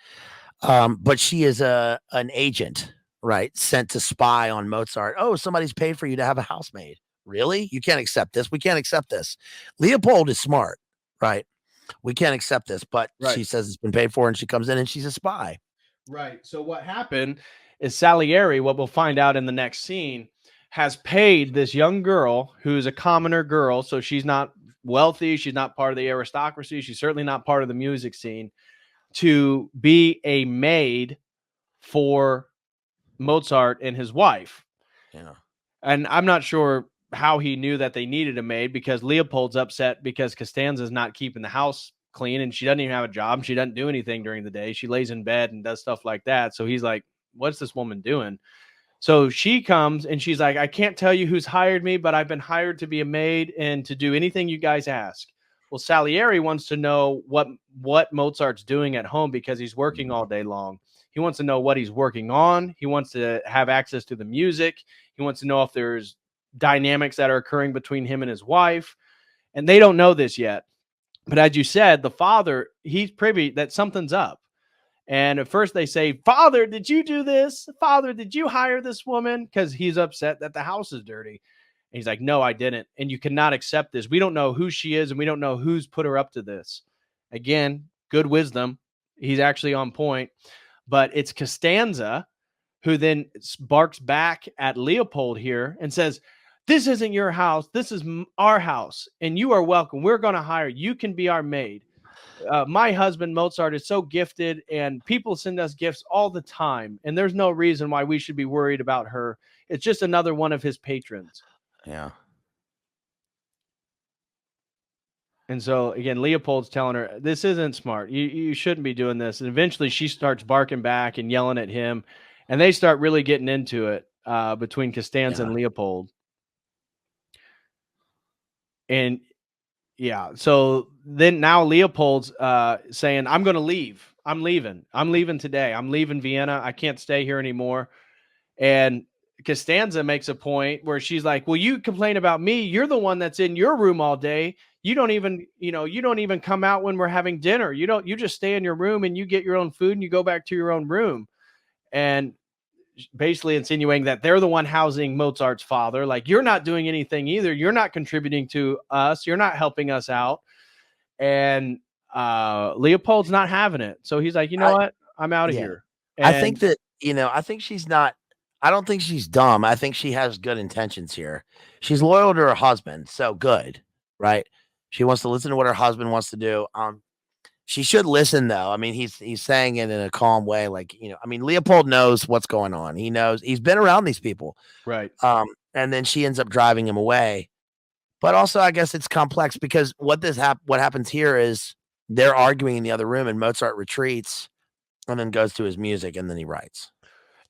But she is an agent, right? Sent to spy on Mozart. Oh, somebody's paid for you to have a housemaid. Really? You can't accept this. We can't accept this. Leopold is smart, right? We can't accept this, but she says it's been paid for, and she comes in and she's a spy. Right. So what happened is Salieri, what we'll find out in the next scene, has paid this young girl who's a commoner girl. So she's not wealthy. She's not part of the aristocracy. She's certainly not part of the music scene, to be a maid for Mozart and his wife. Yeah. And I'm not sure how he knew that they needed a maid, because Leopold's upset because Costanza's not keeping the house clean and she doesn't even have a job. She doesn't do anything during the day. She lays in bed and does stuff like that. So he's like, what's this woman doing? So she comes and she's like, I can't tell you who's hired me, but I've been hired to be a maid and to do anything you guys ask. Well, Salieri wants to know what Mozart's doing at home, because he's working all day long. He wants to know what he's working on. He wants to have access to the music. He wants to know if there's dynamics that are occurring between him and his wife. And they don't know this yet. But as you said, the father, he's privy that something's up. And at first they say, Father, did you do this? Father, did you hire this woman? Because he's upset that the house is dirty. And he's like, no, I didn't. And you cannot accept this. We don't know who she is, and we don't know who's put her up to this. Again, good wisdom. He's actually on point. But it's Costanza who then barks back at Leopold here and says, this isn't your house. This is our house, and you are welcome. We're going to hire you. You can be our maid. My husband, Mozart, is so gifted, and people send us gifts all the time, and there's no reason why we should be worried about her. It's just another one of his patrons. Yeah. And so, again, Leopold's telling her, this isn't smart. You shouldn't be doing this. And eventually she starts barking back and yelling at him, and they start really getting into it between Costanza and Leopold. And yeah, so then now Leopold's saying, I'm going to leave. I'm leaving. I'm leaving today. I'm leaving Vienna. I can't stay here anymore. And Costanza makes a point where she's like, well, you complain about me. You're the one that's in your room all day. You don't even come out when we're having dinner. You just stay in your room and you get your own food and you go back to your own room. And basically insinuating that they're the one housing Mozart's father. Like, you're not doing anything either. You're not contributing to us. You're not helping us out. And Leopold's not having it. So he's like, you know what? I'm out of here. And I think that, I think she's not, I don't think she's dumb. I think she has good intentions here. She's loyal to her husband. So good, right? She wants to listen to what her husband wants to do. She should listen, though. I mean, he's saying it in a calm way. Like, I mean, Leopold knows what's going on. He knows, he's been around these people. Right. And then she ends up driving him away. But also, I guess it's complex, because what happens here is they're arguing in the other room, and Mozart retreats and then goes to his music, and then he writes.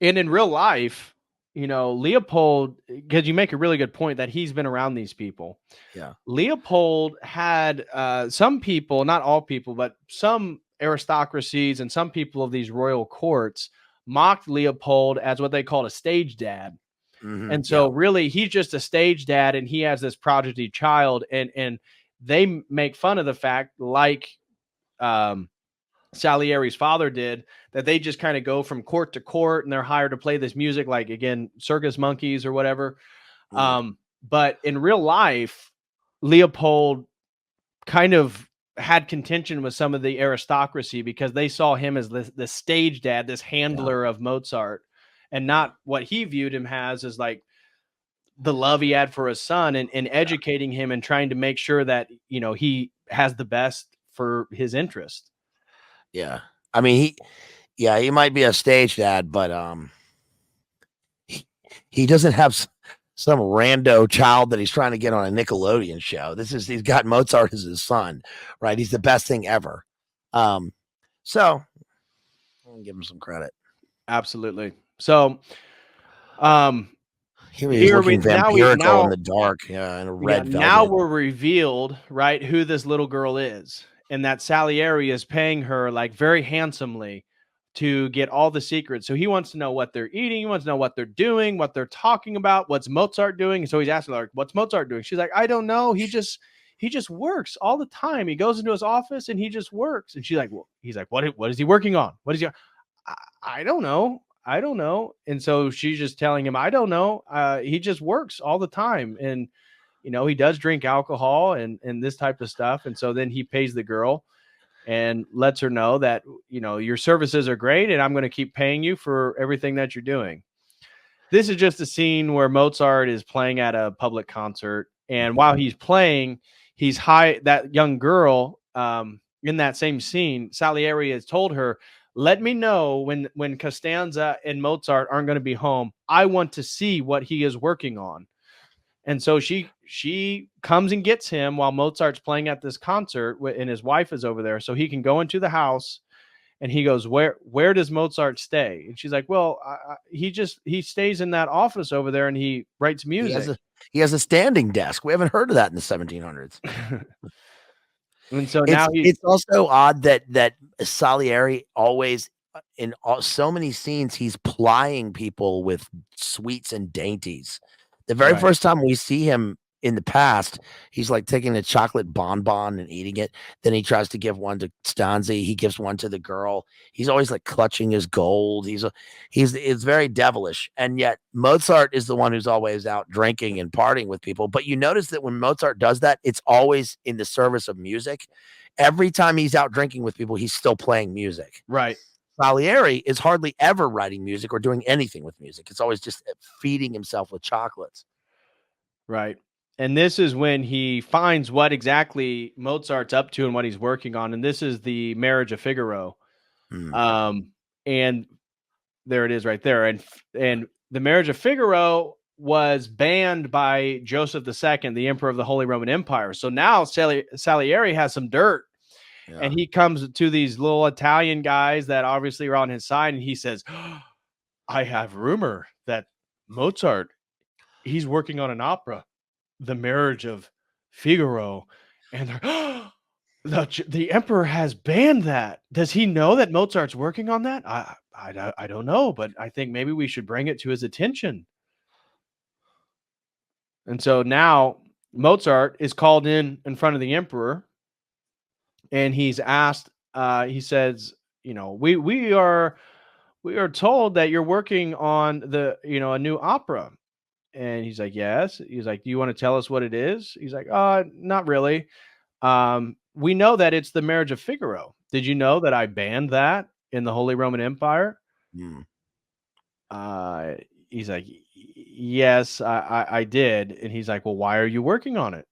And in real life, Leopold, because you make a really good point that he's been around these people. Yeah. Leopold had some people, not all people, but some aristocracies and some people of these royal courts mocked Leopold as what they called a stage dad. Mm-hmm. And so really he's just a stage dad, and he has this prodigy child, and they make fun of the fact, like Salieri's father did, that they just kind of go from court to court and they're hired to play this music, like, again, circus monkeys or whatever. But in real life, Leopold kind of had contention with some of the aristocracy, because they saw him as the stage dad, this handler of Mozart, and not what he viewed him as like the love he had for his son, and educating him and trying to make sure that, he has the best for his interest. Yeah. I mean, he might be a stage dad, but he doesn't have some rando child that he's trying to get on a Nickelodeon show. He's got Mozart as his son, right? He's the best thing ever. So I'll give him some credit. Absolutely. So, Here he is looking vampirical in the dark, in a red velvet. Now we're revealed, right, who this little girl is, and that Salieri is paying her like very handsomely to get all the secrets. So he wants to know what they're eating, he wants to know what they're doing, what they're talking about, what's Mozart doing. And so he's asking her, like, what's Mozart doing? She's like, I don't know. He just works all the time. He goes into his office and he just works. And she's like, well, he's like, what is he working on? What is he? I don't know. I don't know. And so she's just telling him, I don't know. He just works all the time. And, he does drink alcohol and this type of stuff. And so then he pays the girl and lets her know that, your services are great and I'm going to keep paying you for everything that you're doing. This is just a scene where Mozart is playing at a public concert. And while he's playing, that young girl, in that same scene, Salieri has told her, let me know when Costanza and Mozart aren't going to be home. I want to see what he is working on. And so she comes and gets him while Mozart's playing at this concert, and his wife is over there, so he can go into the house. And he goes, where does Mozart stay? And she's like, well, he stays in that office over there and he writes music. He has a standing desk. We haven't heard of that in the 1700s. And so now it's also odd that Salieri always, in so many scenes, he's plying people with sweets and dainties. The very first time we see him in the past, he's like taking a chocolate bonbon and eating it. Then he tries to give one to Stanzi. He gives one to the girl. He's always like clutching his gold. It's very devilish. And yet Mozart is the one who's always out drinking and partying with people. But you notice that when Mozart does that, it's always in the service of music. Every time he's out drinking with people, he's still playing music. Right. Salieri is hardly ever writing music or doing anything with music. It's always just feeding himself with chocolates. Right. And this is when he finds what exactly Mozart's up to and what he's working on. And this is the Marriage of Figaro. And there it is right there. And the Marriage of Figaro was banned by Joseph II, the Emperor of the Holy Roman Empire. So now Salieri has some dirt. Yeah. And he comes to these little Italian guys that obviously are on his side. And he says, I have rumor that Mozart, he's working on an opera, The Marriage of Figaro. And the emperor has banned that. Does he know that Mozart's working on that? I don't know, but I think maybe we should bring it to his attention. And so now Mozart is called in front of the emperor, and he's asked, he says, we are told that you're working on a new opera. And he's like, yes. He's like, do you want to tell us what it is? He's like, not really. We know that it's The Marriage of Figaro. Did you know that I banned that in the Holy Roman Empire? He's like, yes, I did. And he's like, well, why are you working on it?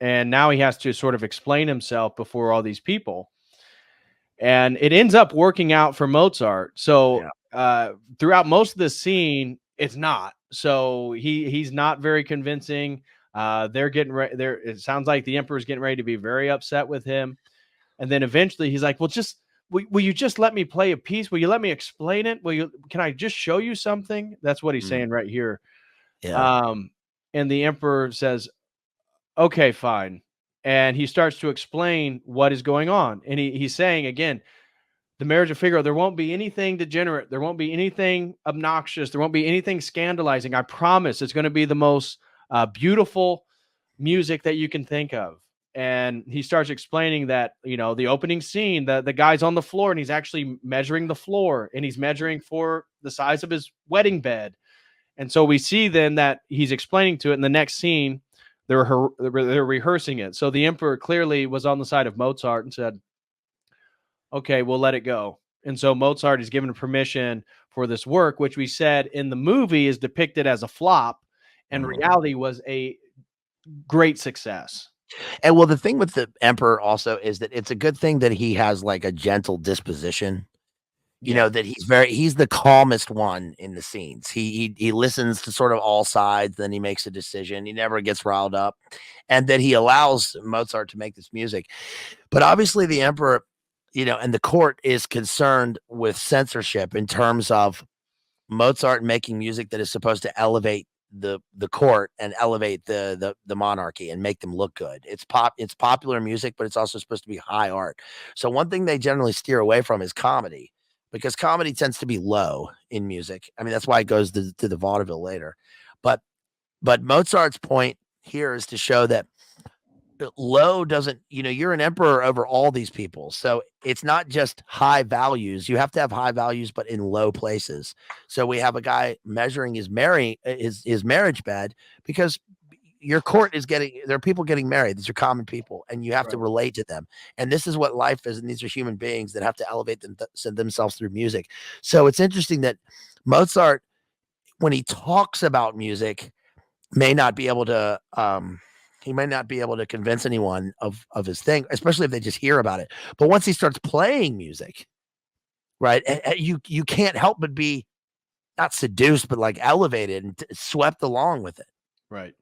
And now he has to sort of explain himself before all these people. And it ends up working out for Mozart. So throughout most of this scene, it's not. So he's not very convincing. They're getting ready. It sounds like the emperor's getting ready to be very upset with him. And then eventually he's like, well, will you just let me play a piece? Will you let me explain it? Can I just show you something? That's what he's saying right here. Yeah. And the emperor says, okay, fine. And he starts to explain what is going on. And he's saying again, The Marriage of Figaro, there won't be anything degenerate. There won't be anything obnoxious. There won't be anything scandalizing. I promise it's going to be the most beautiful music that you can think of. And he starts explaining that, the opening scene, the guy's on the floor and he's actually measuring the floor and he's measuring for the size of his wedding bed. And so we see then that he's explaining to it in the next scene, they're rehearsing it. So the emperor clearly was on the side of Mozart and said, okay, we'll let it go. And so Mozart is given permission for this work, which we said in the movie is depicted as a flop, and reality was a great success. And well, the thing with the emperor also is that it's a good thing that he has like a gentle disposition. You Yeah. know, that he's the calmest one in the scenes. He listens to sort of all sides, then he makes a decision. He never gets riled up, and that he allows Mozart to make this music. But obviously, the emperor, and the court is concerned with censorship in terms of Mozart making music that is supposed to elevate the court and elevate the monarchy and make them look good. It's popular music, but it's also supposed to be high art. So one thing they generally steer away from is comedy, because comedy tends to be low in music. I mean, that's why it goes to the vaudeville later. But Mozart's point here is to show that low doesn't, you're an emperor over all these people. So it's not just high values. You have to have high values, but in low places. So we have a guy measuring his marriage bed, because your court is there are people getting married. These are common people, and you have to Right. relate to them. And this is what life is. And these are human beings that have to elevate themselves through music. So it's interesting that Mozart, when he talks about music, may not be able to he may not be able to convince anyone of his thing, especially if they just hear about it. But once he starts playing music, right, and you can't help but be not seduced, but like elevated and swept along with it. Right.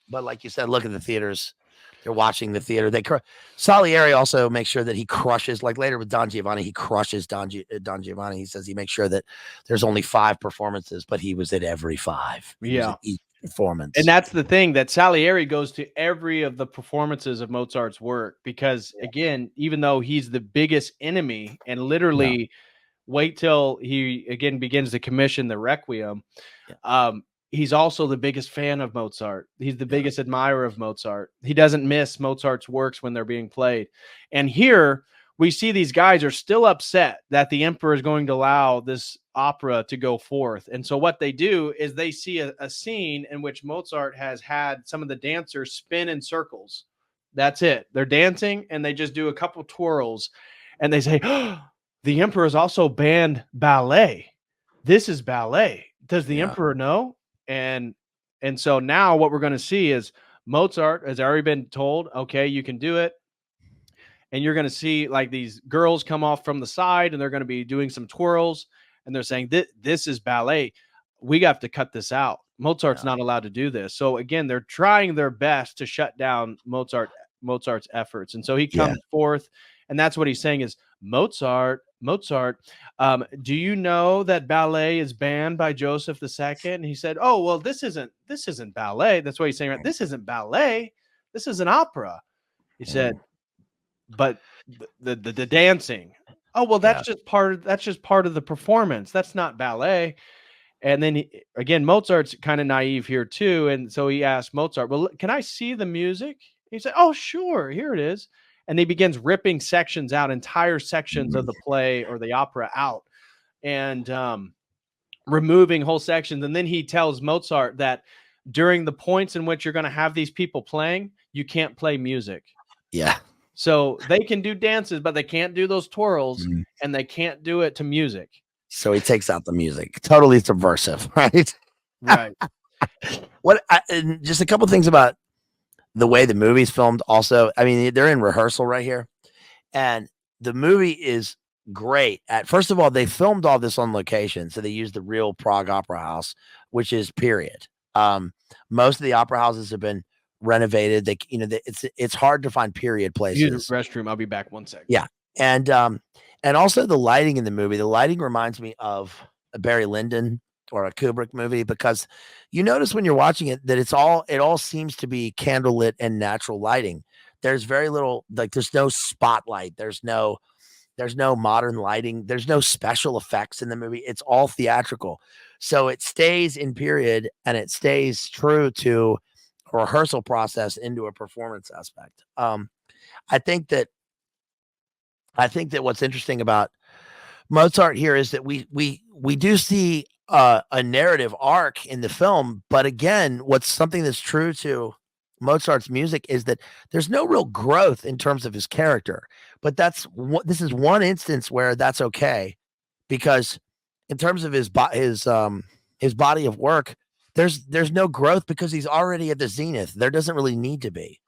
But like you said, look at the theaters. They're watching the theater. Salieri also makes sure that he crushes, like later with Don Giovanni, he crushes Don Giovanni. He says he makes sure that there's only 5 performances, but he was at every 5. He was Yeah. at each performance. And that's the thing, that Salieri goes to every of the performances of Mozart's work because, again, even though he's the biggest enemy and literally wait till he again begins to commission the Requiem, he's also the biggest fan of Mozart. He's the biggest admirer of Mozart. He doesn't miss Mozart's works when they're being played. And here we see these guys are still upset that the emperor is going to allow this opera to go forth. And so what they do is they see a scene in which Mozart has had some of the dancers spin in circles. That's it. They're dancing and they just do a couple twirls and they say, oh, the emperor has also banned ballet. This is ballet. Does the emperor know? And so now what we're going to see is Mozart has already been told, okay, you can do it. And you're going to see like these girls come off from the side and they're going to be doing some twirls and they're saying this is ballet. We have to cut this out. Mozart's not allowed to do this. So again, they're trying their best to shut down Mozart's efforts. And so he comes forth, and that's what he's saying is Mozart, do you know that ballet is banned by Joseph II? And he said, oh, well, this isn't ballet. That's what he's saying. Right? This isn't ballet. This is an opera. He said, but the dancing. Oh, well, that's just part of the performance. That's not ballet. And then again, Mozart's kind of naive here too. And so he asked Mozart, well, can I see the music? He said, oh, sure. Here it is. And he begins ripping sections out, entire sections of the play or the opera out, and removing whole sections. And then he tells Mozart that during the points in which you're going to have these people playing, you can't play music. Yeah. So they can do dances, but they can't do those twirls, and they can't do it to music. So he takes out the music. Totally subversive, right? Right. And just a couple things about the way the movie's filmed also. I mean, they're in rehearsal right here, and the movie is great. First of all, they filmed all this on location, so they used the real Prague Opera House, which is period. Most of the opera houses have been renovated. It's hard to find period places. Use the restroom. I'll be back 1 second. Yeah, and also the lighting in the movie. The lighting reminds me of a Barry Lyndon or a Kubrick movie, because you notice when you're watching it that it all seems to be candlelit and natural lighting. There's very little, like there's no spotlight. There's no modern lighting. There's no special effects in the movie. It's all theatrical. So it stays in period and it stays true to a rehearsal process into a performance aspect. I think that what's interesting about Mozart here is that we do see a narrative arc in the film, but again, what's something that's true to Mozart's music is that there's no real growth in terms of his character. But this is one instance where that's okay, because in terms of his body of work, there's no growth because he's already at the zenith. There doesn't really need to be.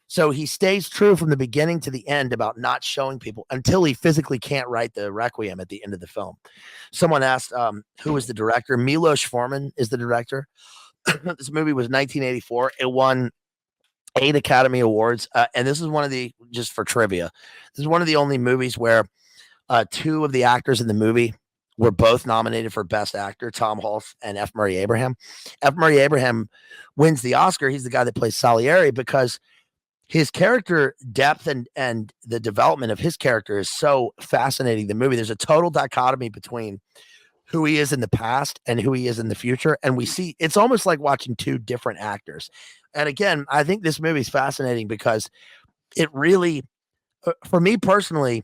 So he stays true from the beginning to the end about not showing people until he physically can't write the Requiem at the end of the film. Someone asked who was the director. Milos Forman is the director. This movie was 1984. It won 8 Academy Awards. And this is one of the, just for trivia, this is one of the only movies where 2 of the actors in the movie were both nominated for Best Actor, Tom Hulce and F. Murray Abraham. F. Murray Abraham wins the Oscar. He's the guy that plays Salieri because his character depth and the development of his character is so fascinating. The movie, there's a total dichotomy between who he is in the past and who he is in the future. And we see, it's almost like watching 2 different actors. And again, I think this movie is fascinating because it really, for me personally,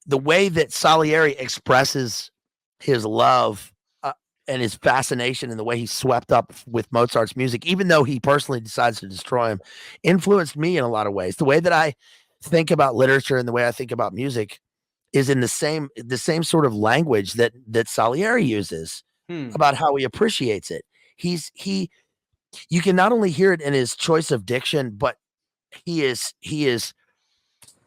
the way that Salieri expresses his love and his fascination and the way he swept up with Mozart's music, even though he personally decides to destroy him, influenced me in a lot of ways. The way that I think about literature and the way I think about music is in the same sort of language that Salieri uses about how he appreciates it. You can not only hear it in his choice of diction, but he is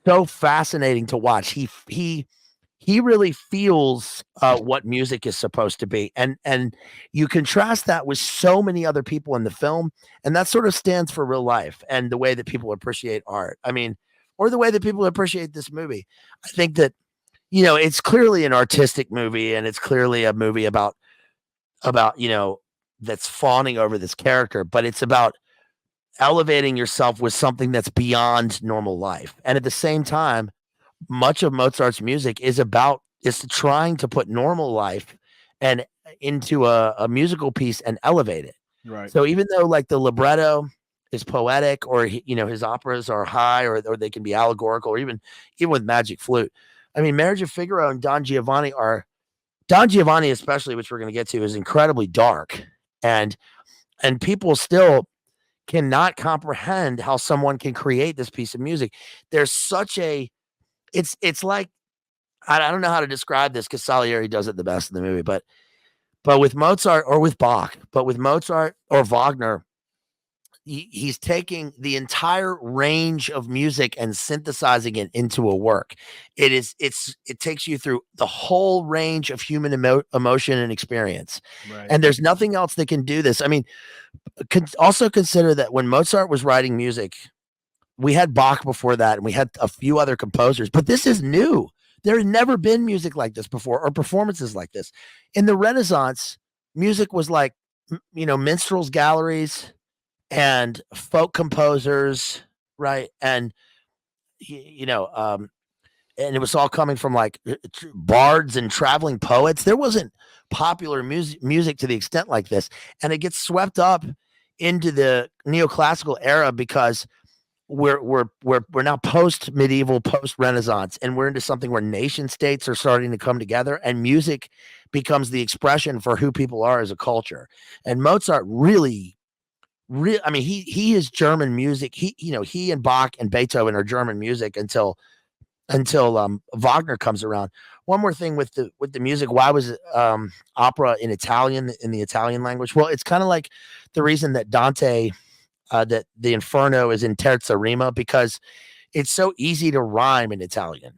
so fascinating to watch. He really feels what music is supposed to be, and you contrast that with so many other people in the film, and that sort of stands for real life and the way that people appreciate art. I mean, or the way that people appreciate this movie. I think that, you know, it's clearly an artistic movie, and it's clearly a movie about you know, that's fawning over this character, but it's about elevating yourself with something that's beyond normal life, and at the same time, much of Mozart's music is trying to put normal life and into a musical piece and elevate it. Right. So even though like the libretto is poetic, or you know, his operas are high, or they can be allegorical, or even with Magic Flute. I mean, Marriage of Figaro and Don Giovanni, especially, which we're going to get to, is incredibly dark, and people still cannot comprehend how someone can create this piece of music. There's such a it's like, I don't know how to describe this because Salieri does it the best in the movie, but with Mozart or with Bach, but with Mozart or Wagner, he's taking the entire range of music and synthesizing it into a work. It takes you through the whole range of human emotion and experience. Right. And there's nothing else that can do this. I mean, also consider that when Mozart was writing music, we had Bach before that, and we had a few other composers, but this is new. There had never been music like this before, or performances like this. In the Renaissance, music was like, you know, minstrels galleries and folk composers, right? And you know, and it was all coming from like bards and traveling poets. There wasn't popular music to the extent like this, and it gets swept up into the neoclassical era because we're now post medieval, post Renaissance, and we're into something where nation states are starting to come together, and music becomes the expression for who people are as a culture. And Mozart really, I mean, he is German music. He and Bach and Beethoven are German music until Wagner comes around. One more thing with the music. Why was opera in Italian, in the Italian language? Well, it's kind of like the reason that Dante, that the Inferno is in terza rima, because it's so easy to rhyme in Italian.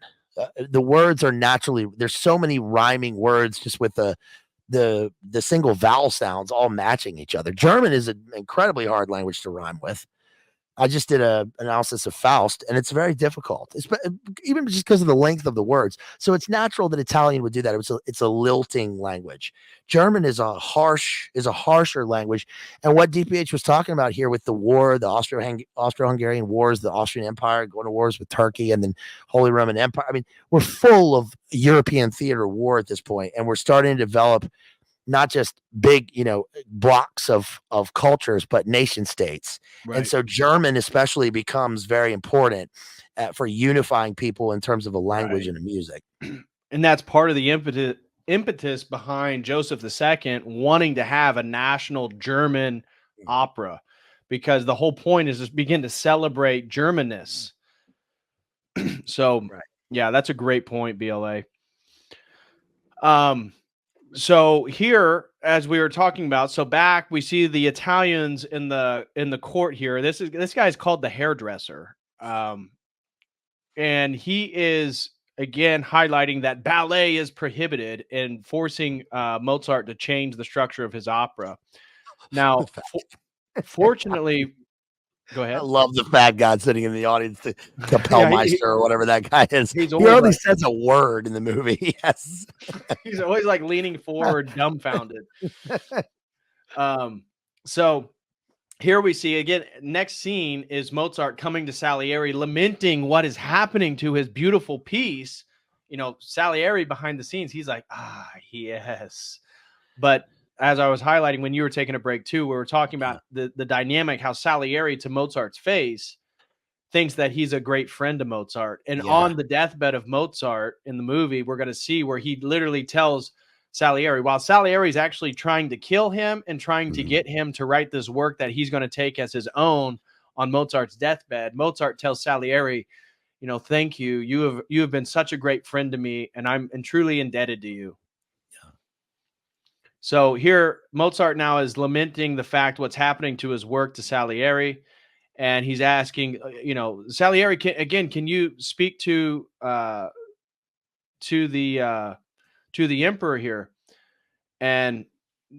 The words are naturally, there's so many rhyming words just with the single vowel sounds all matching each other. German is an incredibly hard language to rhyme with. I just did an analysis of Faust, and it's very difficult, even just because of the length of the words. So it's natural that Italian would do that. It's a lilting language. German is a harsher language. And what DPH was talking about here with the war, the Austro-Hungarian wars, the Austrian Empire going to wars with Turkey, and then Holy Roman Empire. I mean, we're full of European theater war at this point, and we're starting to develop not just big, you know, blocks of cultures, but nation states. Right. And so German especially becomes very important for unifying people in terms of a language and a music. And that's part of the impetus behind Joseph II wanting to have a national German opera, because the whole point is just begin to celebrate Germanness. So, yeah, that's a great point, BLA. So here, as we were talking about, so back we see the Italians in the court here. This guy is called the hairdresser, and he is again highlighting that ballet is prohibited and forcing Mozart to change the structure of his opera. Now, fortunately, go I ahead. love the fat guy sitting in the audience, the Kapellmeister or whatever that guy is. He's He always hardly like, says a word in the movie. Yes. he's always like leaning forward, dumbfounded. So here we see again, next scene is Mozart coming to Salieri, lamenting what is happening to his beautiful piece. You know, Salieri behind the scenes, he's like, yes. But as I was highlighting when you were taking a break too, we were talking about the dynamic, how Salieri to Mozart's face thinks that he's a great friend to Mozart. And on the deathbed of Mozart in the movie, we're going to see where he literally tells Salieri, while Salieri is actually trying to kill him and trying to get him to write this work that he's going to take as his own on Mozart's deathbed, Mozart tells Salieri, you know, thank you. You have been such a great friend to me, and I'm truly indebted to you. Yeah. So here, Mozart now is lamenting the fact what's happening to his work to Salieri. And he's asking, you know, Salieri, can you speak to the emperor here? And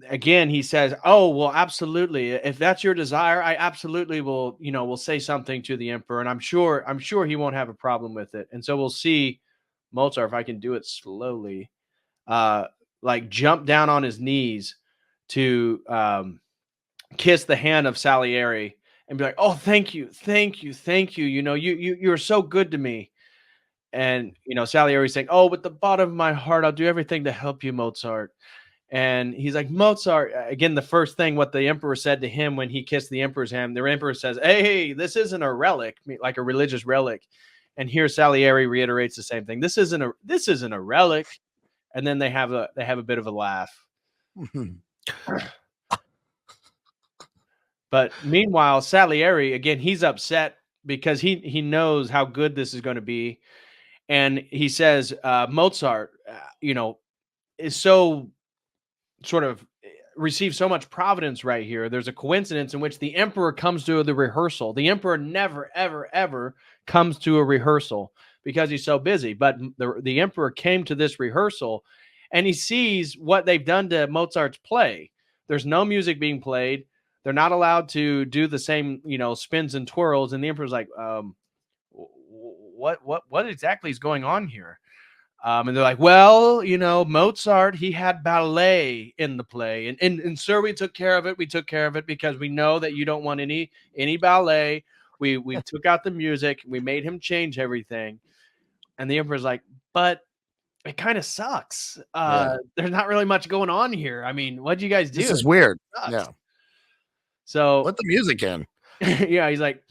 again, he says, "Oh, well, absolutely. If that's your desire, I absolutely will. You know, will say something to the emperor, and I'm sure he won't have a problem with it." And so we'll see Mozart, if I can do it slowly, like jump down on his knees to kiss the hand of Salieri and be like, "Oh, thank you, thank you, thank you. You know, you're so good to me." And you know, Salieri's saying, "Oh, with the bottom of my heart, I'll do everything to help you, Mozart." And he's like, "Mozart." Again, the first thing what the emperor said to him when he kissed the emperor's hand, the emperor says, "Hey, this isn't a relic, like a religious relic." And here Salieri reiterates the same thing. This isn't a relic. And then they have a bit of a laugh. But meanwhile, Salieri, again, he's upset because he knows how good this is going to be. And he says, Mozart, you know, is so sort of receives so much providence right here. There's a coincidence in which the emperor comes to the rehearsal. The emperor never, ever, ever comes to a rehearsal because he's so busy. But the emperor came to this rehearsal and he sees what they've done to Mozart's play. There's no music being played. They're not allowed to do the same, you know, spins and twirls. And the emperor's like, what exactly is going on here? And they're like, well, you know, Mozart, he had ballet in the play. And sir, we took care of it. We took care of it because we know that you don't want any ballet. We took out the music. We made him change everything. And the emperor's like, but it kind of sucks. There's not really much going on here. I mean, what'd you guys do? This is weird. Yeah. So let the music in. Yeah, he's like,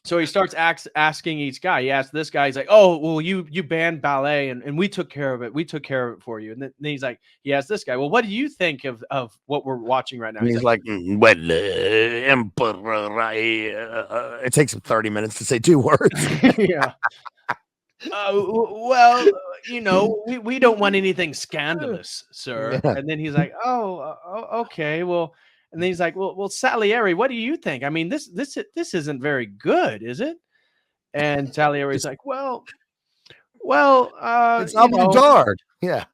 so he starts asking each guy. He asked this guy, he's like, oh, well, you banned ballet and we took care of it. We took care of it for you. And then he's like, he asked this guy, well, what do you think of what we're watching right now? And he's like, well, emperor, it takes him 30 minutes to say 2 words. Yeah. Well, you know, we don't want anything scandalous, sir. Yeah. And then he's like, okay, well, and then he's like, well, Salieri, what do you think? I mean, this isn't very good, is it? And Salieri's like, well, it's avant-garde. Yeah,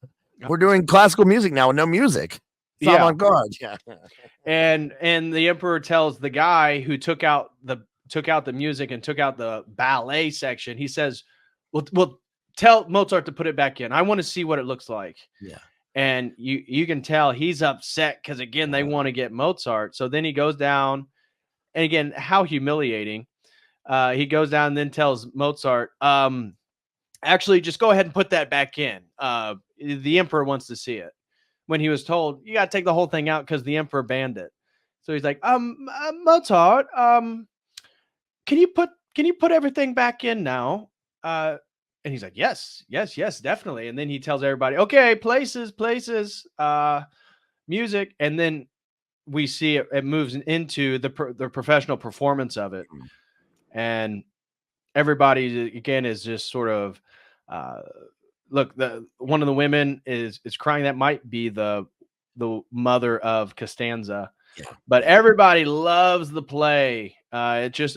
we're doing classical music now with no music. It's avant-garde. Yeah. And the emperor tells the guy who took out the music and took out the ballet section. He says, "Well, tell Mozart to put it back in. I want to see what it looks like." Yeah. And you can tell he's upset because again they want to get Mozart. So then he goes down, and again, how humiliating. He goes down and then tells Mozart, actually, just go ahead and put that back in. The emperor wants to see it. When he was told, you got to take the whole thing out because the emperor banned it. So he's like, Mozart, can you put everything back in now? And he's like, yes, definitely. And then he tells everybody, okay, places, music. And then we see it moves into the professional performance of it. And everybody again is just sort of look, one of the women is crying. That might be the mother of Costanza. Yeah. But everybody loves the play. It just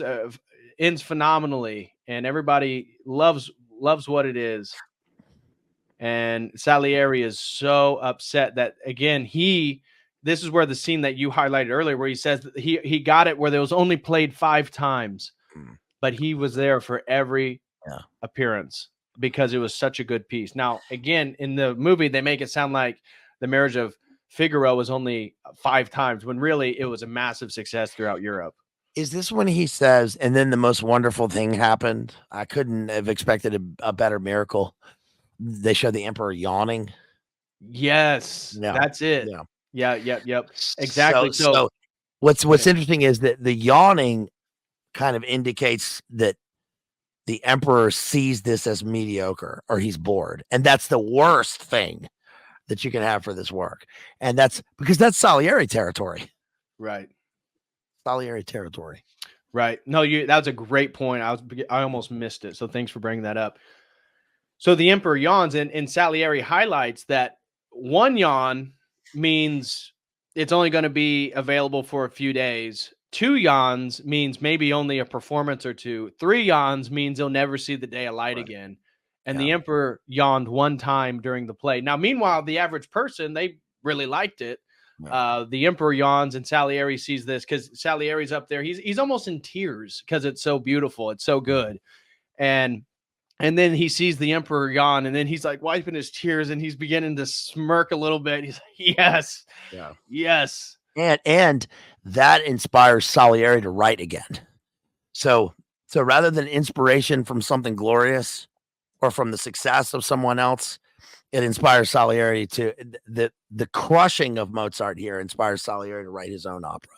ends phenomenally, and everybody loves what it is. And Salieri is so upset that, again, this is where the scene that you highlighted earlier, where he says that he got it where there was only played 5 times, but he was there for every appearance because it was such a good piece. Now, again, in the movie, they make it sound like The Marriage of Figaro was only 5 times, when really it was a massive success throughout Europe. Is this when he says, and then the most wonderful thing happened? I couldn't have expected a better miracle. They show the emperor yawning. Yes, that's it. Yep. Exactly. So what's interesting is that the yawning kind of indicates that the emperor sees this as mediocre, or he's bored. And that's the worst thing that you can have for this work. And that's because that's Salieri territory. Right. Salieri territory. Right. No, that was a great point. I almost missed it. So thanks for bringing that up. So the emperor yawns, and Salieri highlights that 1 yawn means it's only going to be available for a few days. 2 yawns means maybe only a performance or 2. 3 yawns means he'll never see the day of light again. And the emperor yawned 1 time during the play. Now, meanwhile, the average person, they really liked it. The emperor yawns, and Salieri sees this because Salieri's up there. He's almost in tears because it's so beautiful. It's so good. And then he sees the emperor yawn, and then he's like wiping his tears, and he's beginning to smirk a little bit. He's like, yes. And that inspires Salieri to write again. So rather than inspiration from something glorious or from the success of someone else, it inspires Salieri to the crushing of Mozart here inspires Salieri to write his own opera.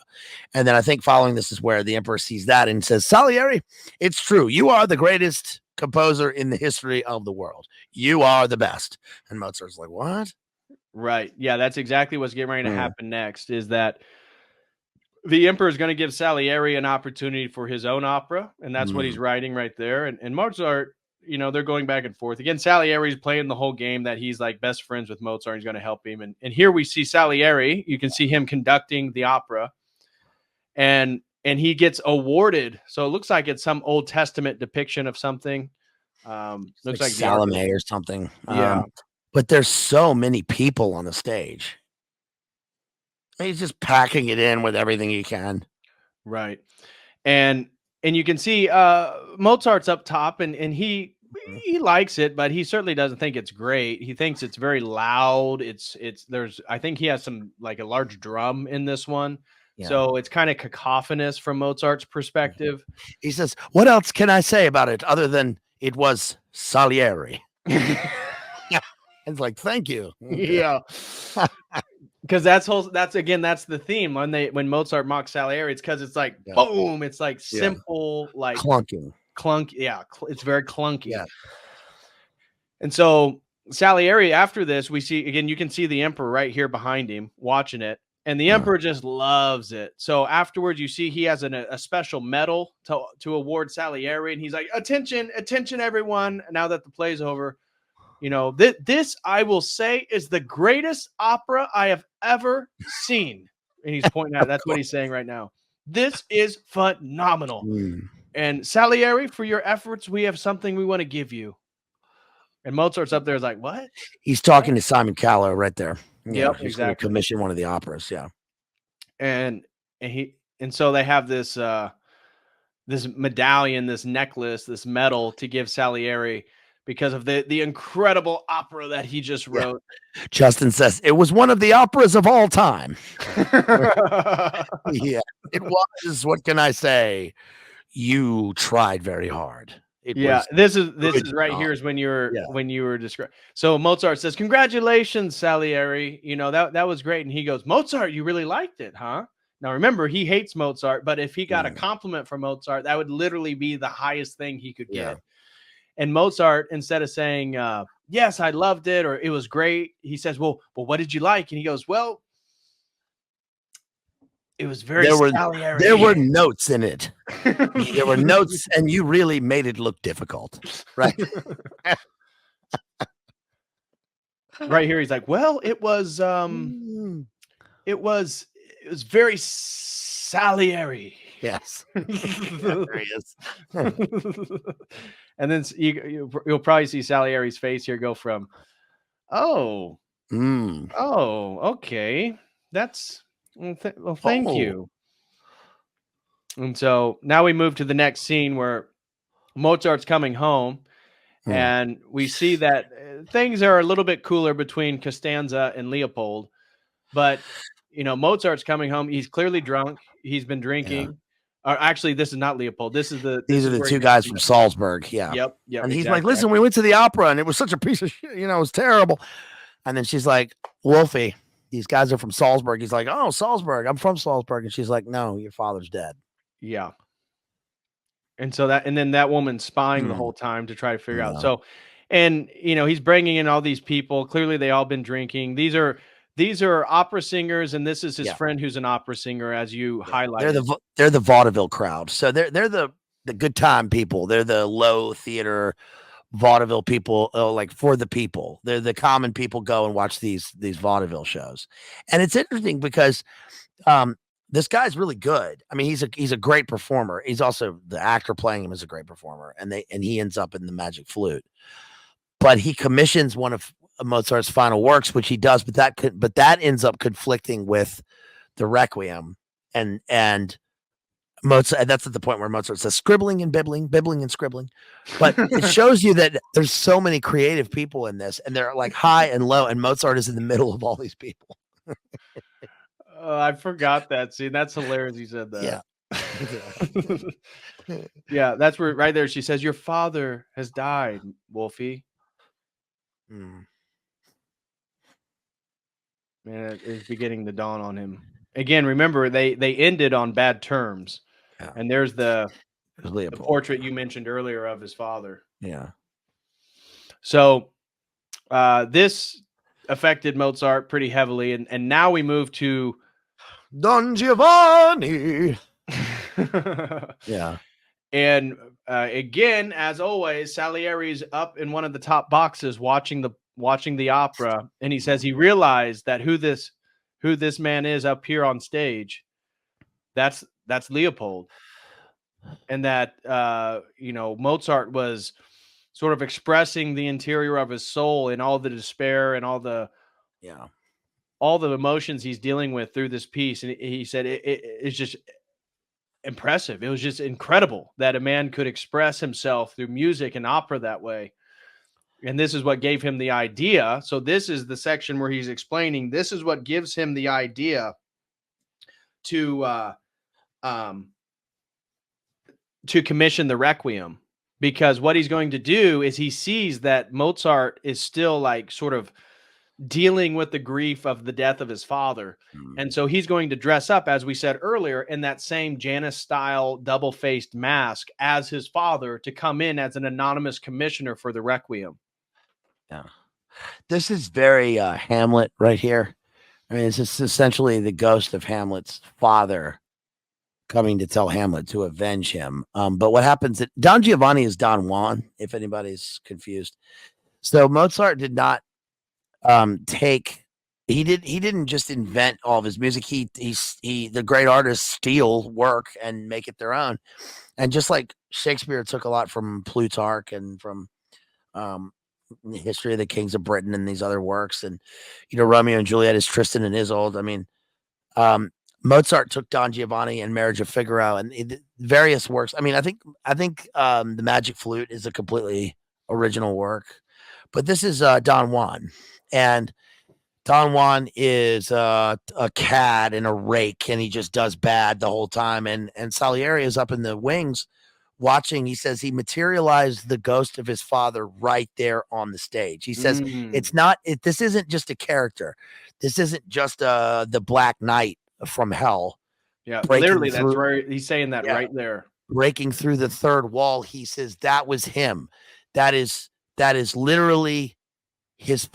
And then I think following this is where the emperor sees that and says, Salieri, it's true. You are the greatest composer in the history of the world. You are the best. And Mozart's like, what? Right. Yeah, that's exactly what's getting ready to happen next, is that the emperor is going to give Salieri an opportunity for his own opera, and that's what he's writing right there. And Mozart, they're going back and forth. Again, Salieri's playing the whole game that he's like best friends with Mozart. He's going to help him. And here we see Salieri. You can see him conducting the opera. And he gets awarded. So it looks like it's some Old Testament depiction of something. Looks like Salome or something. Yeah. But there's so many people on the stage. He's just packing it in with everything he can. Right. And you can see Mozart's up top, and he likes it, but he certainly doesn't think it's great. He thinks it's very loud. I think he has some, like, a large drum in this one. Yeah. So it's kind of cacophonous from Mozart's perspective. He says, what else can I say about it other than it was Salieri? It's like, thank you. Yeah. Because that's the theme when Mozart mocks Salieri. It's because it's like boom, it's like simple, like clunking. It's very clunky. Yeah. And so Salieri, after this, we see again. You can see the emperor right here behind him watching it, and the emperor just loves it. So afterwards, you see he has a special medal to award Salieri, and he's like, "Attention, everyone! Now that the play's over." This, I will say, is the greatest opera I have ever seen. And he's pointing out, that's what he's saying right now. This is phenomenal. And Salieri, for your efforts, we have something we want to give you. And Mozart's up there is like, what? He's talking to Simon Callow right there. Yeah, he's going to commission one of the operas. Yeah. And so they have this medallion, this necklace, this medal to give Salieri, because of the incredible opera that he just wrote. Yeah. Justin says it was one of the operas of all time. Yeah, it was. What can I say? You tried very hard. This is right here is when you were describing. So Mozart says, "Congratulations, Salieri. That was great." And he goes, "Mozart, you really liked it, huh?" Now remember, he hates Mozart, but if he got a compliment from Mozart, that would literally be the highest thing he could get. And Mozart, instead of saying, yes, I loved it, or it was great, he says, well, what did you like? And he goes, well, it was very Salieri. There were notes in it. There were notes, and you really made it look difficult, right? right here, he's like, well, it was Mm. very Salieri. Yes. Yeah, there he is. And then you'll probably see Salieri's face here go from, oh, Mm. okay, that's well, thank Oh. you. And so now we move to the next scene where Mozart's coming home, Mm. and we see that things are a little bit cooler between Costanza and Leopold. But Mozart's coming home. He's clearly drunk. He's been Yeah. drinking. Or actually, this is not Leopold. This These are is the where he two guys mentioned from that. Salzburg. Yeah. Yep, And he's like, exactly. listen, we went to the opera and it was such a piece of shit. It was terrible. And then she's like, Wolfie, these guys are from Salzburg. He's like, oh, Salzburg. I'm from Salzburg. And she's like, no, your father's dead. Yeah. And then that woman's spying the whole time to try to figure out. Yeah. So, and he's bringing in all these people. Clearly, they all been drinking. These are opera singers, and this is his friend who's an opera singer, as you highlighted. They're the vaudeville crowd. So they're the good time people. They're the low theater vaudeville people, like for the people. They're the common people go and watch these vaudeville shows. And it's interesting because this guy's really good. I mean, he's a great performer. He's also the actor playing him is a great performer, and he ends up in the Magic Flute. But he commissions one of Mozart's final works, which he does, but that ends up conflicting with the Requiem, and Mozart. That's at the point where Mozart says scribbling and bibbling, bibbling and scribbling. But it shows you that there's so many creative people in this, and they're like high and low, and Mozart is in the middle of all these people. I forgot that scene. That's hilarious. You said that. Yeah. Yeah, that's where right there she says, "Your father has died, Wolfie." Mm. Man, it is beginning to dawn on him. Again, remember they ended on bad terms. Yeah. And there's the portrait you mentioned earlier of his father. Yeah. So this affected Mozart pretty heavily, and now we move to Don Giovanni. Yeah. And again, as always, Salieri's up in one of the top boxes watching the opera, and he says he realized that who this man is up here on stage, that's Leopold, and that Mozart was sort of expressing the interior of his soul and all the despair and all the emotions he's dealing with through this piece. And he said it's just impressive. It was just incredible that a man could express himself through music and opera that way. And this is what gave him the idea. So this is the section where he's explaining this is what gives him the idea to commission the Requiem, because what he's going to do is he sees that Mozart is still like sort of dealing with the grief of the death of his father. And so he's going to dress up, as we said earlier, in that same Janus style double-faced mask as his father to come in as an anonymous commissioner for the Requiem. Yeah. This is very Hamlet right here. I mean, it's just essentially the ghost of Hamlet's father coming to tell Hamlet to avenge him. But what happens at Don Giovanni is Don Juan, if anybody's confused. So Mozart did not he didn't just invent all of his music. He the great artists steal work and make it their own. And just like Shakespeare took a lot from Plutarch and from the history of the kings of Britain and these other works, and Romeo and Juliet is Tristan and Isolde. I mean, Mozart took Don Giovanni and Marriage of Figaro and various works. I mean, I think the Magic Flute is a completely original work, but this is Don Juan, and Don Juan is a cad and a rake, and he just does bad the whole time. And Salieri is up in the wings watching. He says he materialized the ghost of his father right there on the stage. He says this isn't just a character. This isn't just the Black Knight from hell. Yeah, literally, that's where he's saying that right there. Breaking through the third wall. He says that was him. That is literally his.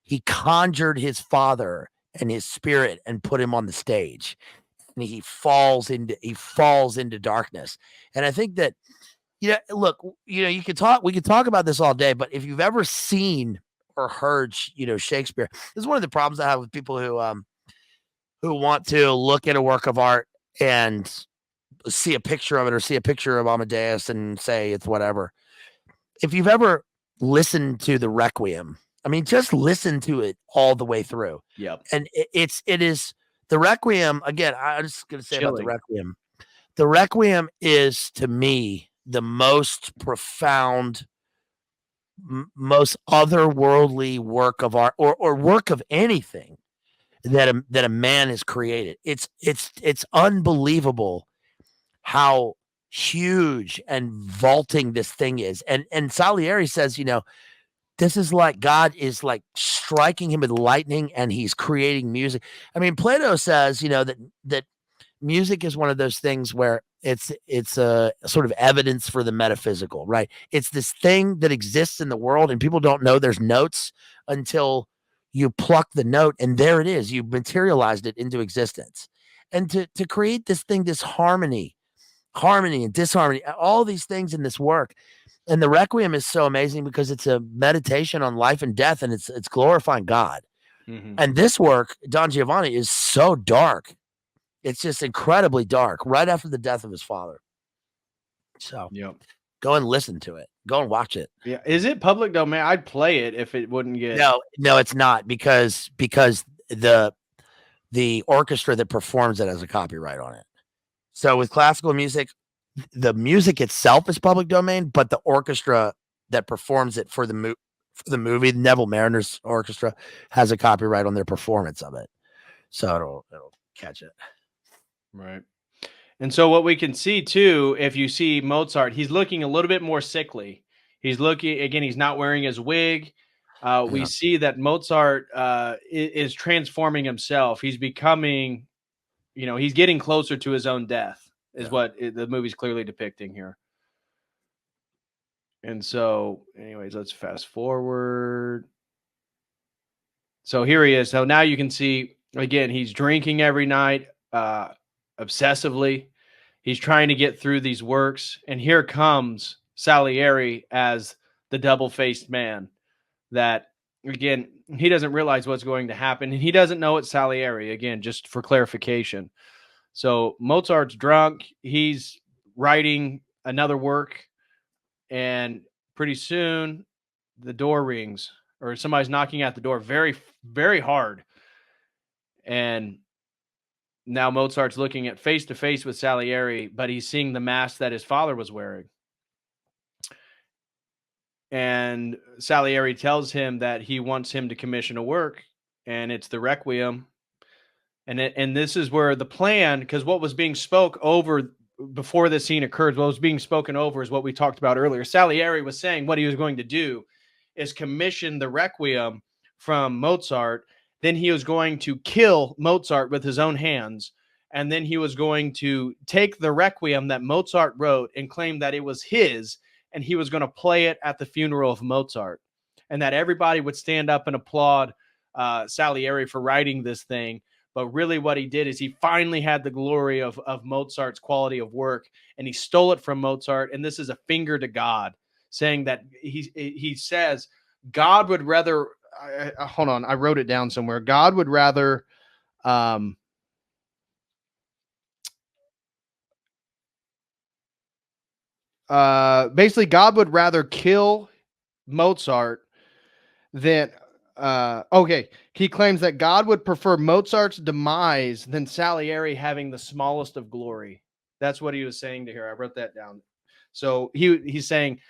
He conjured his father and his spirit and put him on the stage, and he falls into darkness. And I think that, look, we could talk about this all day, but if you've ever seen heard, Shakespeare. This is one of the problems I have with people who want to look at a work of art and see a picture of it or see a picture of Amadeus and say it's whatever. If you've ever listened to the Requiem, I mean, just listen to it all the way through. Yep. And it is the Requiem. Again, I'm just going to say about the Chilling. Requiem. The Requiem is, to me, the most profound, most otherworldly work of art or work of anything that a man has created. It's unbelievable how huge and vaulting this thing is. And Salieri says, this is like God is like striking him with lightning and he's creating music. I mean, Plato says, that music is one of those things where it's a sort of evidence for the metaphysical, right? It's this thing that exists in the world and people don't know there's notes until you pluck the note and there it is. You've materialized it into existence. And to create this thing, this harmony and disharmony, all these things in this work. And the Requiem is so amazing because it's a meditation on life and death and it's glorifying God. Mm-hmm. And this work, Don Giovanni, is so dark. It's just incredibly dark right after the death of his father. So Yep. go and listen to it. Go and watch it. Yeah. Is it public domain? I'd play it if it wouldn't get. No, it's not because the orchestra that performs it has a copyright on it. So with classical music, the music itself is public domain, but the orchestra that performs it for the movie, Neville Mariner's orchestra, has a copyright on their performance of it. So it'll catch it. Right. And so what we can see too, if you see Mozart, he's looking a little bit more sickly. He's looking, again, he's not wearing his wig. We see that Mozart is transforming himself. He's becoming, he's getting closer to his own death is what the movie's clearly depicting here. And so anyways, let's fast forward. So here he is. So now you can see, again, he's drinking every night, obsessively. He's trying to get through these works. And here comes Salieri as the double-faced man that, again, he doesn't realize what's going to happen. And he doesn't know it's Salieri, again, just for clarification. So Mozart's drunk. He's writing another work. And pretty soon the door rings or somebody's knocking at the door very, very hard. And now Mozart's looking at face to face with Salieri, but he's seeing the mask that his father was wearing. And Salieri tells him that he wants him to commission a work, and it's the Requiem. And this is where the plan, because what was being spoke over before this scene occurred, what was being spoken over is what we talked about earlier. Salieri was saying what he was going to do is commission the Requiem from Mozart. Then he was going to kill Mozart with his own hands. And then he was going to take the Requiem that Mozart wrote and claim that it was his, and he was going to play it at the funeral of Mozart. And that everybody would stand up and applaud Salieri for writing this thing. But really what he did is he finally had the glory of Mozart's quality of work, and he stole it from Mozart. And this is a finger to God, saying that he says God would rather, hold on, I wrote it down somewhere. God would rather, basically God would rather kill Mozart than, he claims that God would prefer Mozart's demise than Salieri having the smallest of glory. That's what he was saying to her. I wrote that down. So he's saying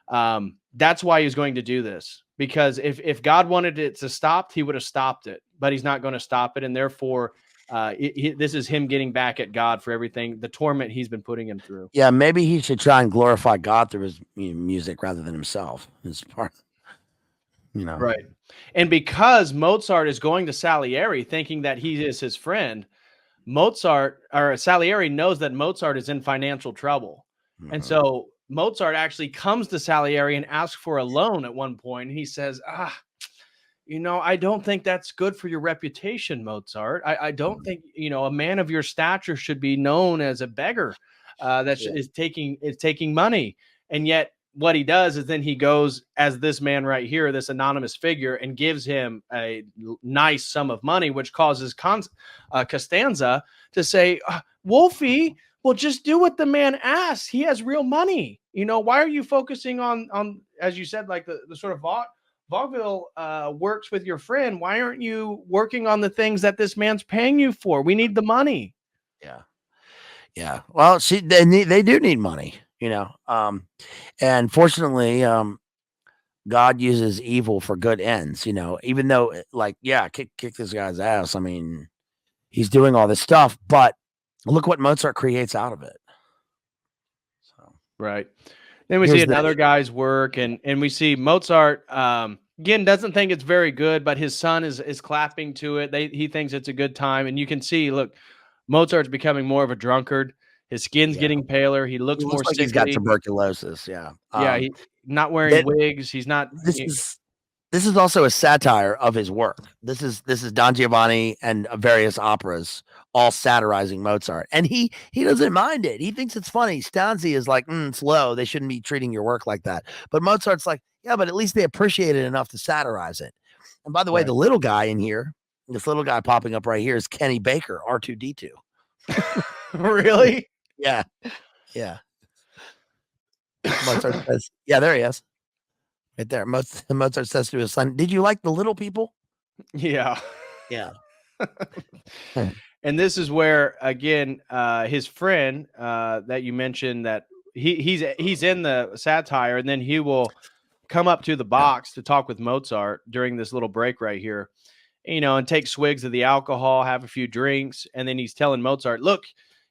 that's why he's going to do this, because if God wanted it to stop, he would have stopped it, but he's not going to stop it. And therefore this is him getting back at God for everything, the torment he's been putting him through. Yeah. Maybe he should try and glorify God through his music rather than himself. His part, Right. And because Mozart is going to Salieri thinking that he is his friend, Salieri knows that Mozart is in financial trouble. Mm-hmm. And so Mozart actually comes to Salieri and asks for a loan at one point. And he says, I don't think that's good for your reputation, Mozart. I don't think, a man of your stature should be known as a beggar is taking money. And yet what he does is then he goes as this man right here, this anonymous figure, and gives him a nice sum of money, which causes Costanza to say, Wolfie, well, just do what the man asks. He has real money. Why are you focusing on as you said, like the sort of vaudeville works with your friend? Why aren't you working on the things that this man's paying you for? We need the money. Yeah. Yeah. Well, they do need money, and fortunately, God uses evil for good ends, even though kick this guy's ass. I mean, he's doing all this stuff, but look what Mozart creates out of it. So, right. Then we see another guy's work, and we see Mozart, again, doesn't think it's very good, but his son is clapping to it. He thinks it's a good time. And you can see, look, Mozart's becoming more of a drunkard. His skin's getting paler. He looks more like sickly. He's got tuberculosis. Yeah. Yeah. He's not wearing wigs. He's not. This is also a satire of his work. This is Don Giovanni and various operas all satirizing Mozart. And he doesn't mind it. He thinks it's funny. Stanzi is like, it's low. They shouldn't be treating your work like that. But Mozart's like, yeah, but at least they appreciate it enough to satirize it. And by the way, the little guy in here, this little guy popping up right here is Kenny Baker, R2D2. Really? Yeah. Yeah. Mozart says, yeah, there he is. Right there. Mozart says to his son, did you like the little people? Yeah. Yeah. And this is where, again, his friend that you mentioned, that he's in the satire, and then he will come up to the box to talk with Mozart during this little break right here, and take swigs of the alcohol, have a few drinks. And then he's telling Mozart, look,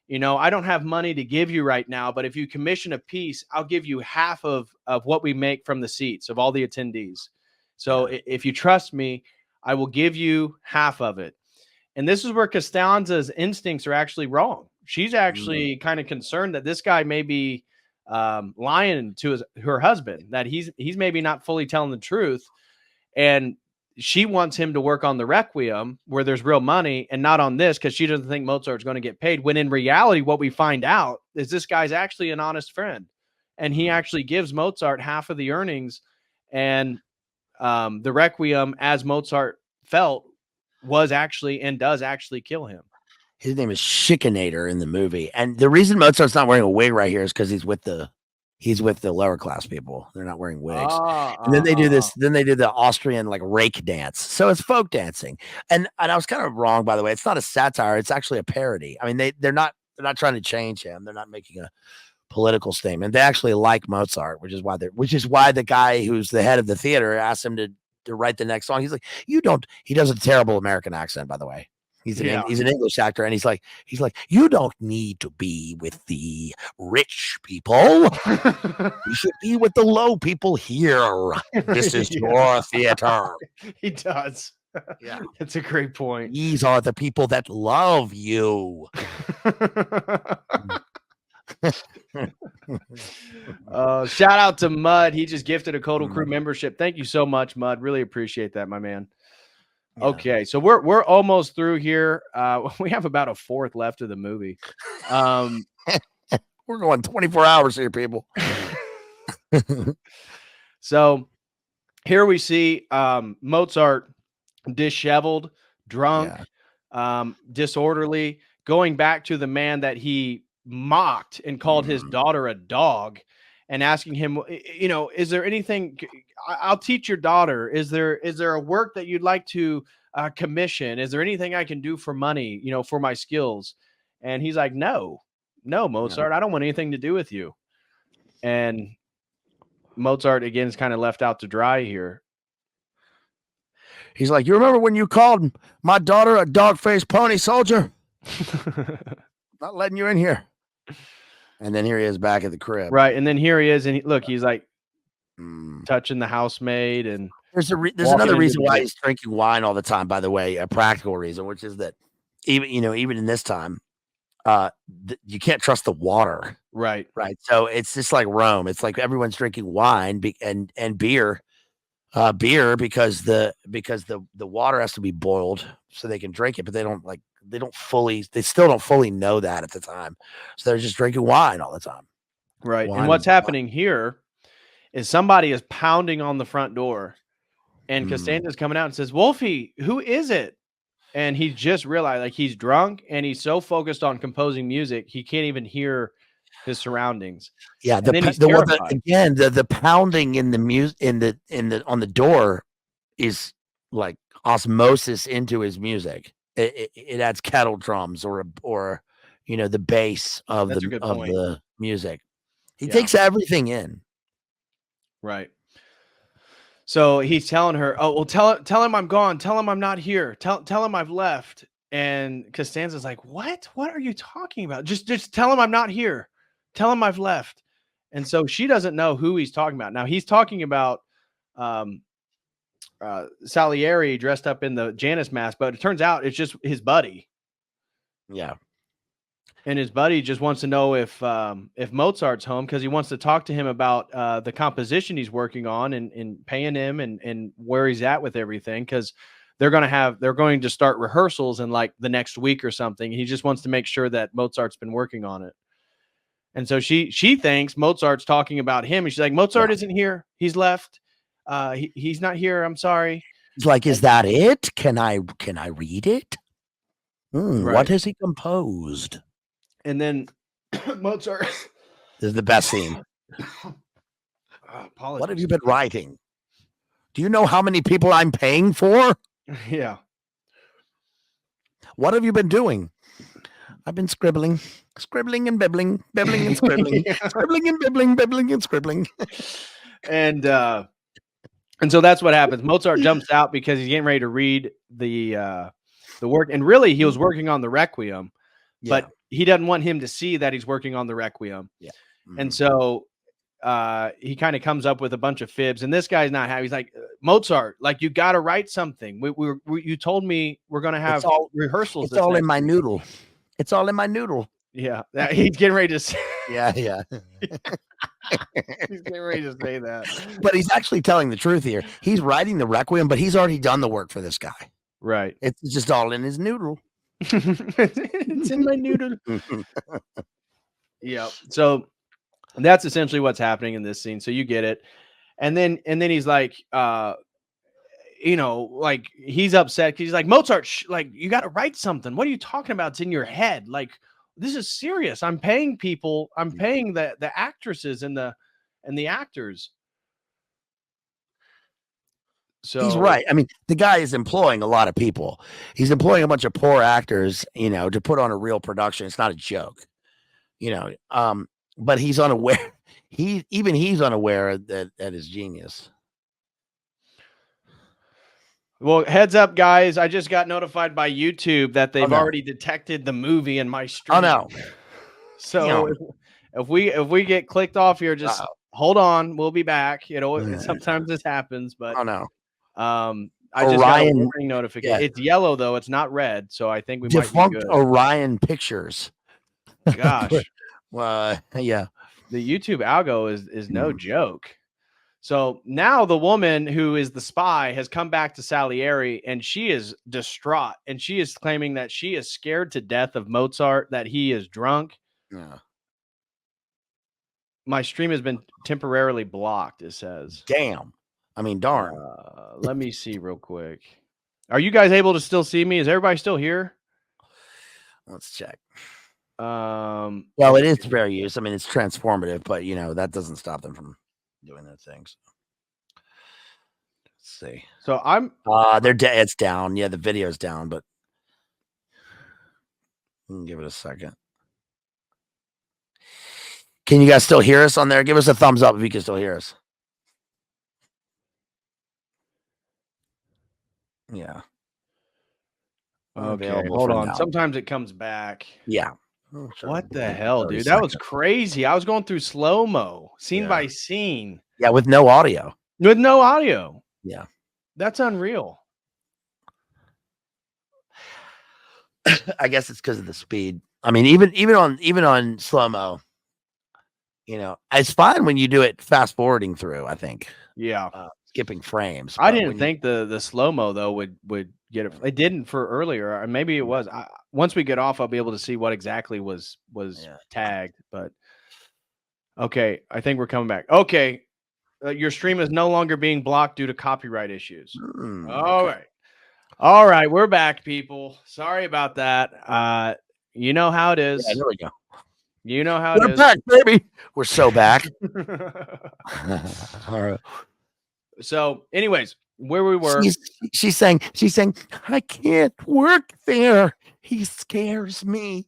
I don't have money to give you right now, but if you commission a piece, I'll give you half of what we make from the seats of all the attendees. So if you trust me, I will give you half of it. And this is where Costanza's instincts are actually wrong. She's actually kind of concerned that this guy may be lying to her husband, that he's maybe not fully telling the truth. And she wants him to work on the Requiem where there's real money, and not on this, because she doesn't think Mozart's going to get paid. When in reality, what we find out is this guy's actually an honest friend, and he actually gives Mozart half of the earnings. And the Requiem, as Mozart felt, was actually and does actually kill him. His name is Schikaneder in the movie. And the reason Mozart's not wearing a wig right here is because he's with the lower class people. They're not wearing wigs. And then they do this. Then they do the Austrian like rake dance. So it's folk dancing. And I was kind of wrong, by the way. It's not a satire. It's actually a parody. I mean, they're not trying to change him. They're not making a political statement. They actually like Mozart, which is why the guy who's the head of the theater asked him to write the next song. He's like, you don't. He does a terrible American accent, by the way. He's an English actor, and he's like, you don't need to be with the rich people. You should be with the low people here. This is your theater. He does. Yeah, it's a great point. These are the people that love you. Shout out to Mud. He just gifted a COTEL Crew membership. Thank you so much, Mud. Really appreciate that, my man. Yeah. Okay, so we're almost through here. We have about a fourth left of the movie. We're going 24 hours here, people. So here we see Mozart disheveled, drunk, disorderly, going back to the man that he mocked and called his daughter a dog, and asking him, is there anything I'll teach your daughter? Is there a work that you'd like to commission? Is there anything I can do for money, for my skills? And he's like, no, Mozart, I don't want anything to do with you. And Mozart, again, is kind of left out to dry here. He's like, you remember when you called my daughter a dog-faced pony soldier? Not letting you in here. And then here he is back at the crib. Right. And then here he is. And he's like touching the housemaid. And there's another reason why he's drinking wine all the time, by the way, a practical reason, which is that even in this time, you can't trust the water. Right. Right. So it's just like Rome. It's like everyone's drinking wine and beer because the water has to be boiled so they can drink it, but they still don't fully know that at the time. So they're just drinking wine all the time. Right. And what's happening here is somebody is pounding on the front door, and Mm. Costanza's coming out and says, "Wolfie, who is it?" And he just realized, like, he's drunk and he's so focused on composing music, he can't even hear his surroundings. Yeah, And then he's terrified. again, the pounding in the music on the door is like osmosis into his music. It adds kettle drums or the bass of That's a good point. the music. He Yeah. takes everything in. Right. So he's telling her, "Oh, well, tell him I'm gone. Tell him I'm not here. Tell him I've left." And Costanza's like, "What? What are you talking about? Just tell him I'm not here. Tell him I've left." And so she doesn't know who he's talking about. Now he's talking about Salieri dressed up in the Janus mask, but it turns out it's just his buddy. Yeah. And his buddy just wants to know if Mozart's home, because he wants to talk to him about the composition he's working on and paying him and where he's at with everything, because they're going to start rehearsals in like the next week or something. He just wants to make sure that Mozart's been working on it. And so she thinks Mozart's talking about him, and she's like, "Mozart isn't here. He's left. He's not here. I'm sorry." It's like, is that it? Can I read it? Right. What has he composed? And then Mozart. This is the best scene. What have you been writing? Do you know how many people I'm paying for? Yeah. What have you been doing? I've been scribbling and bibbling and scribbling, scribbling and bibbling and scribbling. And so that's what happens. Mozart jumps out because he's getting ready to read the work, and really he was working on the Requiem, but he doesn't want him to see that he's working on the Requiem. Yeah. And so he kind of comes up with a bunch of fibs, and this guy's not happy. He's like, "Mozart, like, you got to write something. You told me we're going to have rehearsals. It's all in my noodle. It's all in my noodle." Yeah. He's getting ready to say. Yeah. He's getting ready to say that. But he's actually telling the truth here. He's writing the Requiem, but he's already done the work for this guy. Right. It's just all in his noodle. It's in my noodle. Yeah. So that's essentially what's happening in this scene. So you get it. And then he's like, like, he's upset because he's like, "Mozart, like, you got to write something. What are you talking about? It's in your head. Like, this is serious. I'm paying people. I'm paying the actresses and the actors." So he's right. I mean, the guy is employing a lot of people. He's employing a bunch of poor actors, to put on a real production. It's not a joke, but he's unaware. He's unaware that is genius. Well, heads up, guys. I just got notified by YouTube that they've already detected the movie in my stream. Oh, no. So if we get clicked off here, just hold on. We'll be back. Sometimes this happens, but oh no. I just got a warning notification. Yeah. It's yellow though; it's not red. So I think we might be good. Orion Pictures. Gosh. Yeah. The YouTube algo is no joke. So now the woman who is the spy has come back to Salieri, and she is distraught, and she is claiming that she is scared to death of Mozart, that he is drunk. Yeah. My stream has been temporarily blocked, it says. Damn. I mean, darn. Let me see real quick. Are you guys able to still see me? Is everybody still here? Let's check. Well, it is fair use. I mean, it's transformative, but that doesn't stop them from doing their things. Let's see. So I'm it's down. Yeah, the video's down, but we can give it a second. Can you guys still hear us on there? Give us a thumbs up if you can still hear us. Yeah. Okay, hold on. Sometimes it comes back. Yeah. What the hell, dude? That was crazy. I was going through slow-mo, scene by scene. Yeah, with no audio. With no audio. Yeah. That's unreal. I guess it's because of the speed. I mean, even on slow-mo, it's fine when you do it fast forwarding through, I think. Yeah. Skipping frames. I didn't think the slow-mo though would get it. It didn't for earlier. Or maybe it was. Once we get off, I'll be able to see what exactly was tagged. But okay, I think we're coming back. Okay. Your stream is no longer being blocked due to copyright issues. All Okay. right. All right. We're back, people. Sorry about that. You know how it is. Yeah, there we go. You know how it We're is. back, baby. We're so back. All right. So, anyways, where we were. She's saying, I can't work there. He scares me.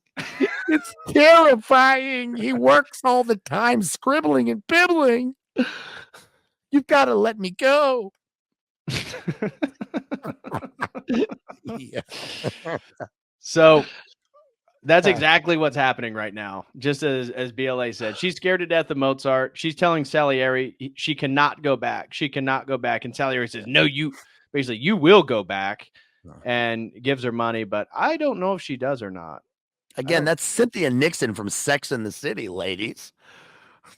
It's terrifying. He works all the time, scribbling and bibbling. You've got to let me go. Yeah. So that's exactly what's happening right now. Just as BLA said, she's scared to death of Mozart. She's telling Salieri she cannot go back. She cannot go back. And Salieri says, no, you will go back, and gives her money. But I don't know if she does or not. Again, that's Cynthia Nixon from Sex and the City, ladies.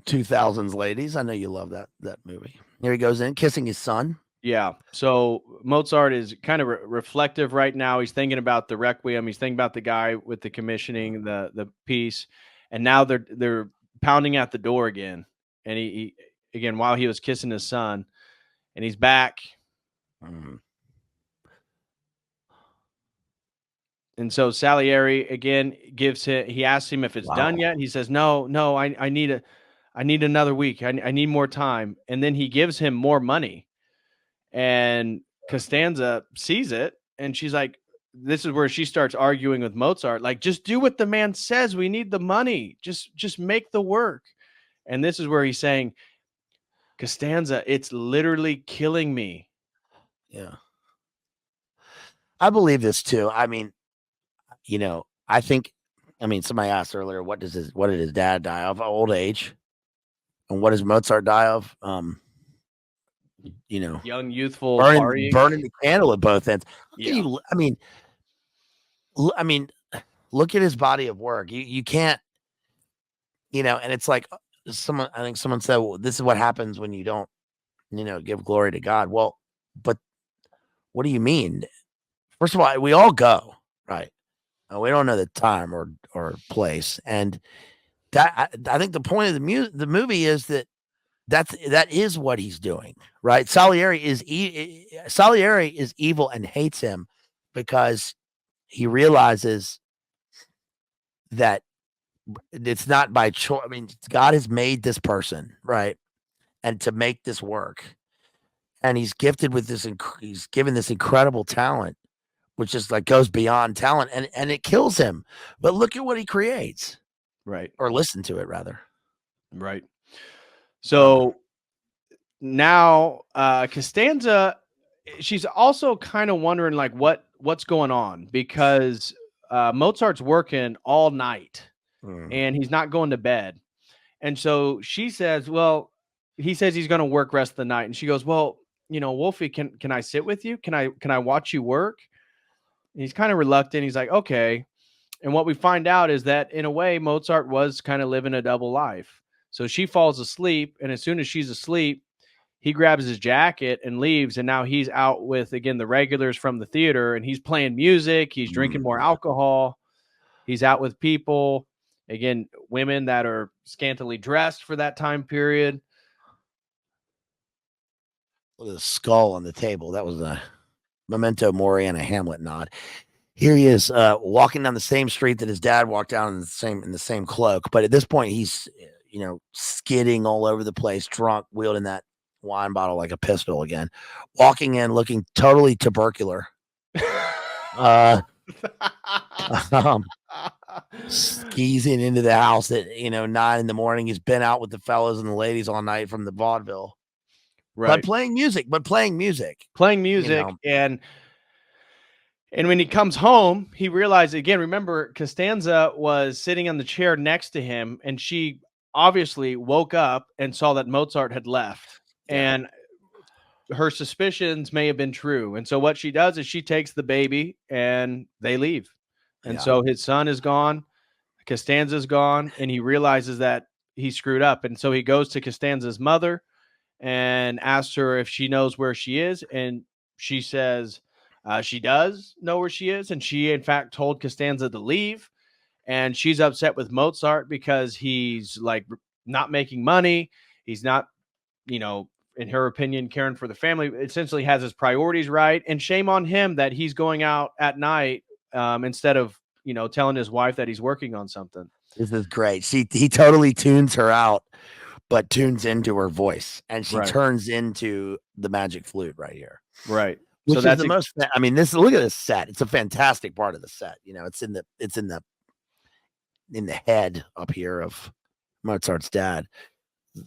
2000s ladies. I know you love that movie. Here he goes in, kissing his son. Yeah. So Mozart is kind of reflective right now. He's thinking about the Requiem. He's thinking about the guy with the commissioning, the piece. And now they're pounding at the door again. And he again, while he was kissing his son, and he's back. And so Salieri again he asks him if it's done yet. He says, no, I need another week. I need more time. And then he gives him more money. And Costanza sees it, and she's like, this is where she starts arguing with Mozart, like, just do what the man says. We need the money. Just make the work. And this is where he's saying, Costanza, it's literally killing me. Yeah. I believe this too. I mean, somebody asked earlier, what did his dad die of? Old age. And what does Mozart die of? Young, youthful, burning the candle at both ends. Yeah. Look at his body of work. You can't, and it's like I think someone said, well, this is what happens when you don't, give glory to God. Well, but what do you mean? First of all, we all go, right? We don't know the time or place. And that, I think the point of the movie is that is what he's doing, right? Salieri is evil and hates him because he realizes that it's not by choice. I mean, God has made this person, right? And to make this work. And he's gifted with this, he's given this incredible talent, which is like goes beyond talent, and it kills him. But look at what he creates. Right. Or listen to it, rather. Right. So now Costanza, she's also kind of wondering like what's going on, because Mozart's working all night and he's not going to bed. And so she says, well, he says he's going to work rest of the night. And she goes, well, Wolfie, can I sit with you? Can I watch you work? And he's kind of reluctant. He's like, okay. And what we find out is that in a way, Mozart was kind of living a double life. So she falls asleep, and as soon as she's asleep, he grabs his jacket and leaves, and now he's out with, again, the regulars from the theater, and he's playing music. He's drinking more alcohol. He's out with people, again, women that are scantily dressed for that time period. With a skull on the table. That was a memento mori and a Hamlet nod. Here he is walking down the same street that his dad walked down in the same cloak. But at this point, he's, skidding all over the place, drunk, wielding that wine bottle like a pistol again, walking in looking totally tubercular. Skeezing into the house at 9 in the morning. He's been out with the fellas and the ladies all night from the vaudeville, right? But playing music, And when he comes home, he realizes again. Remember, Costanza was sitting on the chair next to him, and she obviously woke up and saw that Mozart had left, and her suspicions may have been true. And so what she does is she takes the baby and they leave. And so his son is gone, Costanza's gone, and he realizes that he screwed up. And so he goes to Costanza's mother and asks her if she knows where she is. And she says she does know where she is. And she, in fact, told Costanza to leave. And she's upset with Mozart because he's like not making money. He's not, in her opinion, caring for the family, essentially has his priorities right. And shame on him that he's going out at night instead of, telling his wife that he's working on something. This is great. He totally tunes her out, but tunes into her voice, and she turns into the magic flute right here. Right. Which is the most. I mean, look at this set. It's a fantastic part of the set. It's in the head up here of Mozart's dad.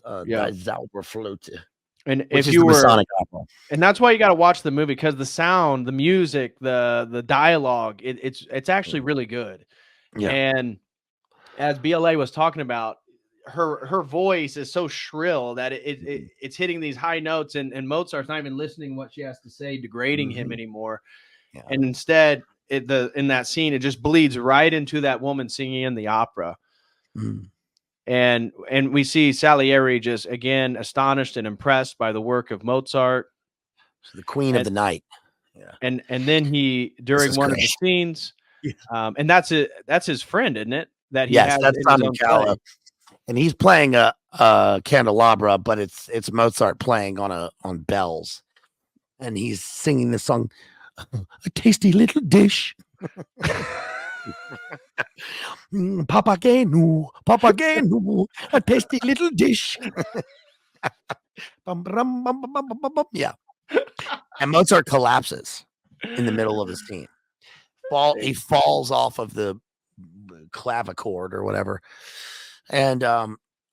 Zauberflute. And if you were, Masonic opera. And that's why you got to watch the movie, because the sound, the music, the dialogue, it's actually really good. Yeah. And as BLA was talking about, her voice is so shrill that it's hitting these high notes, and Mozart's not even listening to what she has to say, degrading him anymore. Yeah. And instead, in that scene, it just bleeds right into that woman singing in the opera. Mm. And we see Salieri just, again, astonished and impressed by the work of Mozart. So the queen of the night. Yeah. And then he, during one of the scenes, and that's his friend, isn't it? That he has that's Simon Cowell. And he's playing a candelabra, but it's Mozart playing on bells. And he's singing the song, "A Tasty Little Dish." Papageno, a tasty little dish. Yeah. And Mozart collapses in the middle of the scene. He falls off of the clavichord or whatever. And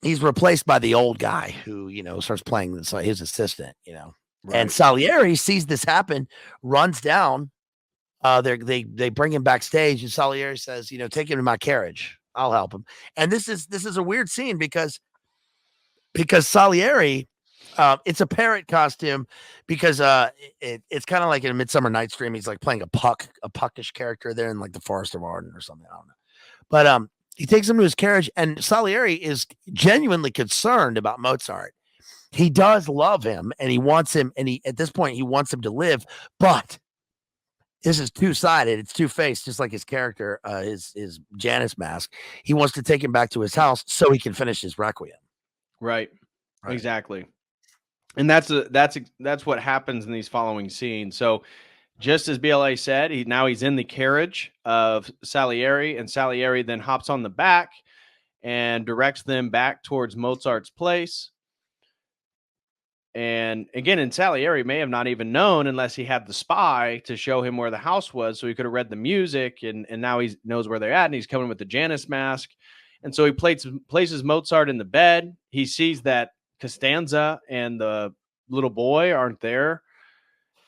he's replaced by the old guy who, starts playing his assistant, Right. And Salieri sees this happen, runs down. They bring him backstage, and Salieri says, "Take him to my carriage. I'll help him." And this is a weird scene because Salieri, it's a parrot costume, because it's kind of like in a Midsummer Night's Dream. He's like playing a puckish character there in like the Forest of Arden or something. I don't know, but he takes him to his carriage, and Salieri is genuinely concerned about Mozart. He does love him, and he wants him, and at this point he wants him to live, but this is two-sided. It's two-faced, just like his character, his Janus mask. He wants to take him back to his house so he can finish his requiem. Right. Exactly. And that's what happens in these following scenes. So, just as BLA said, he's in the carriage of Salieri, and Salieri then hops on the back and directs them back towards Mozart's place. And again, and Salieri may have not even known, unless he had the spy to show him where the house was, so he could have read the music, and now he knows where they're at, and he's coming with the Janus mask. And so he places Mozart in the bed. He sees that Costanza and the little boy aren't there,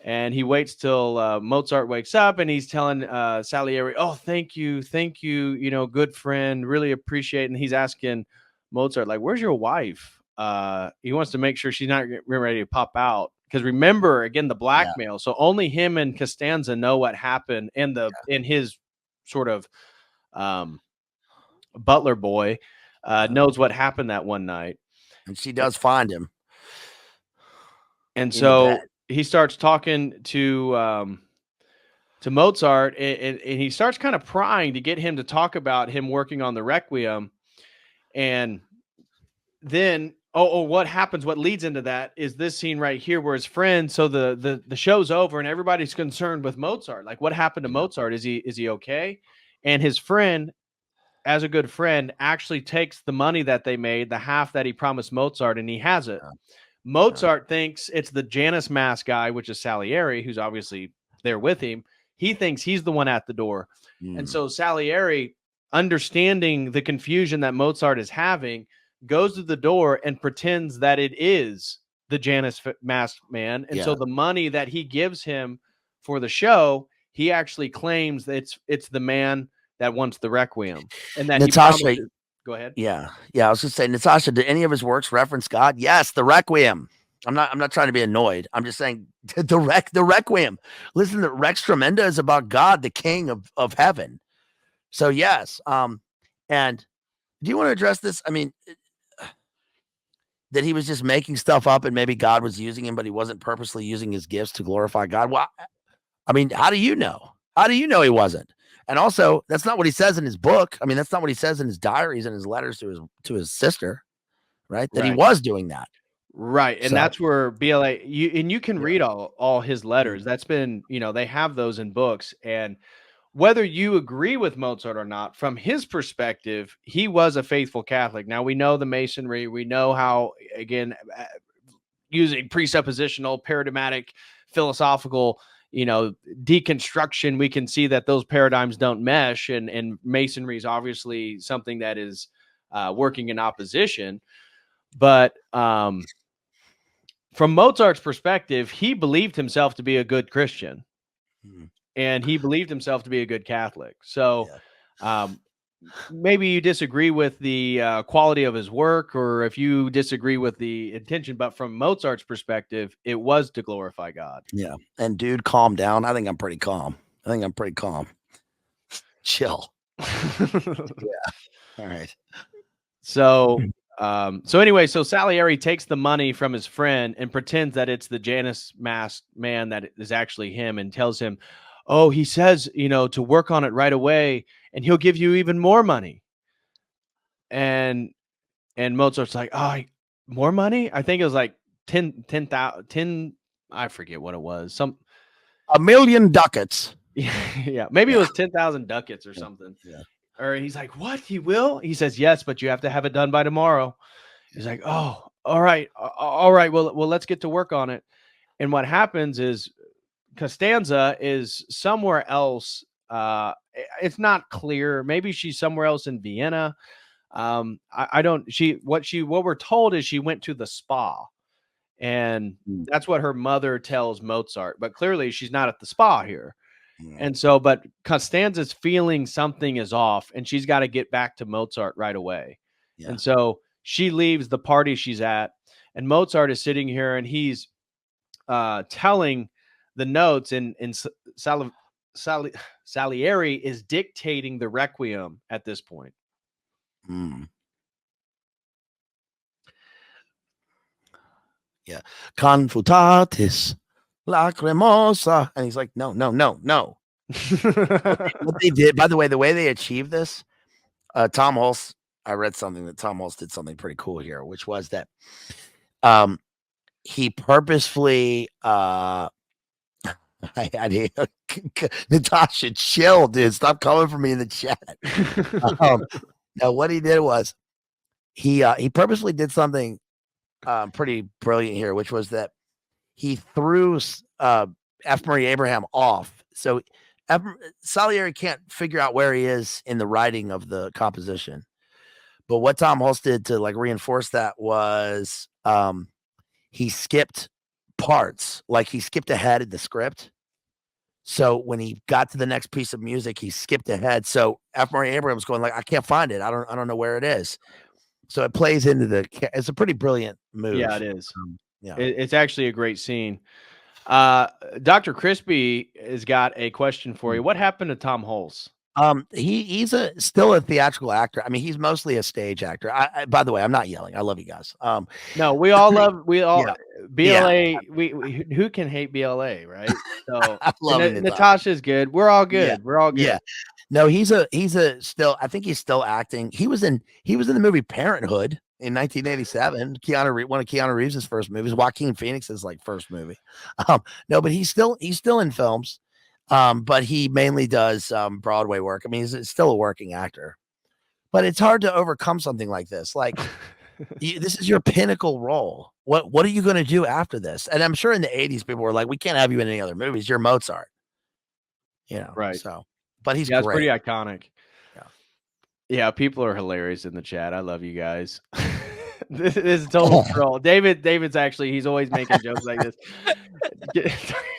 and he waits till Mozart wakes up, and he's telling Salieri, "Oh, thank you, good friend, really appreciate it." And he's asking Mozart, like, "Where's your wife?" He wants to make sure she's not ready to pop out, because remember, again, the blackmail. Yeah. So only him and Costanza know what happened, and in his sort of butler boy knows what happened that one night. And she does find him. And so he starts talking to Mozart, and he starts kind of prying to get him to talk about him working on the Requiem. And then what happens, what leads into that is this scene right here, where his friend, so the show's over and everybody's concerned with Mozart. Like, what happened to Mozart? Is he okay? And his friend, as a good friend, actually takes the money that they made, the half that he promised Mozart, and he has it. Mozart thinks it's the Janus mask guy, which is Salieri, who's obviously there with him. He thinks he's the one at the door. And so Salieri, understanding the confusion that Mozart is having, goes to the door and pretends that it is the Janus masked man. And so the money that he gives him for the show, he actually claims that it's the man that wants the Requiem. And that Natasha, go ahead. Yeah. I was just saying, Natasha, did any of his works reference God? Yes, the Requiem. I'm not trying to be annoyed. I'm just saying the Requiem. Listen, the Rex Tremenda is about God, the King of heaven. So yes. And do you want to address this? I mean, that he was just making stuff up, and maybe God was using him, but he wasn't purposely using his gifts to glorify God. Well, I mean, how do you know? How do you know he wasn't? And also, that's not what he says in his book. I mean, that's not what he says in his diaries and his letters to his sister, right? That he was doing that. Right. And So that's where BLA you can yeah. read all his letters. That's been, they have those in books. And whether you agree with Mozart or not, from his perspective, he was a faithful Catholic. Now we know the Masonry, we know how, again, using presuppositional, paradigmatic, philosophical, deconstruction, we can see that those paradigms don't mesh, and Masonry is obviously something that is working in opposition. But from Mozart's perspective, he believed himself to be a good Christian, Mm, and he believed himself to be a good Catholic. So yeah. um, maybe you disagree with the quality of his work, or if you disagree with the intention, but from Mozart's perspective, it was to glorify God. Yeah. And dude, calm down. I think I'm pretty calm. Chill. All right. So, so Salieri takes the money from his friend and pretends that it's the Janus masked man that is actually him, and tells him, "Oh, he says, to work on it right away, and he'll give you even more money." And Mozart's like, "Oh, more money?" I think it was like 10,000, 10. I forget what it was. Some, 1,000,000 ducats. yeah, maybe it Yeah. was 10,000 ducats or something. Yeah. Or he's like, "What? He will?" He says, "Yes, but you have to have it done by tomorrow." He's like, "Oh, all right, all right. Well, let's get to work on it." And what happens is Costanza is somewhere else. It's not clear. Maybe she's somewhere else in Vienna. I don't. What we're told is she went to the spa, and Mm, that's what her mother tells Mozart. But clearly, she's not at the spa here. mm, And so, but Costanza's feeling something is off, and she's got to get back to Mozart right away. yeah. And so she leaves the party she's at, and Mozart is sitting here, and he's telling the notes, and Salieri is dictating the requiem at this point. Mm. Yeah. Confutatis lacrimosa. And he's like, no. What they did, by the way they achieved this, Tom Hulse, I read something that Tom Hulse did something pretty cool here, which was that he purposefully Natasha, chill, dude. Stop coming for me in the chat. Now what he did was he purposely did something pretty brilliant here, which was that he threw F. Murray Abraham off. So Salieri can't figure out where he is in the writing of the composition. But what Tom Hulse did to like reinforce that was he skipped parts, like he skipped ahead in the script. So when he got to the next piece of music, he skipped ahead. So F. Murray Abraham's going like, I can't find it. I don't know where it is. So it plays into it's a pretty brilliant move. Yeah, it is. Yeah. It's actually a great scene. Dr. Crispy has got a question for you. What happened to Tom Hulse? He's still a theatrical actor. I mean, he's mostly a stage actor. I by the way, I'm not yelling. I love you guys. No, we all Yeah. BLA. We who can hate BLA, right? So I love Natasha's good. We're all good. Yeah. We're all good. Yeah. No, he's still, I think he's still acting. He was in the movie Parenthood in 1987. One of Keanu Reeves' first movies. Joaquin Phoenix's like first movie. No, but he's still in films. But he mainly does Broadway work. I mean, he's still a working actor. But it's hard to overcome something like this. Like this is your pinnacle role. What are you going to do after this? And I'm sure in the 80s people were like, we can't have you in any other movies. You're Mozart. Right. So, but he's It's great. pretty iconic. Yeah. Yeah, people are hilarious in the chat. I love you guys. This is a total troll. David's actually, he's always making jokes like this.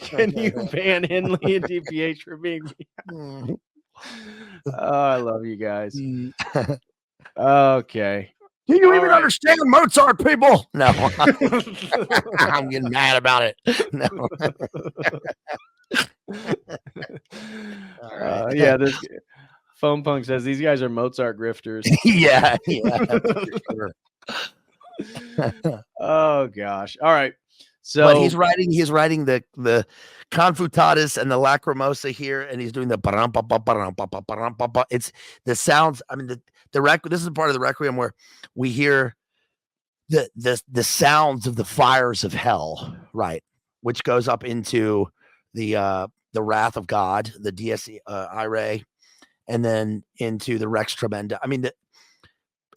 Can you ban Henley and DPH for being Oh, I love you guys. Okay. Do you even understand Mozart, people? No. I'm getting mad about it. No. All right. Yeah, this Foam Punk says these guys are Mozart grifters. Yeah, for sure. Oh gosh. All right. So but he's writing the Confutatis and the Lacrimosa here, and he's doing the it's the sounds. I mean, this is part of the Requiem where we hear the sounds of the fires of hell, right, which goes up into the wrath of God, the dies irae, and then into the Rex Tremenda. I mean,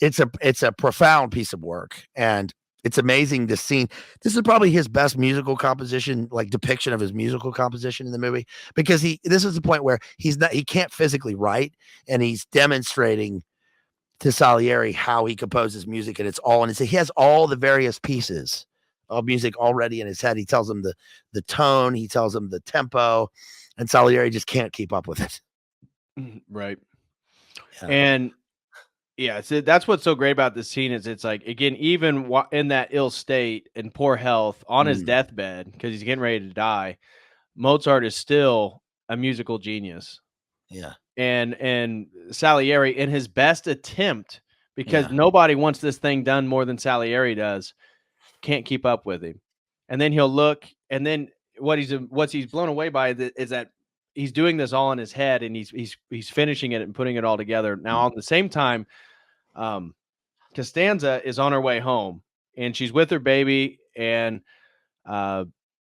it's a profound piece of work, and it's amazing to see. This is probably his best musical composition, like depiction of his musical composition in the movie, because this is the point where he can't physically write, and he's demonstrating to Salieri how he composes music, and it's all in his. He has all the various pieces of music already in his head. He tells him the tone, he tells him the tempo, and Salieri just can't keep up with it. Right. Yeah. And yeah, so that's what's so great about this scene is it's like, again, even in that ill state and poor health on his deathbed, because he's getting ready to die, Mozart is still a musical genius. Yeah. And Salieri, in his best attempt, because Yeah. nobody wants this thing done more than Salieri does, can't keep up with him. And then he'll look, and then what he's blown away by is that he's doing this all in his head, and he's finishing it and putting it all together. Now, at the same time, Costanza is on her way home, and she's with her baby, and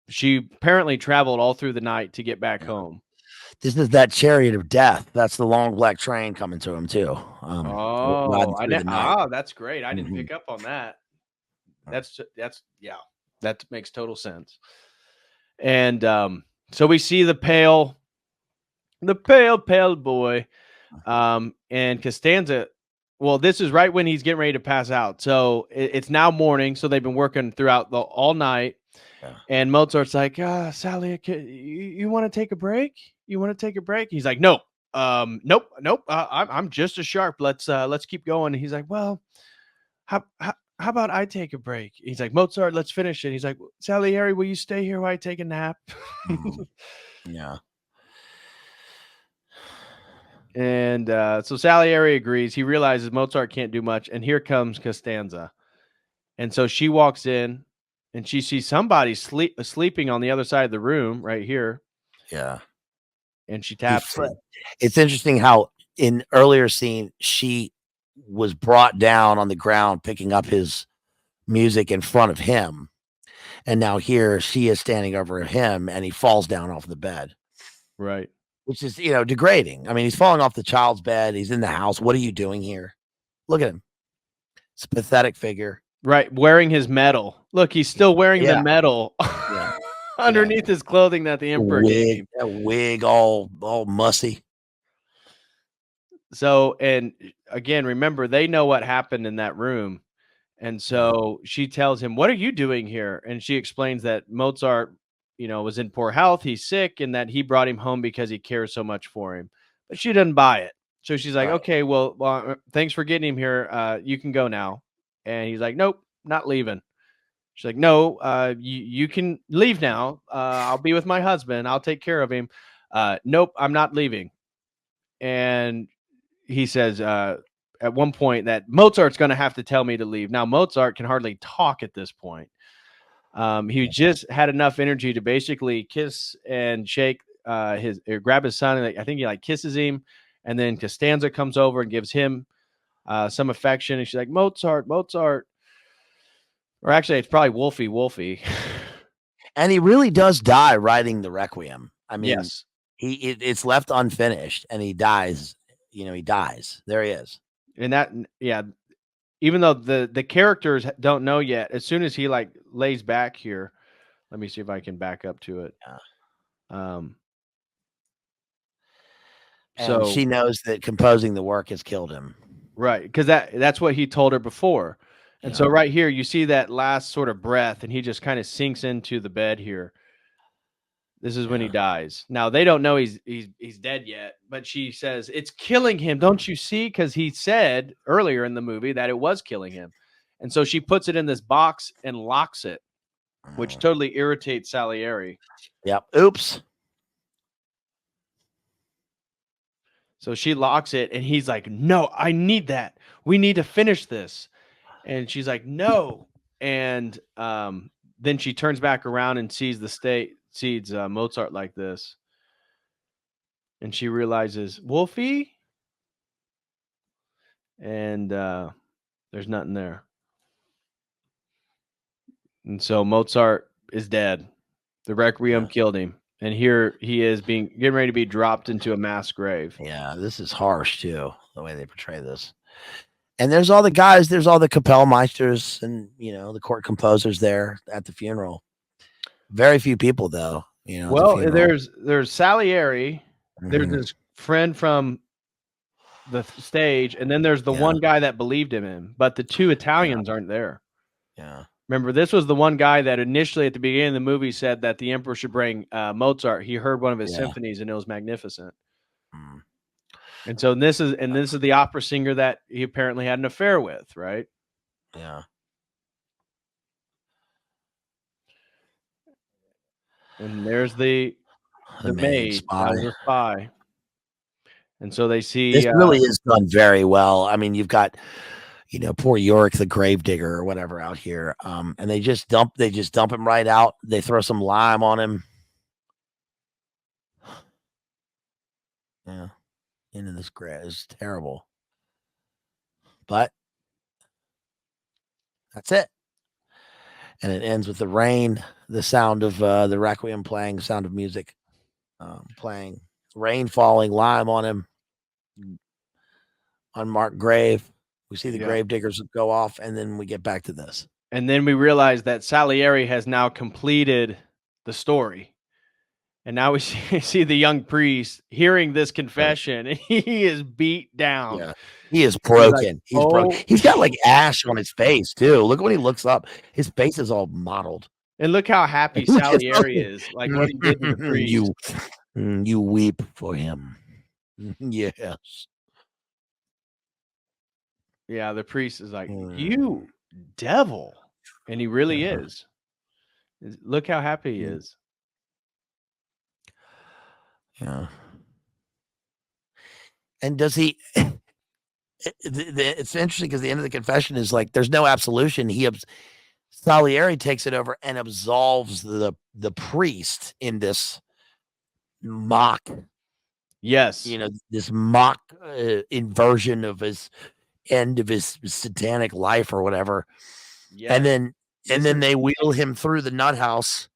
she apparently traveled all through the night to get back home. This is that chariot of death. That's the long black train coming to him too. Oh, Riding through the night. that's great. I didn't pick up on that. That's yeah, that makes total sense. And so we see the pale boy, and Costanza. Well, this is right when he's getting ready to pass out. So it's now morning. So they've been working throughout all night. Yeah. And Mozart's like, Sally, you want to take a break? You want to take a break? He's like, no, nope. I'm just as sharp. Let's keep going. And he's like, well, how about I take a break? He's like, Mozart, let's finish it. He's like, Salieri, will you stay here while I take a nap? Yeah. And so Salieri agrees. He realizes Mozart can't do much. And here comes Costanza. And so she walks in and she sees somebody sleeping on the other side of the room right here. Yeah. And she taps him. It's interesting how in earlier scene, she was brought down on the ground, picking up his music in front of him. And now here she is standing over him and he falls down off the bed. Right. Which is, degrading. I mean, he's falling off the child's bed. He's in the house. What are you doing here? Look at him. It's a pathetic figure. Right. Wearing his medal. Look, he's still wearing the medal underneath his clothing that the emperor gave him. That wig all mussy. So, and again, remember, they know what happened in that room. And so she tells him, what are you doing here? And she explains that Mozart, was in poor health. He's sick, and that he brought him home because he cares so much for him. But she doesn't buy it. So she's like, okay, well, thanks for getting him here. You can go now. And he's like, nope, not leaving. She's like, no, you can leave now. I'll be with my husband. I'll take care of him. Nope, I'm not leaving. And he says at one point that Mozart's going to have to tell me to leave. Now, Mozart can hardly talk at this point. He just had enough energy to basically kiss and shake or grab his son. And I think he kisses him. And then Costanza comes over and gives him some affection. And she's like, Mozart. Or actually, it's probably Wolfie. And he really does die writing the Requiem. I mean, yes. It's left unfinished and he dies. He dies. There he is. And that, even though the characters don't know yet, as soon as he lays back here, let me see if I can back up to it. Yeah. So and she knows that composing the work has killed him. Right. Because that's what he told her before. And so right here, you see that last sort of breath, and he just kind of sinks into the bed here. This is when he dies. Now, they don't know he's dead yet, but she says, it's killing him. Don't you see? Because he said earlier in the movie that it was killing him. And so she puts it in this box and locks it, which totally irritates Salieri. Yep. Oops. So she locks it, and he's like, no, I need that. We need to finish this. And she's like, no. And then she turns back around and sees Mozart like this. And she realizes, Wolfie? And there's nothing there. And so Mozart is dead. The Requiem killed him. And here he is getting ready to be dropped into a mass grave. Yeah, this is harsh too, the way they portray this. And there's all the guys, there's all the Kapellmeisters and the court composers there at the funeral. Very few people though, Well, there's Salieri, there's Mhm. his friend from the stage, and then there's the one guy that believed in him, but the two Italians aren't there. Yeah. Remember, this was the one guy that initially at the beginning of the movie said that the emperor should bring Mozart. He heard one of his symphonies and it was magnificent. Mm. And so this is the opera singer that he apparently had an affair with, right? Yeah. And there's the maid that was a spy. And so they see this really is done very well. I mean, you've got poor Yorick the gravedigger or whatever out here. And they just dump him right out. They throw some lime on him. Yeah. Into this grave is terrible. But that's it. And it ends with the rain, the sound of the Requiem playing, sound of music playing, rain falling, lime on him, unmarked grave. We see the grave diggers go off, and then we get back to this. And then we realize that Salieri has now completed the story. And now we see the young priest hearing this confession, and he is beat down. Yeah. He is broken. He's broken. He's got like ash on his face, too. Look when he looks up. His face is all mottled. And look how happy Salieri is. Like what he did to the priest. You weep for him. Yes. Yeah, the priest is like, you devil. And he really is. Look how happy he is. Yeah. And does he it's interesting because the end of the confession is like there's no absolution. Salieri takes it over and absolves the priest in this mock this mock inversion of his end of his satanic life or whatever. And then they wheel him through the nut house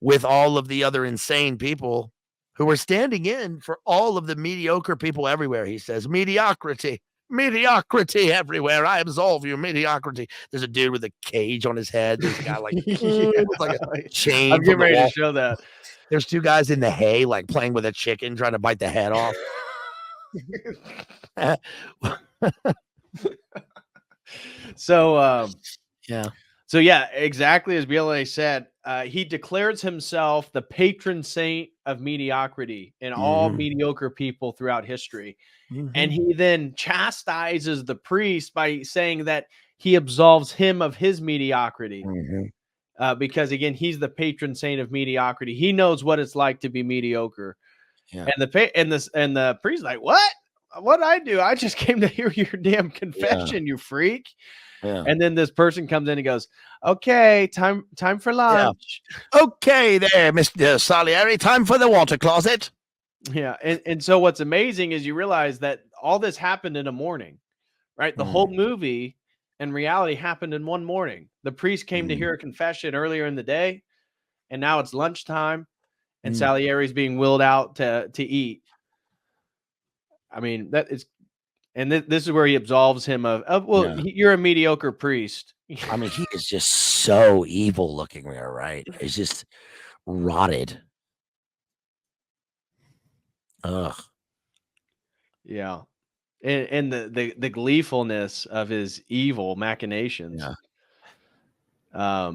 with all of the other insane people who are standing in for all of the mediocre people everywhere. He says, mediocrity everywhere. I absolve you, mediocrity. There's a dude with a cage on his head. There's a guy like, with like a chain. I'm getting ready to show that. There's two guys in the hay, like playing with a chicken, trying to bite the head off. So, yeah. So yeah, exactly as BLA said, he declares himself the patron saint of mediocrity and all mediocre people throughout history. And he then chastises the priest by saying that he absolves him of his mediocrity. Because again, he's the patron saint of mediocrity. He knows what it's like to be mediocre. Yeah. And the priest is like, what I do? I just came to hear your damn confession, you freak. Yeah. And then this person comes in and goes, okay, time for lunch. Yeah. Okay there, Mr. Salieri, time for the water closet. Yeah. And so what's amazing is you realize that all this happened in a morning, right? The whole movie and reality happened in one morning. The priest came to hear a confession earlier in the day, and now it's lunchtime, and Salieri's being willed out to eat. I mean, that is... And this is where he absolves him of you're a mediocre priest. I mean, he is just so evil looking there, right? He's just rotted. Ugh. Yeah. And the gleefulness of his evil machinations. Yeah.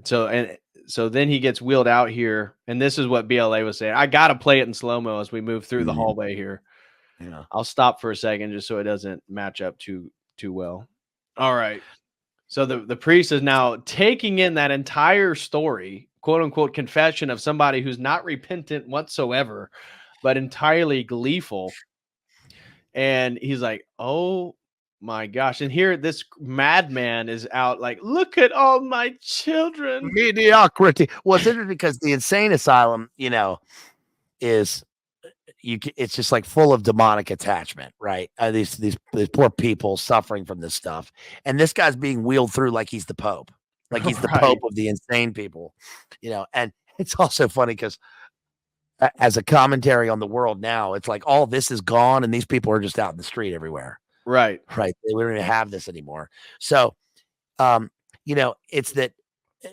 So then he gets wheeled out here, and this is what BLA was saying. I gotta play it in slow-mo as we move through the hallway here. Yeah. I'll stop for a second just so it doesn't match up too well. All right. So the priest is now taking in that entire story, quote unquote, confession of somebody who's not repentant whatsoever, but entirely gleeful. And he's like, oh my gosh. And here this madman is out like, look at all my children. Mediocrity. Well, it's interesting because the insane asylum, is... it's just like full of demonic attachment, right? These poor people suffering from this stuff, and this guy's being wheeled through like he's the Pope. Like he's the Right. Pope of the insane people, and it's also funny because as a commentary on the world now, it's like all this is gone and these people are just out in the street everywhere. Right. Right. We don't even have this anymore. So, it's that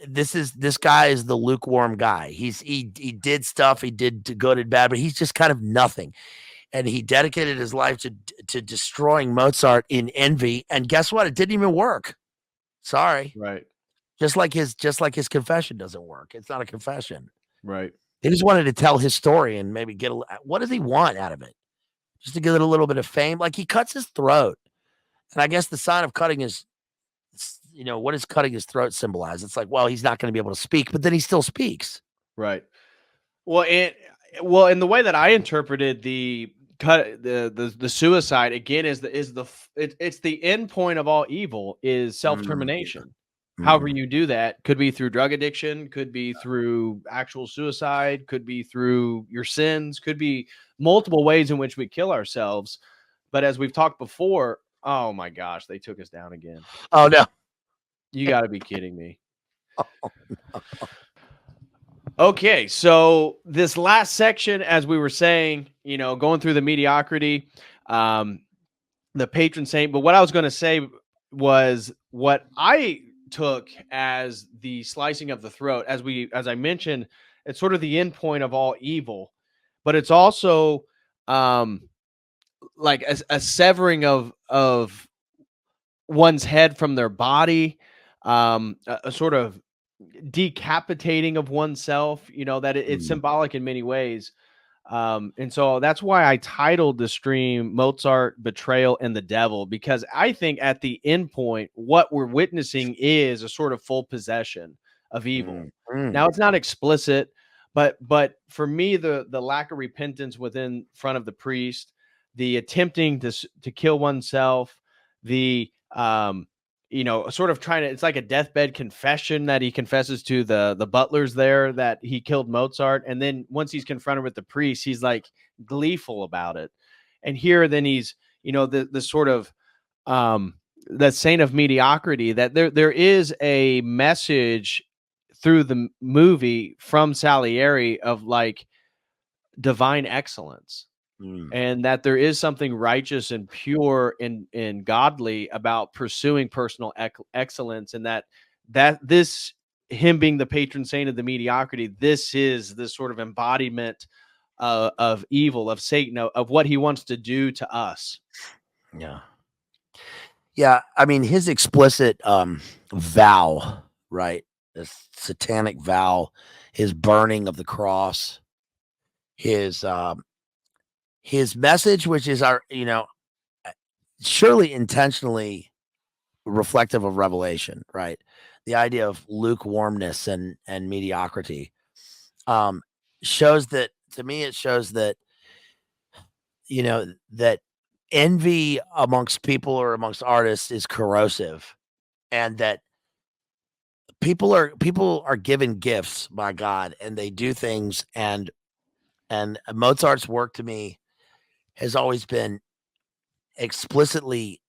this guy is the lukewarm guy. He did stuff, he did good and bad, but he's just kind of nothing. And he dedicated his life to destroying Mozart in envy. And guess what? It didn't even work. Sorry. Right. Just like his confession doesn't work. It's not a confession. Right. He just wanted to tell his story and maybe what does he want out of it? Just to get a little bit of fame. Like he cuts his throat. And I guess the sign of cutting his, what does cutting his throat symbolize? It's like, well, he's not going to be able to speak, but then he still speaks. Right. Well, in the way that I interpreted the suicide again it's the end point of all evil is self-termination. However you do that could be through drug addiction, could be through actual suicide, could be through your sins, could be multiple ways in which we kill ourselves. But as we've talked before, oh my gosh, they took us down again. Oh no. You got to be kidding me. Okay, so this last section, as we were saying, going through the mediocrity, the patron saint. But what I was going to say was what I took as the slicing of the throat. As I mentioned, it's sort of the end point of all evil, but it's also like a severing of one's head from their body, a sort of decapitating of oneself, that it's symbolic in many ways. And so that's why I titled the stream Mozart, Betrayal, and the Devil, because I think at the end point, what we're witnessing is a sort of full possession of evil. Now it's not explicit, but for me, the lack of repentance within front of the priest, the attempting to kill oneself, the sort of trying to, it's like a deathbed confession that he confesses to the butlers there that he killed Mozart. And then once he's confronted with the priest, he's like gleeful about it. And here, then he's, the sort of, the saint of mediocrity, that there is a message through the movie from Salieri of like divine excellence. And that there is something righteous and pure and godly about pursuing personal excellence, and that this, him being the patron saint of the mediocrity, this is this sort of embodiment of evil, of Satan, of what he wants to do to us. Yeah. I mean, his explicit vow, right? This satanic vow, his burning of the cross, his message, which is our, surely intentionally reflective of Revelation, right? The idea of lukewarmness and mediocrity shows that, to me, it shows that, that envy amongst people or amongst artists is corrosive, and that people are given gifts by God and they do things, and Mozart's work to me has always been explicitly,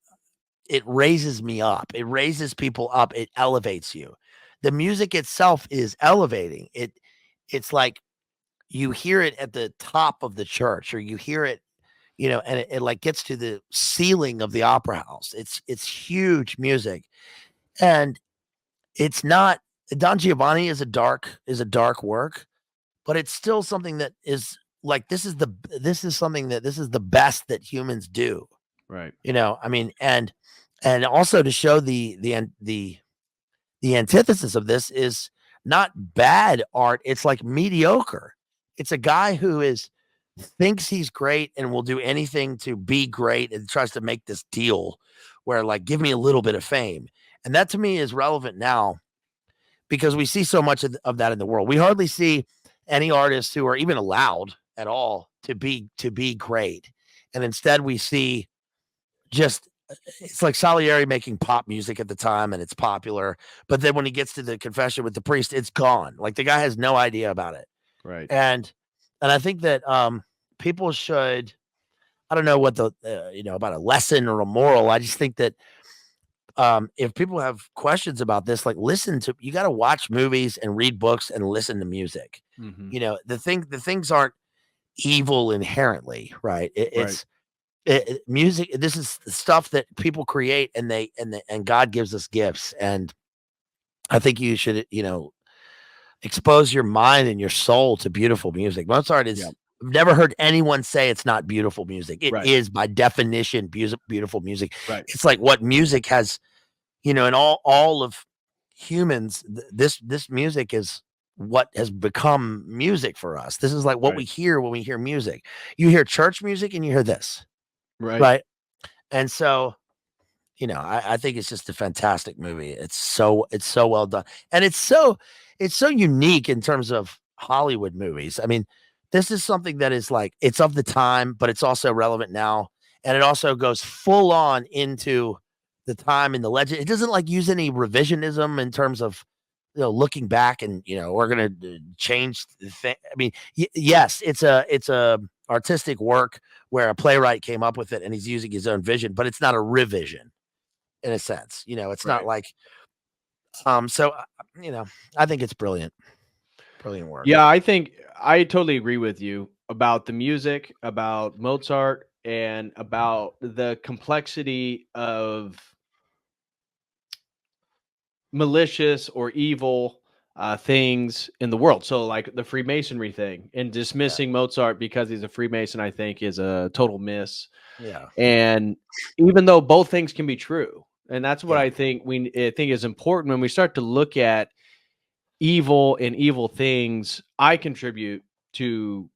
it raises me up. It raises people up. It elevates you. The music itself is elevating. It's like you hear it at the top of the church, or you hear it, and it like gets to the ceiling of the opera house. It's huge music. And it's not, Don Giovanni is a dark work, but it's still something that is like, this is the best that humans do. Right. I mean, and also to show the antithesis of this is not bad art. It's like mediocre. It's a guy who thinks he's great and will do anything to be great and tries to make this deal where, like, give me a little bit of fame. And that to me is relevant now because we see so much of that in the world. We hardly see any artists who are even allowed at all to be great. And instead we see just, it's like Salieri making pop music at the time and it's popular. But then when he gets to the confession with the priest, it's gone. Like the guy has no idea about it. Right. And I think that people should, I don't know what about a lesson or a moral. I just think that if people have questions about this, like you got to watch movies and read books and listen to music. Mhm. You know, the things aren't evil inherently, right? Right. Music. This is stuff that people create, and and God gives us gifts. And I think you should, expose your mind and your soul to beautiful music. Mozart Yeah. is. I've never heard anyone say it's not beautiful music. It Right. is by definition beautiful music. Right. It's like what music has, in all of humans. This music is what has become music for us. This is like what we Right. hear when we hear music. You hear church music and you hear this, Right. right? And so, I think it's just a fantastic movie. It's so well done, and it's so unique in terms of Hollywood movies. I mean, this is something that is like it's of the time, but it's also relevant now, and it also goes full on into the time and the legend. It doesn't like use any revisionism in terms of looking back and we're gonna change the thing. I mean, yes, it's a artistic work where a playwright came up with it and he's using his own vision, but it's not a revision in a sense. It's not Right. like so I think it's brilliant. Brilliant work. Yeah, I think I totally agree with you about the music, about Mozart, and about the complexity of malicious or evil things in the world. So, like the Freemasonry thing, and Yeah. dismissing Mozart because he's a Freemason, I think is a total miss. Yeah. And even though both things can be true, and that's what Yeah. I think is important when we start to look at evil and evil things. I contribute to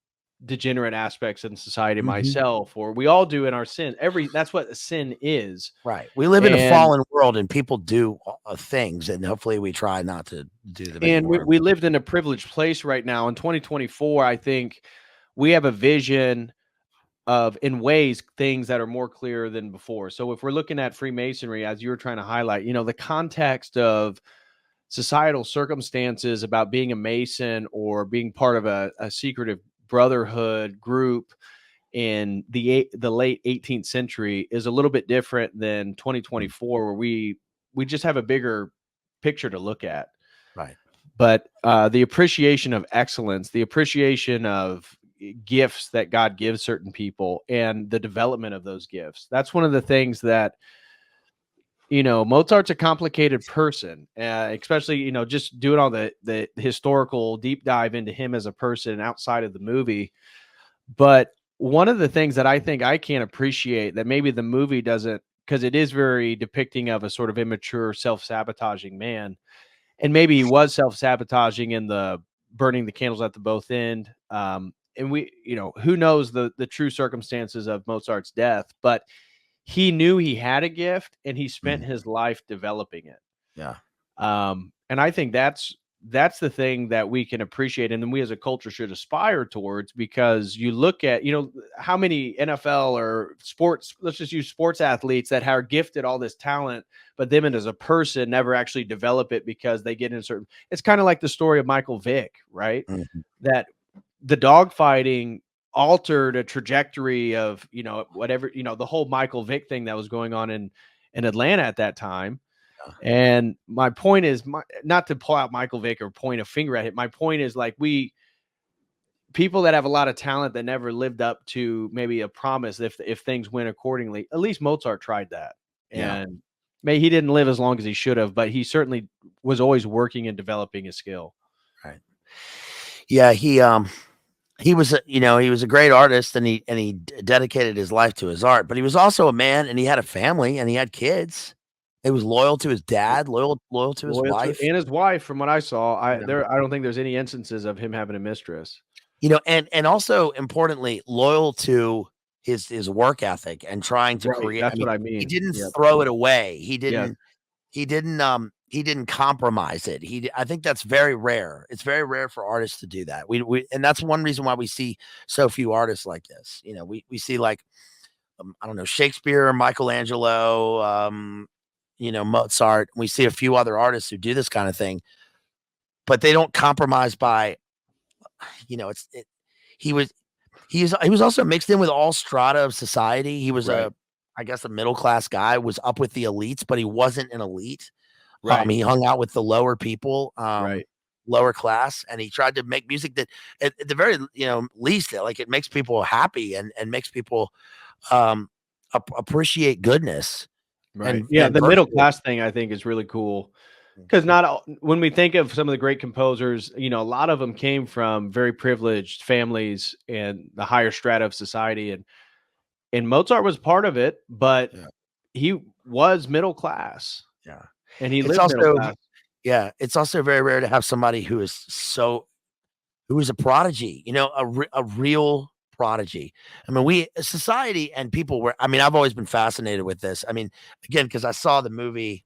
degenerate aspects in society Mhm. myself, or we all do in our sin. That's what sin is. Right. We live in a And fallen world and people do things, and hopefully we try not to do them and anymore. we lived in a privileged place right now in 2024. I think we have a vision of in ways things that are more clear than before. So if we're looking at Freemasonry, as you were trying to highlight, the context of societal circumstances about being a Mason or being part of a secretive brotherhood group in the late 18th century is a little bit different than 2024, where we just have a bigger picture to look at. Right. But the appreciation of excellence, the appreciation of gifts that God gives certain people, and the development of those gifts, that's one of the things that Mozart's a complicated person, especially, just doing all the historical deep dive into him as a person outside of the movie. But one of the things that I think I can't appreciate that maybe the movie doesn't, because it is very depicting of a sort of immature, self-sabotaging man. And maybe he was self-sabotaging in the burning the candles at the both end. And who knows the true circumstances of Mozart's death, but he knew he had a gift and he spent Mhm. his life developing it. Yeah. And I think that's the thing that we can appreciate, and then we as a culture should aspire towards, because you look at, how many NFL or sports, let's just use sports athletes that are gifted all this talent, but them as a person never actually develop it because they get in certain, it's kind of like the story of Michael Vick, right? Mhm. That the dogfighting altered a trajectory of, whatever, the whole Michael Vick thing that was going on in Atlanta at that time. Yeah. And my point is, not to pull out Michael Vick or point a finger at him. My point is, like, people that have a lot of talent that never lived up to maybe a promise, if things went accordingly. At least Mozart tried that, Yeah. and maybe he didn't live as long as he should have, but he certainly was always working and developing his skill. Right. Yeah. He was a great artist, and he dedicated his life to his art, but he was also a man, and he had a family, and he had kids. He was loyal to his dad, loyal to his Loyal to wife. and his wife, from what I saw. You know, I don't think there's any instances of him having a mistress. and also importantly, loyal to his work ethic and trying to Right, create. I that's mean, what I he mean. didn't Yep. throw it away. Yes. He didn't compromise it. I think that's very rare. It's very rare for artists to do that. And that's one reason why we see so few artists like this. We see like I don't know, Shakespeare, Michelangelo, Mozart. We see a few other artists who do this kind of thing, but they don't compromise by, it's he was also mixed in with all strata of society. He was Right. I guess a middle class guy, was up with the elites, but he wasn't an elite. Right. He hung out with the lower people, Right. lower class, and he tried to make music that at the very, least, like, it makes people happy and makes people appreciate goodness Right. and Yeah. The middle virtue. class thing I think is really cool. Because not all, when we think of some of the great composers, a lot of them came from very privileged families and the higher strata of society, and Mozart was part of it, but Yeah. he was middle class, Yeah. and he It's lived middle also class. Yeah, it's also very rare to have somebody who is a prodigy, a real prodigy. I mean, society and people were, I mean, I've always been fascinated with this. I mean, again, because I saw the movie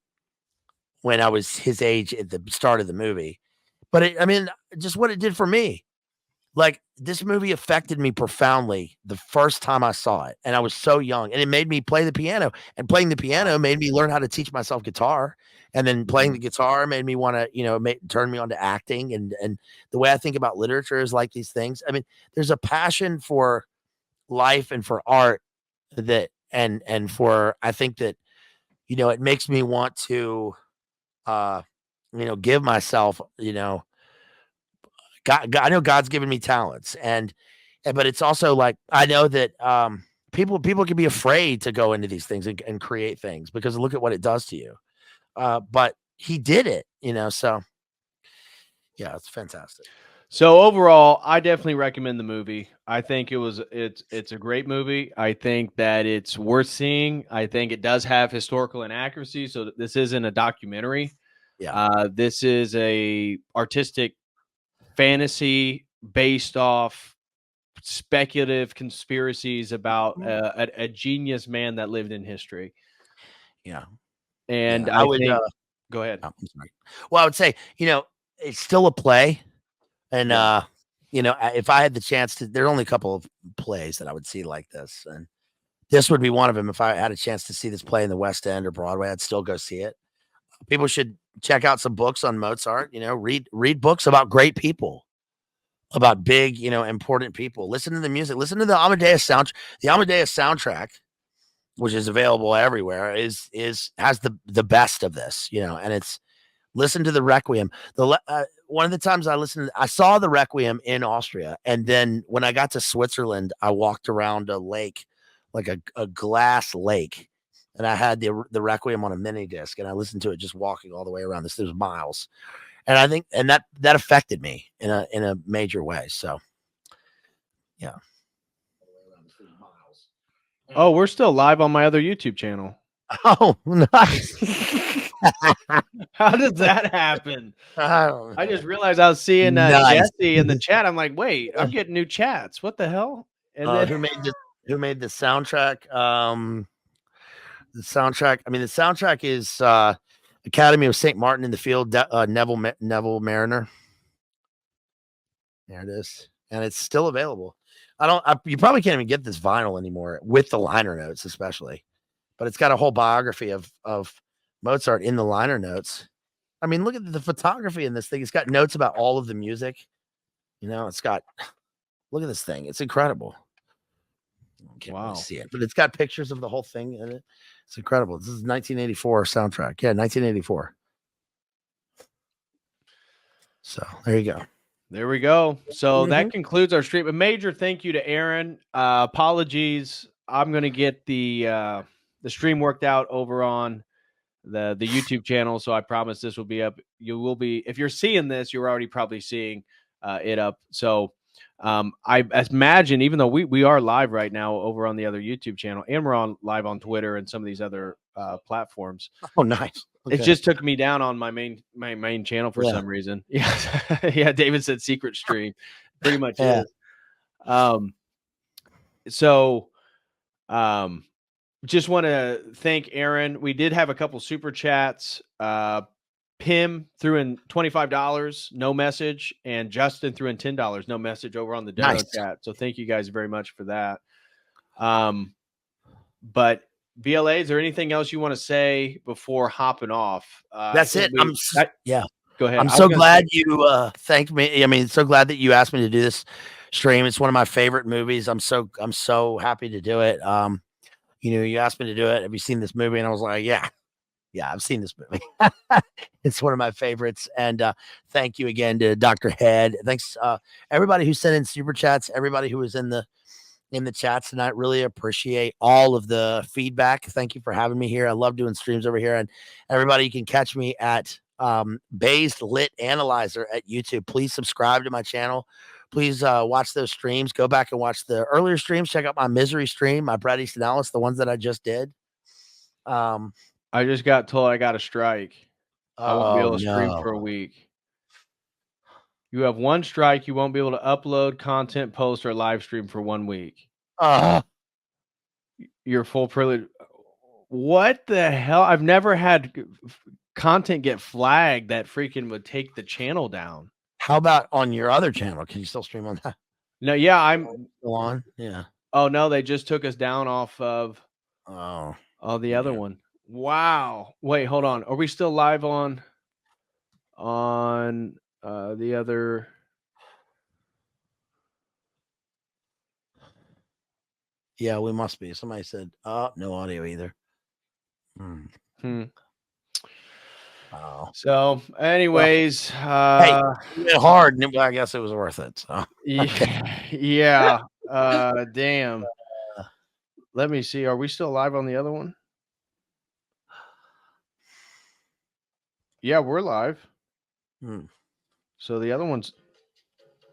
when I was his age at the start of the movie. But I mean, just what it did for me. Like, this movie affected me profoundly the first time I saw it, and I was so young, and it made me play the piano, and playing the piano made me learn how to teach myself guitar, and then playing the guitar made me want to, turn me on to acting, and the way I think about literature is like these things. I mean, there's a passion for life and for art that, and for, I think that, it makes me want to, uh, give myself, God, I know God's given me talents, but it's also like, I know that people can be afraid to go into these things and create things because look at what it does to you. But he did it, so yeah, it's fantastic. So overall, I definitely recommend the movie. I think it's a great movie. I think that it's worth seeing. I think it does have historical inaccuracies, so this isn't a documentary. Yeah. This is a artistic fantasy based off speculative conspiracies about a genius man that lived in history. Yeah. And I I would, think, go ahead. I'm sorry. Well, I would say, it's still a play. And, Yeah. if I had the chance to, there are only a couple of plays that I would see like this. And this would be one of them. If I had a chance to see this play in the West End or Broadway, I'd still go see it. People should check out some books on Mozart, read books about great people, about big, important people. Listen to the music, listen to the Amadeus soundtrack, which is available everywhere, has the best of this, and it's, listen to the Requiem. One of the times I saw the Requiem in Austria, and then when I got to Switzerland, I walked around a lake, like a glass lake, and I had the Requiem on a mini disc, and I listened to it just walking all the way around this. There's miles, and I think, and that affected me in a major way. So, yeah. Oh, we're still live on my other YouTube channel. Oh, nice. How does that happen? I just realized I was seeing Nice. Jesse in the chat. I'm like, wait, I'm getting new chats. What the hell? And then Who made the soundtrack? The soundtrack. I mean, the soundtrack is Academy of St. Martin in the Field. Neville Mariner. There it is, and it's still available. You probably can't even get this vinyl anymore with the liner notes, especially. But it's got a whole biography of Mozart in the liner notes. I mean, look at the photography in this thing. It's got notes about all of the music. It's got. Look at this thing. It's incredible. I can't really see it, but it's got pictures of the whole thing in it. It's incredible. This is 1984 soundtrack. Yeah, 1984. So there you go. There we go. So that concludes our stream. A major thank you to Aaron. Apologies. I'm going to get the stream worked out over on the YouTube channel. So I promise this will be up. You will be, if you're seeing this, you're already probably seeing it up. So I imagine, even though we are live right now over on the other YouTube channel, and we're live on Twitter and some of these other platforms. Oh, nice. Okay. It just took me down on my main channel for some reason. Yeah. Yeah. David said secret stream. Pretty much is. So just want to thank Aaron. We did have a couple super chats. Pim threw in $25, no message, and Justin threw in $10, no message over on the Dodo chat. So thank you guys very much for that. But BLA, is there anything else you want to say before hopping off? That's it. Go ahead. I'm so glad you thanked me. I mean, so glad that you asked me to do this stream. It's one of my favorite movies. I'm so happy to do it. you asked me to do it. Have you seen this movie? And I was like, yeah, I've seen this movie. It's one of my favorites. And thank you again to Dr. Head. Thanks everybody who sent in super chats, everybody who was in the chats tonight. Really appreciate all of the feedback. Thank you for having me here. I love doing streams over here. And everybody, you can catch me at Bazed Lit Analyzer at YouTube. Please subscribe to my channel. Please watch those streams. Go back and watch the earlier streams. Check out my Misery stream, my Brad Easton Alice, the ones that I just did. I just got told I got a strike. I won't be able to stream for a week. You have one strike. You won't be able to upload content, post, or live stream for 1 week. Your full privilege. What the hell? I've never had content get flagged that freaking would take the channel down. How about on your other channel? Can you still stream on that? No, yeah, I'm still on. Yeah. Oh no, they just took us down off of the other one. Wow. Wait, hold on. Are we still live on the other? Yeah, we must be. Somebody said, no audio either. Oh. So, anyways, hey, hard. I guess it was worth it. So. Yeah. Damn. Let me see. Are we still live on the other one? Yeah, we're live. So the other one's,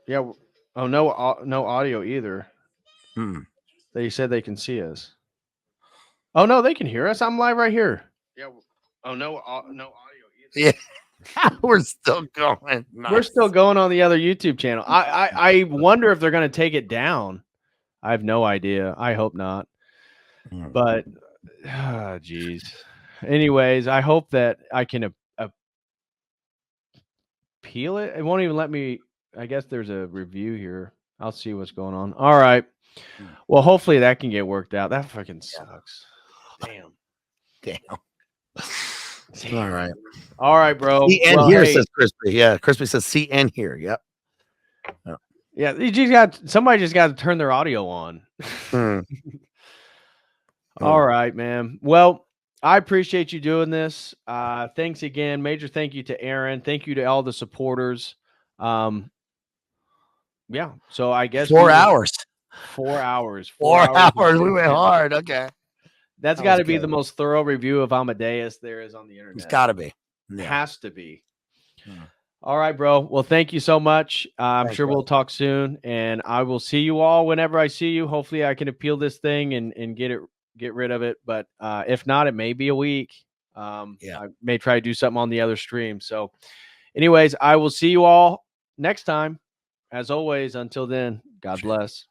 yeah. Oh, no audio either. They said they can see us. Oh no, they can hear us. I'm live right here. Yeah. Oh no audio either. Yeah. We're still going. Nice. We're still going on the other YouTube channel. I wonder if they're going to take it down. I have no idea. I hope not. But, geez. Anyways, I hope that I can appeal it. It won't even let me. I guess there's a review here. I'll see what's going on. All right. Well, hopefully that can get worked out. That fucking sucks. Damn. All right. All right, bro. See and here says Crispy. Yeah, Crispy says see and here. Yep. Yeah, somebody just got to turn their audio on. All right, man. Well, I appreciate you doing this. Thanks again. Major thank you to Aaron. Thank you to all the supporters. Yeah. So I guess 4 hours. 4 hours. 4 hours. We went hard. Okay. That's got to be the most thorough review of Amadeus there is on the internet. It's got to be. Yeah. Has to be. All right, bro. Well, thank you so much. I'm sure we'll talk soon, and I will see you all whenever I see you. Hopefully I can appeal this thing and get rid of it. But if not, it may be a week. I may try to do something on the other stream. So anyways, I will see you all next time. As always, until then, God bless.